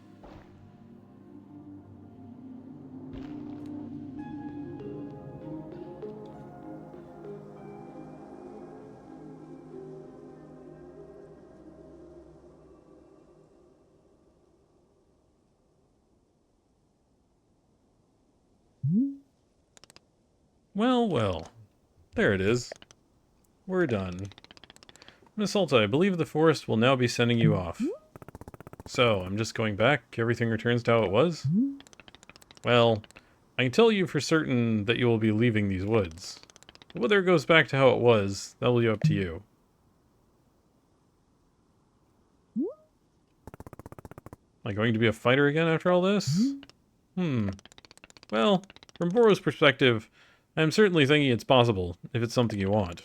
Well, well. There it is. We're done. Miss Alta, I believe the forest will now be sending you off. So, I'm just going back? Everything returns to how it was? Well, I can tell you for certain that you will be leaving these woods. But whether it goes back to how it was, that will be up to you. Am I going to be a fighter again after all this? Well, from Boro's perspective, I'm certainly thinking it's possible, if it's something you want.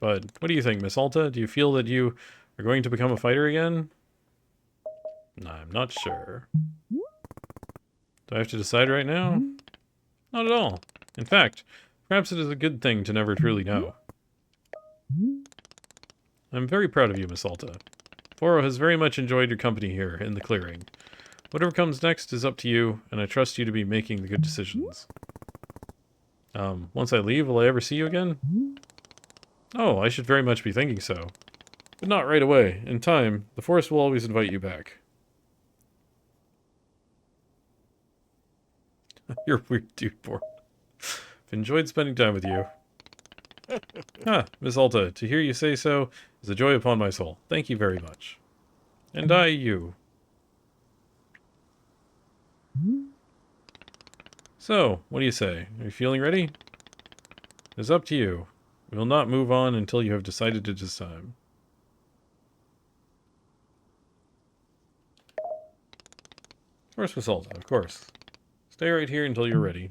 But what do you think, Miss Alta? Do you feel that you are going to become a fighter again? I'm not sure. Do I have to decide right now? Not at all. In fact, perhaps it is a good thing to never truly know. I'm very proud of you, Miss Alta. Boro has very much enjoyed your company here in the clearing. Whatever comes next is up to you, and I trust you to be making the good decisions. Once I leave, will I ever see you again? Oh, I should very much be thinking so. But not right away. In time, the forest will always invite you back. You're a weird dude, Boro. I've enjoyed spending time with you. Miss Alta, to hear you say so is a joy upon my soul. Thank you very much. And you. So, what do you say? Are you feeling ready? It's up to you. We will not move on until you have decided it is time. Of course, Miss Alta, of course. Stay right here until you're ready.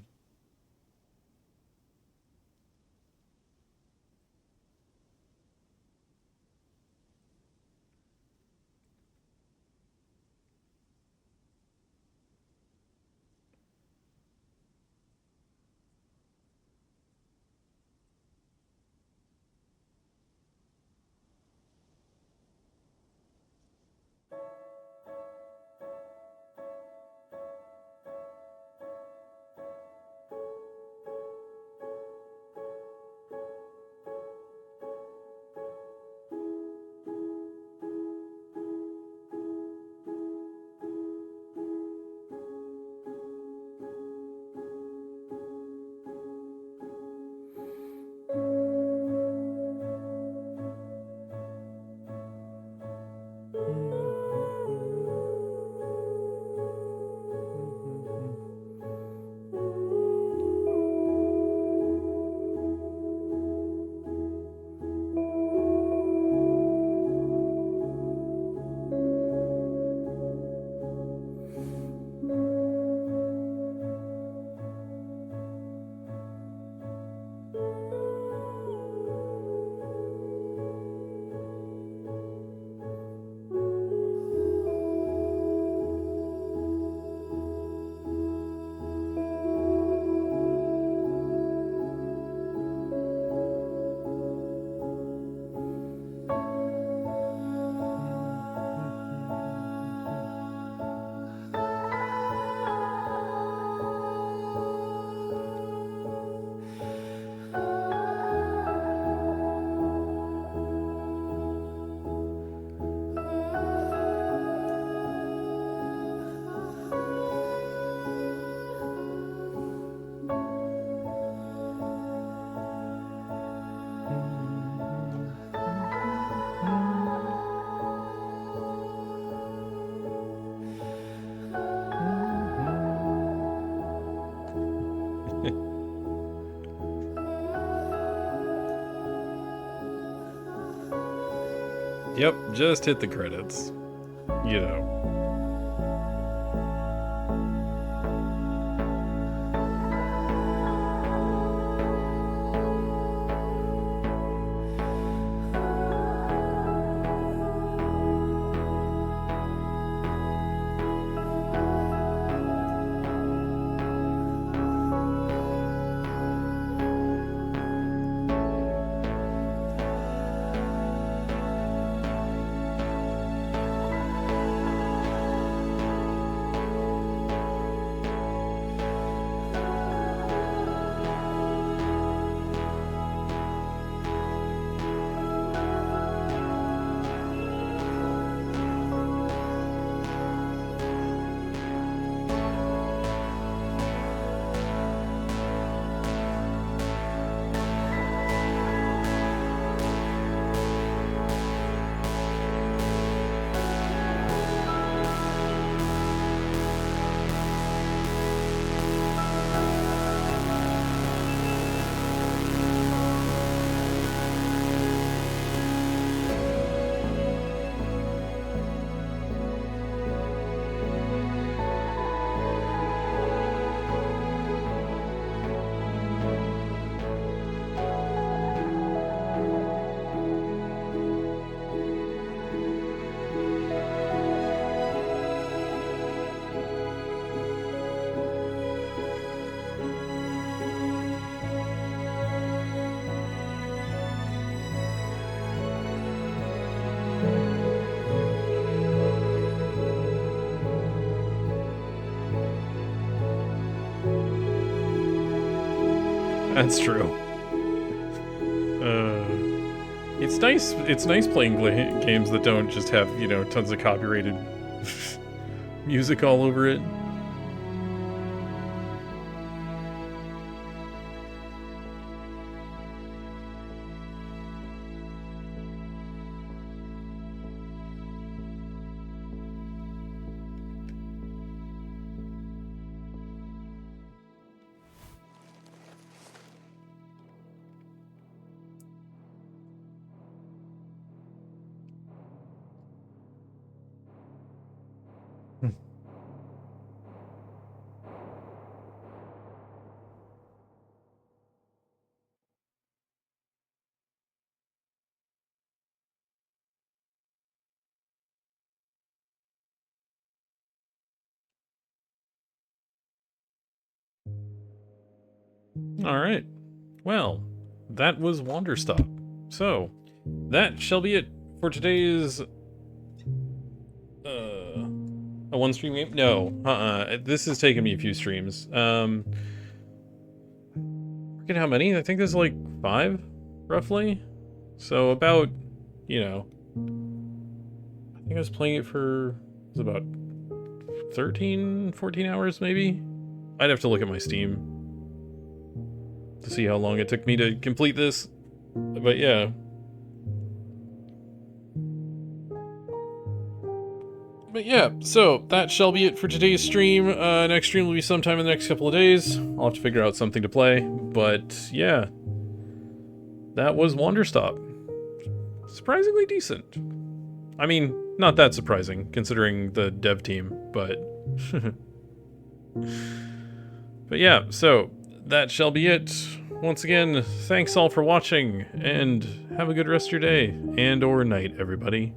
Yep, just hit the credits. You know. That's true. It's nice. It's nice playing games that don't just have, you know, tons of copyrighted music all over it. All right. Well, that was Wanderstop. So, that shall be it for today's a one stream game? No. This has taken me a few streams. Forget how many? I think there's like 5 roughly. So about, you know, I think I was playing it for it was about 13, 14 hours maybe. I'd have to look at my Steam to see how long it took me to complete this. But yeah. But yeah, so that shall be it for today's stream. Next stream will be sometime in the next couple of days. I'll have to figure out something to play. But yeah, that was Wanderstop. Surprisingly decent. I mean, not that surprising considering the dev team, but but yeah, so that shall be it. Once again, thanks all for watching, and have a good rest of your day and or night, everybody.